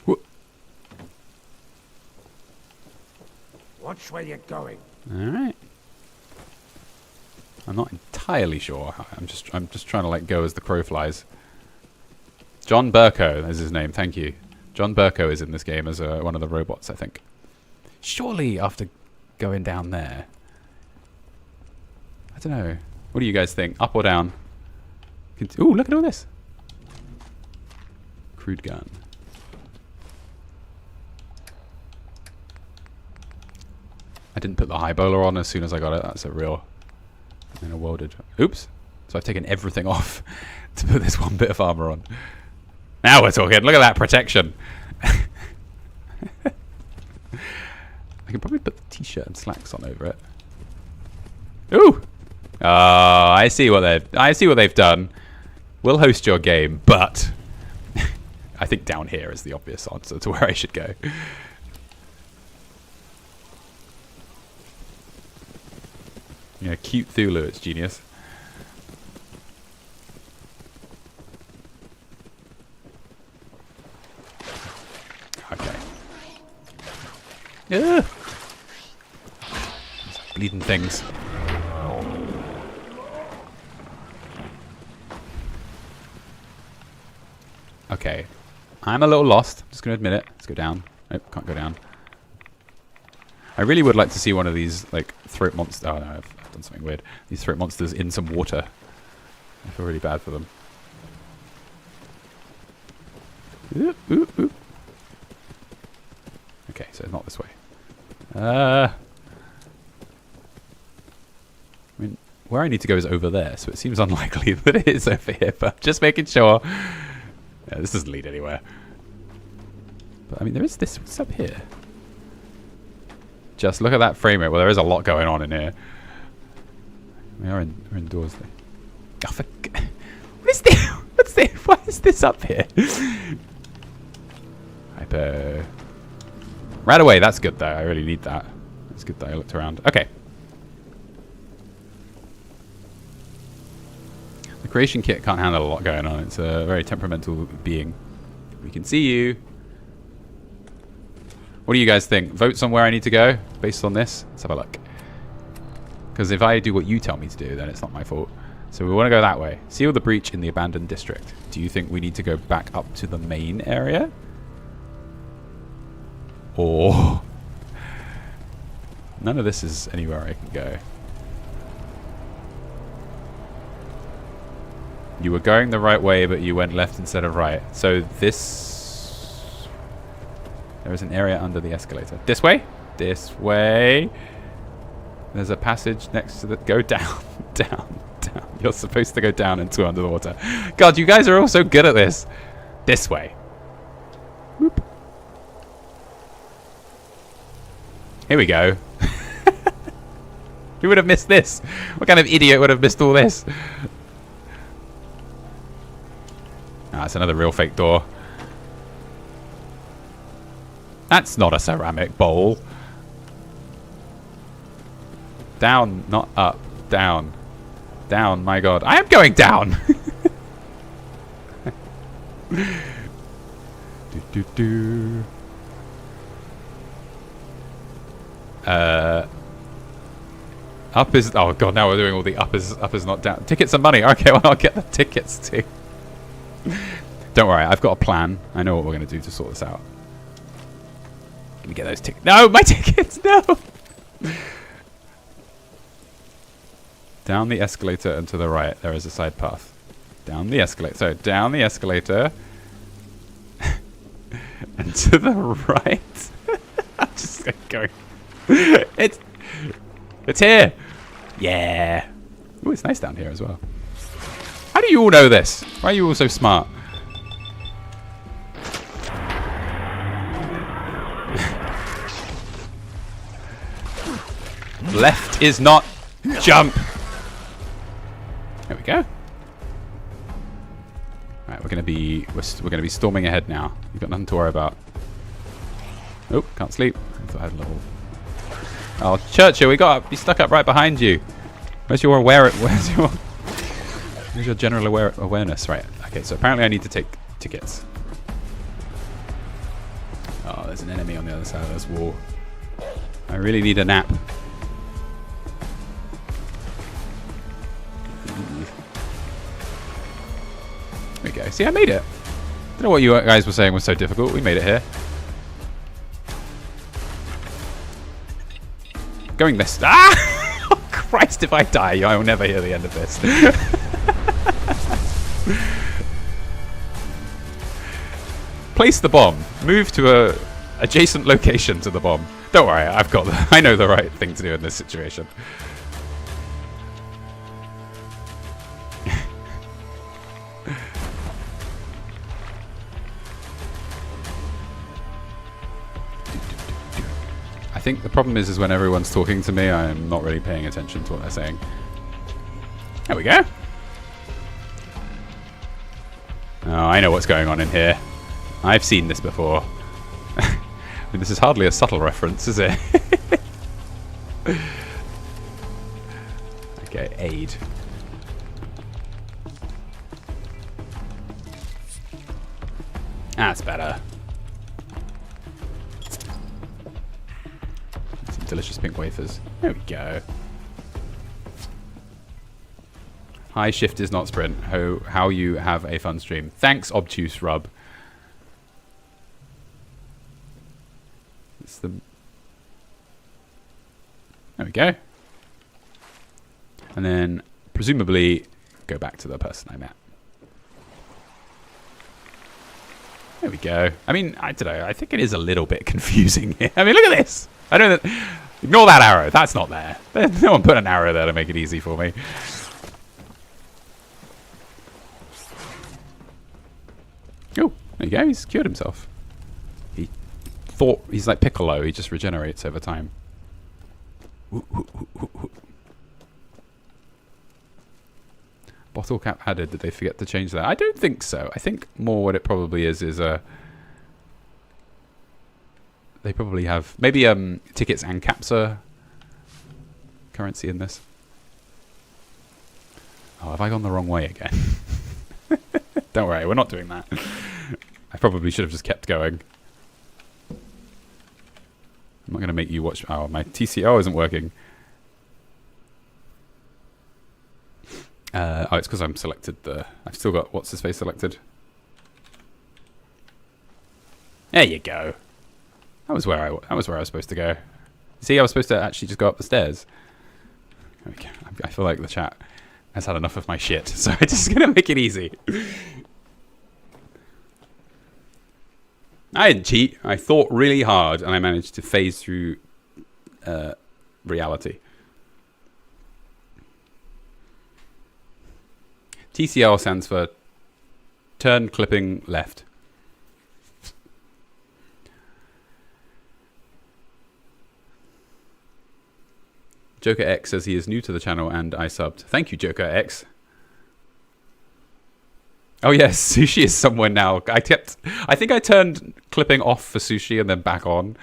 Whoop. Watch where you're going. Alright. I'm not entirely sure. I'm just trying to like go as the crow flies. John Burko is his name. Thank you. John Burko is in this game as one of the robots, I think. Surely after going down there. I don't know. What do you guys think? Up or down? Ooh, look at all this. Crude gun. I didn't put the high bowler on as soon as I got it. That's a real... And a welded. Oops. So I've taken everything off to put this one bit of armor on. Now we're talking. Look at that protection. I can probably put the t-shirt and slacks on over it. Ooh. Oh, I see what they've done. We'll host your game, but I think down here is the obvious answer to where I should go. Yeah, cute Thulu, it's genius. Okay. Ugh. Bleeding things. Okay. I'm a little lost. Just gonna admit it. Let's go down. Nope, can't go down. I really would like to see one of these, like, throat monsters. Oh no, I've done something weird. These throat monsters in some water. I feel really bad for them. Ooh, ooh, ooh. Okay, so it's not this way. I mean, where I need to go is over there, so it seems unlikely that it is over here, but just making sure. Yeah, this doesn't lead anywhere. But I mean, there is this. What's up here? Just look at that frame rate. Well, there is a lot going on in here. We're indoors though. Oh, what is this? What's this? Why is this up here? Hyper. Right away. That's good though. I really need that. It's good that I looked around. Okay. The creation kit can't handle a lot going on. It's a very temperamental being. We can see you. What do you guys think? Votes on where I need to go based on this? Let's have a look. Because if I do what you tell me to do, then it's not my fault. So we want to go that way. Seal the breach in the abandoned district. Do you think we need to go back up to the main area? Or None of this is anywhere I can go. You were going the right way, but you went left instead of right. So this... There is an area under the escalator. This way? This way. There's a passage next to the... Go down, down, down. You're supposed to go down into under the water. God, you guys are all so good at this. This way. Whoop. Here we go. Who would have missed this? What kind of idiot would have missed all this? Ah, it's another real fake door. That's not a ceramic bowl. Down, not up. Down. Down, my god. I am going down! Do. Up is... Oh god, now we're doing all the up is not down. Tickets and money. Okay, well, I'll get the tickets too. Don't worry, I've got a plan. I know what we're going to do to sort this out. Let me get those tickets. No, my tickets! No! Down the escalator and to the right, there is a side path. Down the escalator. So, down the escalator. And to the right. I'm just going. It's here! Yeah! Ooh, it's nice down here as well. How do you all know this? Why are you all so smart? Left is not jump. There we go. Right, we're gonna be storming ahead now. You've got nothing to worry about. Oh, can't sleep. I thought I had a little. Oh, Churchill, we got be stuck up right behind you. Where's your Where's your general awareness? Right. Okay, so apparently I need to take tickets. Oh, there's an enemy on the other side of this wall. I really need a nap. There we go. See, I made it. Don't know what you guys were saying was so difficult. We made it here. Going this. Ah! Oh, Christ, if I die, I will never hear the end of this. Place the bomb. Move to a adjacent location to the bomb. Don't worry, I know the right thing to do in this situation. I think the problem is when everyone's talking to me, I'm not really paying attention to what they're saying. There we go. Oh, I know what's going on in here. I've seen this before. I mean, this is hardly a subtle reference, is it? Okay, aid. That's better. Some delicious pink wafers. There we go. High shift is not sprint. How you have a fun stream. Thanks, obtuse rub. It's the... There we go. And then, presumably, go back to the person I met. There we go. I mean, I don't know. I think it is a little bit confusing here. I mean, look at this. I don't... Ignore that arrow. That's not there. No one put an arrow there to make it easy for me. Oh, there you go. He's cured himself. He thought he's like Piccolo. He just regenerates over time. Bottle cap added. Did they forget to change that? I don't think so. I think more what it probably is they probably have maybe tickets and caps are currency in this. Oh, have I gone the wrong way again? Don't worry, we're not doing that. I probably should have just kept going. I'm not going to make you watch... Oh, my TCO isn't working. Oh, it's because I'm selected the... I've still got what's-his-face selected. There you go. That was where I was supposed to go. See, I was supposed to actually just go up the stairs. Okay. I feel like the chat has had enough of my shit, so I'm just going to make it easy. I didn't cheat. I thought really hard, and I managed to phase through reality. TCL stands for turn clipping left. Joker X says he is new to the channel and I subbed. Thank you, Joker X. Oh yes, sushi is somewhere now. I think I turned clipping off for sushi and then back on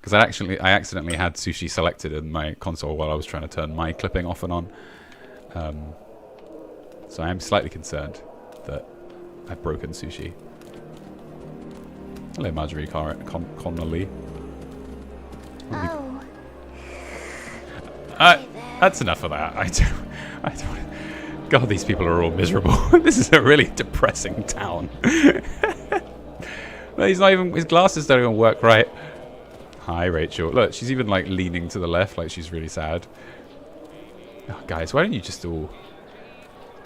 because I accidentally had sushi selected in my console while I was trying to turn my clipping off and on. So I am slightly concerned that I've broken sushi. Hello, Marjorie Connolly. Oh. That's enough of that. I don't. God, these people are all miserable. This is a really depressing town. He's not even. His glasses don't even work right. Hi, Rachel. Look, she's even like leaning to the left, like she's really sad. Oh, guys, why don't you just all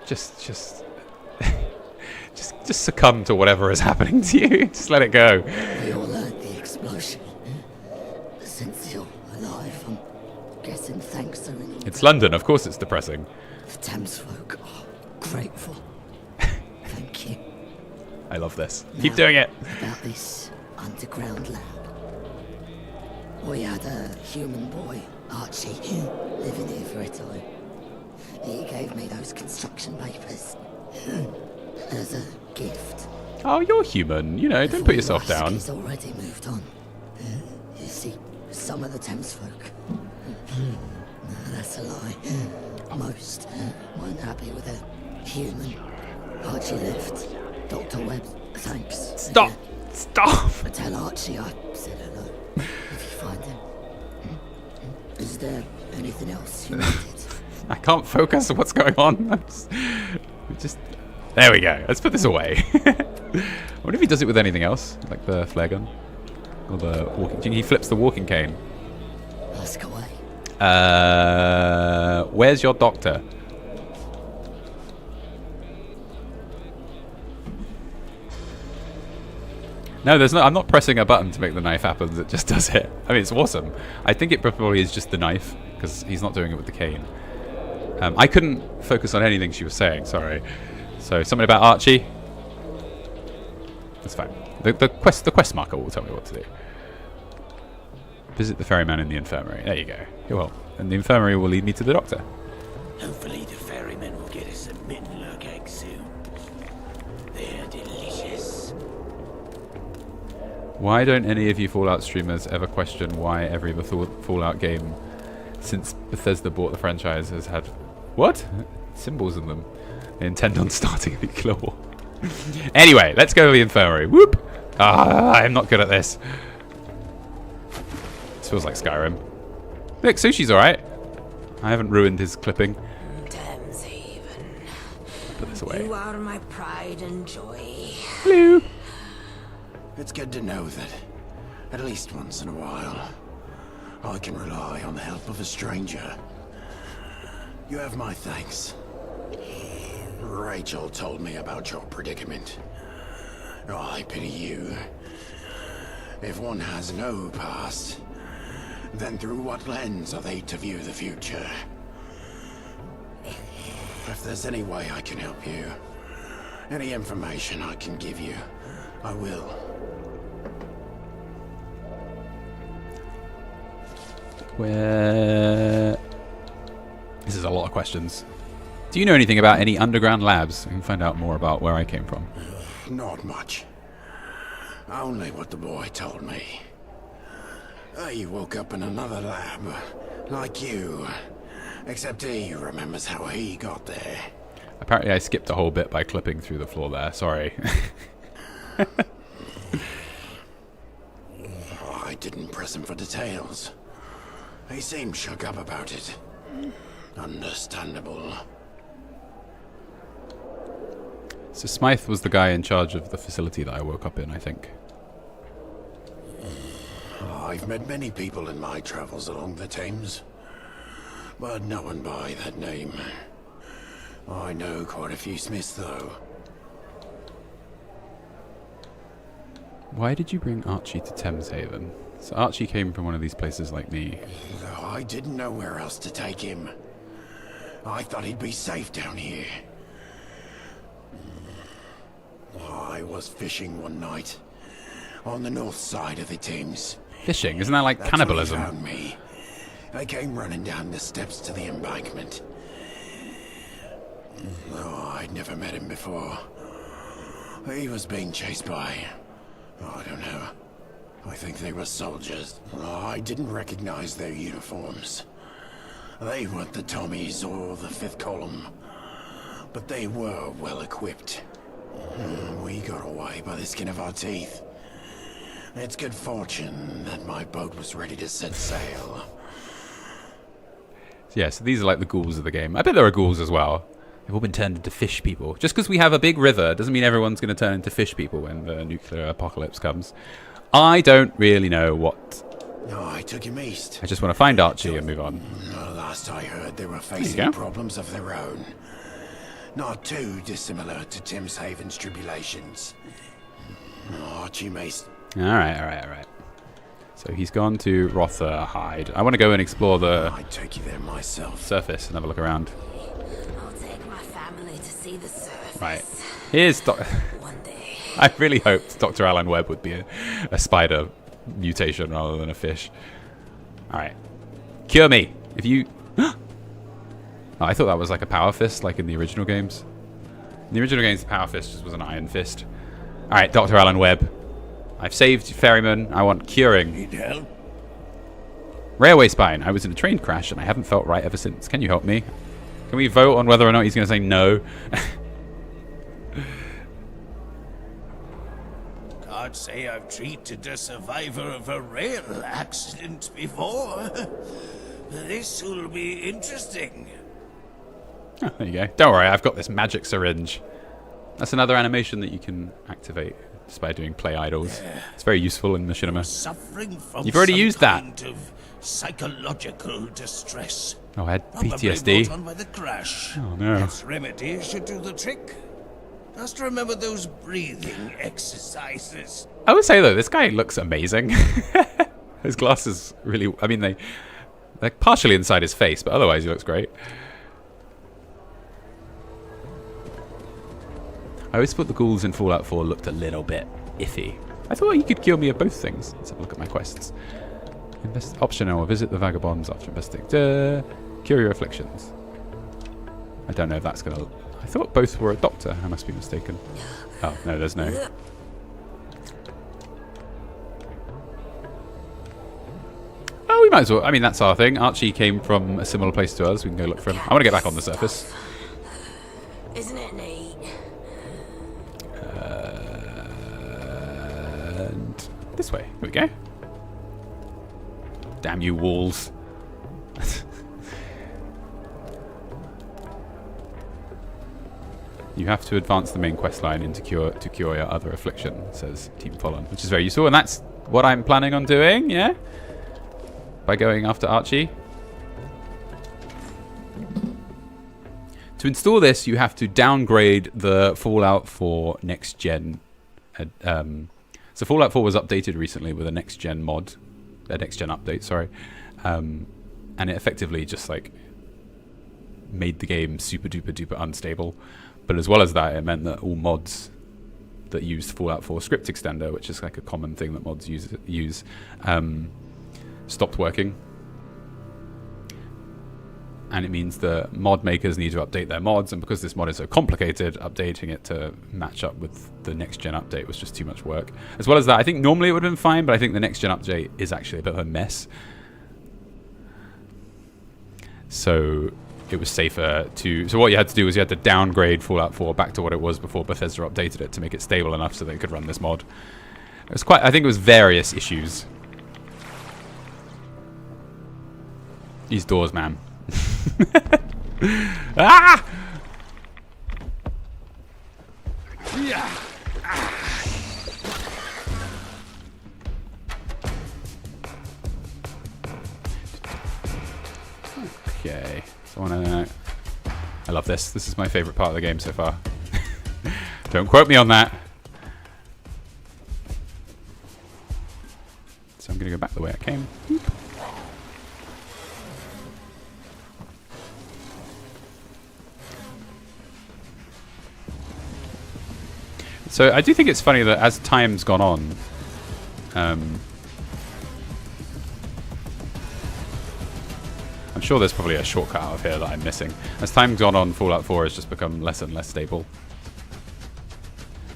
just succumb to whatever is happening to you? Just let it go. We all heard the explosion. Since you're alive, I'm guessing thanks are in. It's London, of course. It's depressing. The Thames folk are grateful. Thank you. I love this. Keep doing it. About this underground lab. We had a human boy, Archie, living here for a time. He gave me those construction papers as a gift. Oh, you're human. You know, don't put yourself down. He's already moved on. You see, some of the Thames folk. No, that's a lie. Most weren't happy with a human. Archie left. Dr. Webb, thanks. Stop! Stop! But tell Archie I said hello. If you find him. Is there anything else you needed? I can't focus on what's going on. There we go. Let's put this away. I wonder if he does it with anything else, like the flare gun or the walking. He flips the walking cane. Ask away. Where's your doctor? No, there's no. I'm not pressing a button to make the knife happen. It just does it. I mean, it's awesome. I think it probably is just the knife because he's not doing it with the cane. I couldn't focus on anything she was saying. Sorry. So something about Archie. That's fine. The quest marker will tell me what to do. Visit the ferryman in the infirmary. There you go. You're welcome. And the infirmary will lead me to the doctor. Hopefully the ferryman will get us some mint-lurk eggs soon. They're delicious. Why don't any of you Fallout streamers ever question why every Fallout game since Bethesda bought the franchise has had... What? Symbols in them. They intend on starting a nuclear war. Anyway, let's go to the infirmary. Whoop! I'm not good at this. This feels like Skyrim. Look, Sushi's alright. I haven't ruined his clipping. Put this away. You are my pride and joy. Hello. It's good to know that, at least once in a while, I can rely on the help of a stranger. You have my thanks. Rachel told me about your predicament. I pity you. If one has no past, then through what lens are they to view the future? If there's any way I can help you, any information I can give you, I will. Where... This is a lot of questions. Do you know anything about any underground labs? I can find out more about where I came from. Not much. Only what the boy told me. He woke up in another lab, like you. Except he remembers how he got there. Apparently I skipped a whole bit by clipping through the floor there. Sorry. I didn't press him for details. He seemed shook up about it. Understandable. So Smythe was the guy in charge of the facility that I woke up in, I think. I've met many people in my travels along the Thames, but no one by that name. I know quite a few Smiths, though. Why did you bring Archie to Thames Haven? So Archie came from one of these places like me. I didn't know where else to take him. I thought he'd be safe down here. I was fishing one night on the north side of the Thames. Fishing? Isn't that like That's cannibalism? when he found me. I came running down the steps to the embankment. Oh, I'd never met him before. He was being chased by... I don't know. I think they were soldiers. I didn't recognize their uniforms. They weren't the Tommies or the 5th Column, but they were well equipped. We got away by the skin of our teeth. It's good fortune that my boat was ready to set sail. Yeah, so these are like the ghouls of the game. I bet there are ghouls as well. They've all been turned into fish people. Just because we have a big river doesn't mean everyone's going to turn into fish people when the nuclear apocalypse comes. I don't really know what. No, I took him east. I just want to find Archie and move on. Last I heard, they were facing problems of their own. Not too dissimilar to Thames Haven's tribulations. Archie Mace. Alright. So he's gone to Rotherhide. I want to go and explore the I'd take you there myself. Surface and have a look around. I'll take my family to see the surface. Right. Here's One day. I really hoped Dr. Alan Webb would be a spider mutation rather than a fish. Alright. Cure me! If you... Oh, I thought that was like a power fist, like in the original games. In the original games, the power fist just was an iron fist. Alright, Dr. Alan Webb. I've saved Ferryman. I want curing. Need help? Railway spine. I was in a train crash and I haven't felt right ever since. Can you help me? Can we vote on whether or not he's going to say no? Can't say I've treated a survivor of a rail accident before. This will be interesting. Oh, there you go. Don't worry, I've got this magic syringe. That's another animation that you can activate just by doing play idols. It's very useful in Machinima. Suffering from You've already some used that. kind of psychological distress. Oh, I had Probably PTSD. brought on by the crash. Oh, no. Its remedy should do the trick. Just remember those breathing exercises. I would say, though, this guy looks amazing. His glasses really... I mean, they're partially inside his face, but otherwise he looks great. I always thought the ghouls in Fallout 4 looked a little bit iffy. I thought you could cure me of both things. Let's have a look at my quests. Optional, visit the vagabonds after investigating. Cure your afflictions. I don't know if that's going to... I thought both were a doctor. I must be mistaken. Oh, no, there's no... Oh, we might as well. I mean, that's our thing. Archie came from a similar place to us. We can go look for him. I want to get back on the surface. Isn't it neat? And this way. Here we go. Damn you, walls. You have to advance the main quest line to cure your other affliction, says Team Fallon, which is very useful, and that's what I'm planning on doing, yeah? By going after Archie. To install this, you have to downgrade the Fallout 4 next gen. So Fallout 4 was updated recently with a next gen mod, a next gen update, sorry, and it effectively just like made the game super duper duper unstable. But as well as that, it meant that all mods that used Fallout 4 script extender, which is like a common thing that mods use, stopped working. And it means the mod makers need to update their mods, and because this mod is so complicated, updating it to match up with the next gen update was just too much work. As well as that, I think normally it would have been fine, but I think the next gen update is actually a bit of a mess. So it was safer to... So what you had to do was you had to downgrade Fallout 4 back to what it was before Bethesda updated it to make it stable enough so they could run this mod. It was quite... I think it was various issues. These doors, man. Ah! Yeah. I love this. This is my favorite part of the game so far. Don't quote me on that. So I'm going to go back the way I came. Whoop. So I do think it's funny that as time's gone on, I'm sure there's probably a shortcut out of here that I'm missing. As time's gone on, Fallout 4 has just become less and less stable,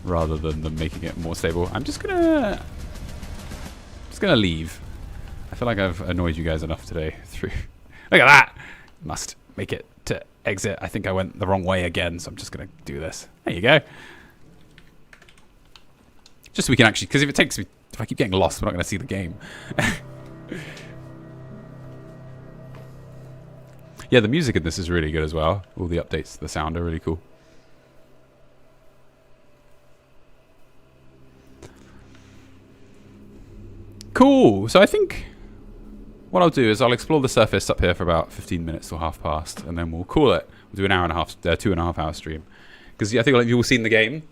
rather than them making it more stable. I'm just gonna leave. I feel like I've annoyed you guys enough today. Look at that! Must make it to exit. I think I went the wrong way again, so I'm just gonna do this. There you go. Just so we can actually, because if I keep getting lost, we're not going to see the game. Yeah, the music in this is really good as well. All the updates to the sound are really cool. Cool. So I think what I'll do is I'll explore the surface up here for about 15 minutes till 1:30, and then we'll call it. We'll do an hour and a half, 2.5 hour stream. Because I think like, you've all seen the game.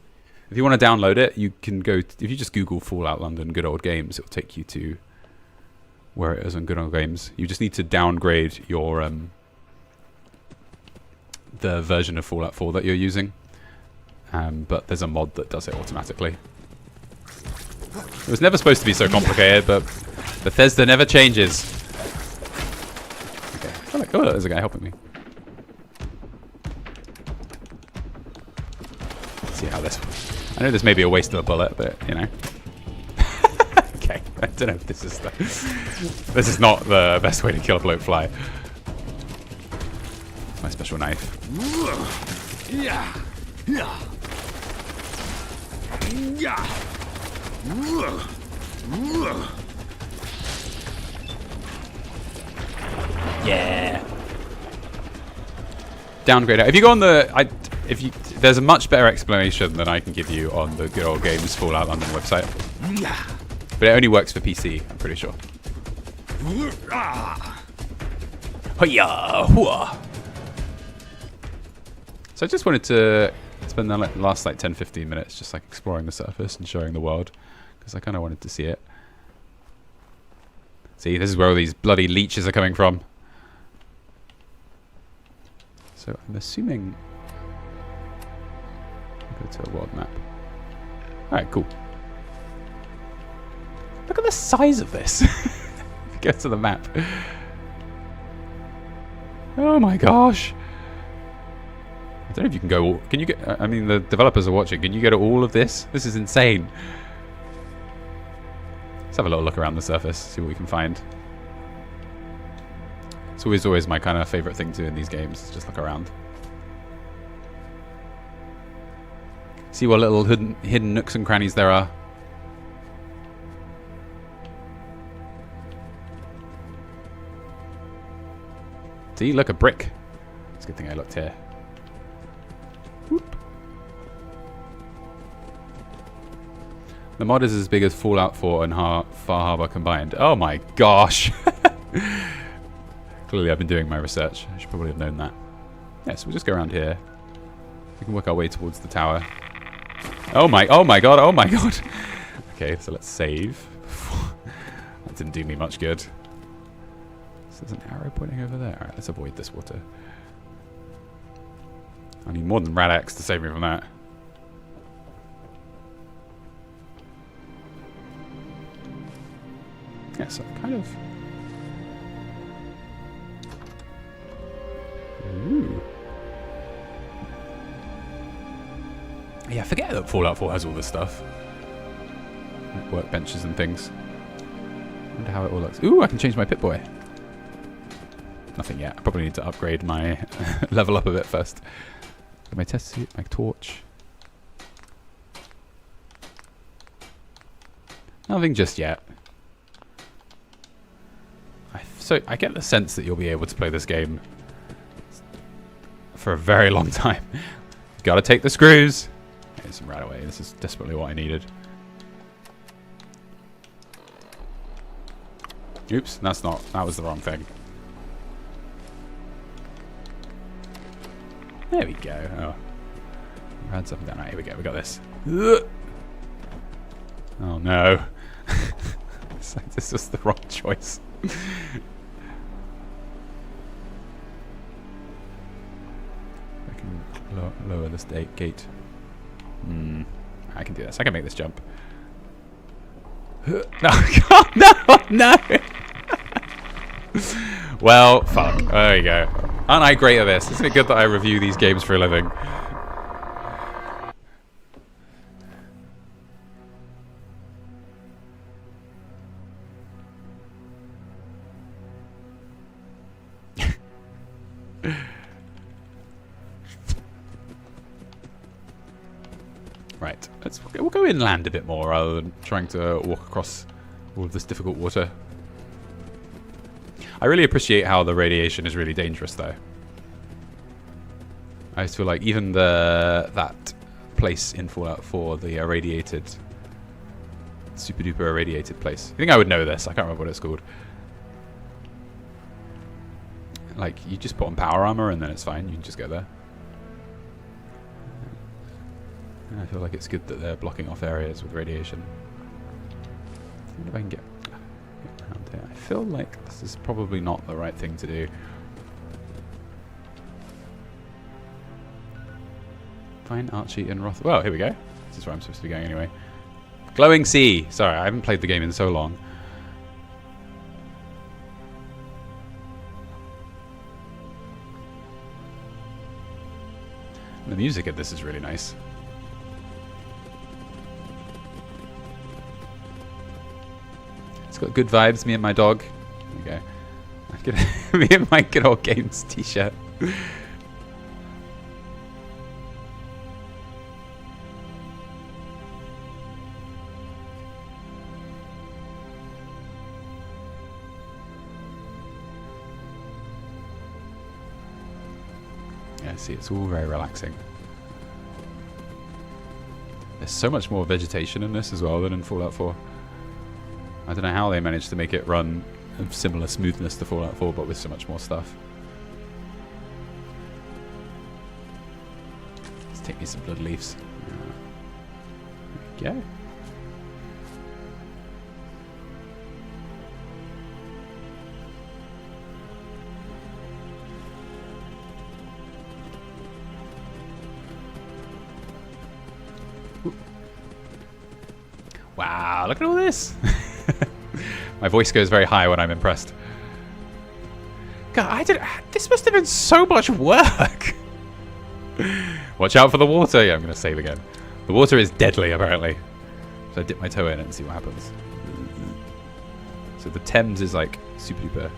If you want to download it, you can go. If you just Google Fallout London Good Old Games, it'll take you to where it is on Good Old Games. You just need to downgrade your the version of Fallout 4 that you're using. But there's a mod that does it automatically. It was never supposed to be so complicated, but Bethesda never changes. Okay. Oh, there's a guy helping me. Let's see how this. I know this may be a waste of a bullet, but you know. Okay, I don't know if this is the. This is not the best way to kill a bloatfly. It's my special knife. Yeah. Downgrade. If you go on the, there's a much better explanation than I can give you on the Good Old Games Fallout London website. But it only works for PC, I'm pretty sure. So I just wanted to spend the last like 10-15 minutes just like exploring the surface and showing the world, because I kind of wanted to see it. See, this is where all these bloody leeches are coming from. So I'm assuming I'll go to a world map. Alright, cool. Look at the size of this. Go to the map. Oh my gosh. I don't know if you can go. Can you get? I mean, the developers are watching. Can you go to all of this? This is insane. Let's have a little look around the surface, see what we can find. It's always my kind of favorite thing to do in these games. Just look around. See what little hidden nooks and crannies there are. See, look, a brick. It's a good thing I looked here. Whoop. The mod is as big as Fallout 4 and Far Harbor combined. Oh my gosh. Clearly I've been doing my research. I should probably have known that. Yeah, so we'll just go around here. We can work our way towards the tower. Oh my god, oh my god. Okay, so let's save. That didn't do me much good. So there's an arrow pointing over there. Alright, let's avoid this water. I need more than Rad-X to save me from that. Yeah, so kind of... Ooh. Yeah, I forget that Fallout 4 has all this stuff. Like workbenches and things. I wonder how it all looks. Ooh, I can change my Pip-Boy. Nothing yet. I probably need to upgrade my level up a bit first. Got my test suit, my torch. Nothing just yet. So I get the sense that you'll be able to play this game for a very long time. Gotta take the screws. Get some right away. This is desperately what I needed. Oops, that's not. That was the wrong thing. There we go. Oh. I had something down. Right, here we go. We got this. Oh no. This was the wrong choice. I can lower this gate. I can do this. I can make this jump. No, God, no! Well, fuck. There you go. Aren't I great at this? Isn't it good that I review these games for a living? Right, we'll go inland a bit more rather than trying to walk across all of this difficult water. I really appreciate how the radiation is really dangerous, though. I just feel like even that place in Fallout 4, the irradiated, super duper irradiated place. I think I would know this. I can't remember what it's called. Like, you just put on power armor and then it's fine. You can just go there. I feel like it's good that they're blocking off areas with radiation. I wonder if I can get around here. I feel like this is probably not the right thing to do. Find Archie and Roth. Well, here we go. This is where I'm supposed to be going anyway. Glowing Sea. Sorry, I haven't played the game in so long. The music of this is really nice. It's got good vibes, me and my dog. There we go. Me and my good old games t-shirt. Yeah, see, it's all very relaxing. There's so much more vegetation in this as well than in Fallout 4. I don't know how they managed to make it run of similar smoothness to Fallout 4, but with so much more stuff. Let's take me some blood leaves. There we go. Wow, look at all this! My voice goes very high when I'm impressed. God, this must have been so much work! Watch out for the water! Yeah, I'm going to save again. The water is deadly, apparently. So I dip my toe in it and see what happens. So the Thames is like super duper.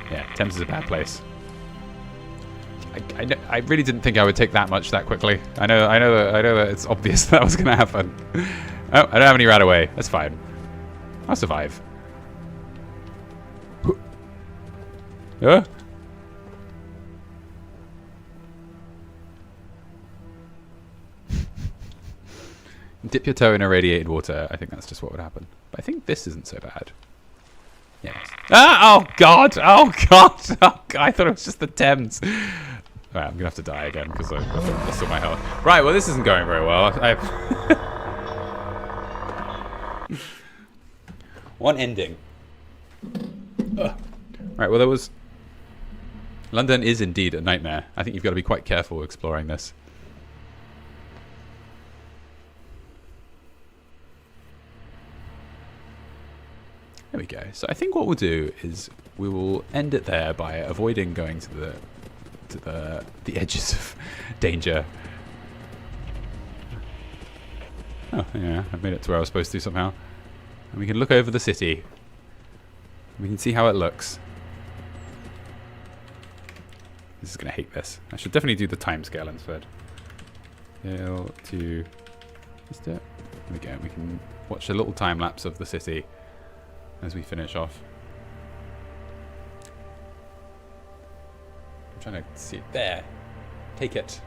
Yeah, Thames is a bad place. I really didn't think I would take that much that quickly. I know that it's obvious that was going to happen. Oh, I don't have any right away. That's fine. I'll survive. Yeah. Dip your toe in irradiated water. I think that's just what would happen. But I think this isn't so bad. Yes. Ah! Oh God! Oh God! Oh God! I thought it was just the Thames. Alright, I'm gonna have to die again because I've lost all my health. Right. Well, this isn't going very well. One ending. Right. Well, there was. London is indeed a nightmare. I think you've got to be quite careful exploring this. There we go. So I think what we'll do is we will end it there by avoiding going to the edges of danger. Oh yeah, I've made it to where I was supposed to somehow. And we can look over the city. We can see how it looks. This is going to hate this. I should definitely do the timescale instead. Scale to... Let's do it. There we go. We can watch a little time lapse of the city as we finish off. I'm trying to see it there. Take it.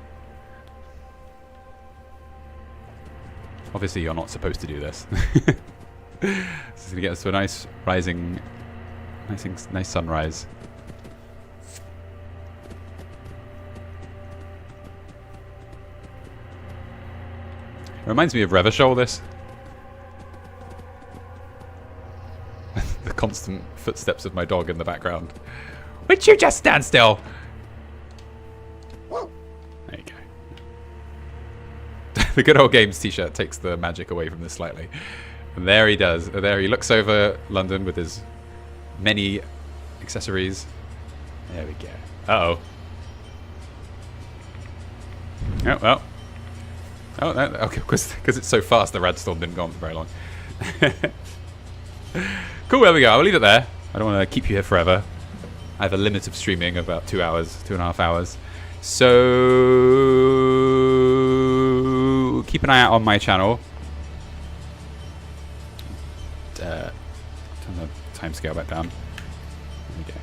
Obviously, you're not supposed to do this. This is going to get us to a nice rising... Nice sunrise. It reminds me of Revachol, this. The constant footsteps of my dog in the background. Would you just stand still? There you go. The Good Old Games t-shirt takes the magic away from this slightly. And there he does. There he looks over London with his many accessories. There we go. Uh-oh. Oh, well. Oh, no, okay, because it's so fast, the Radstorm didn't go on for very long. Cool, there we go. I'll leave it there. I don't want to keep you here forever. I have a limit of streaming, about 2 hours, 2.5 hours. So keep an eye out on my channel. Turn the timescale back down. There we go.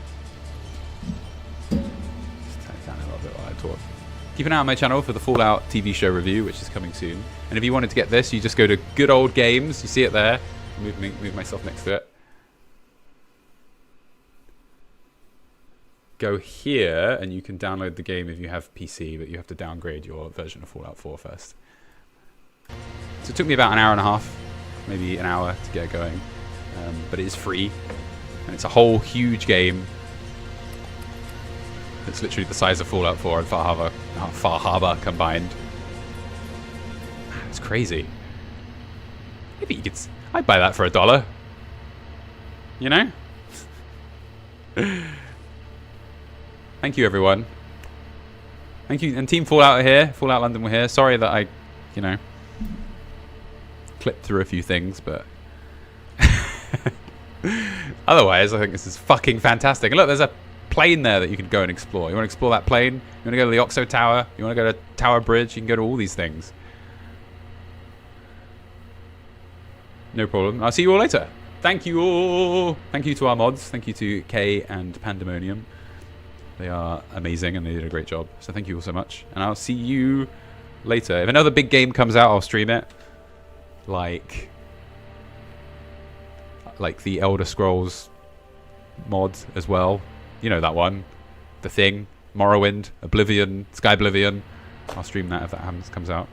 Just turn it down a little bit while I talk. Keep an eye on my channel for the Fallout TV show review, which is coming soon. And if you wanted to get this, you just go to Good Old Games. You see it there. Move myself next to it. Go here, and you can download the game if you have PC, but you have to downgrade your version of Fallout 4 first. So it took me about an hour and a half, maybe an hour to get going. But it is free, and it's a whole huge game. It's literally the size of Fallout 4 and Far Harbor combined. It's crazy. Maybe you could... I'd buy that for $1. You know? Thank you, everyone. Thank you. And Team Fallout are here. Fallout London were here. Sorry that I, you know, clipped through a few things, but... Otherwise, I think this is fucking fantastic. And look, there's a plane there that you can go and explore. You want to explore that plane? You want to go to the Oxo Tower? You want to go to Tower Bridge? You can go to all these things. No problem. I'll see you all later. Thank you all. Thank you to our mods. Thank you to Kay and Pandemonium. They are amazing and they did a great job. So thank you all so much. And I'll see you later. If another big game comes out, I'll stream it. Like the Elder Scrolls mod as well. You know that one. The Thing, Morrowind, Oblivion, Skyblivion. I'll stream that if that comes out.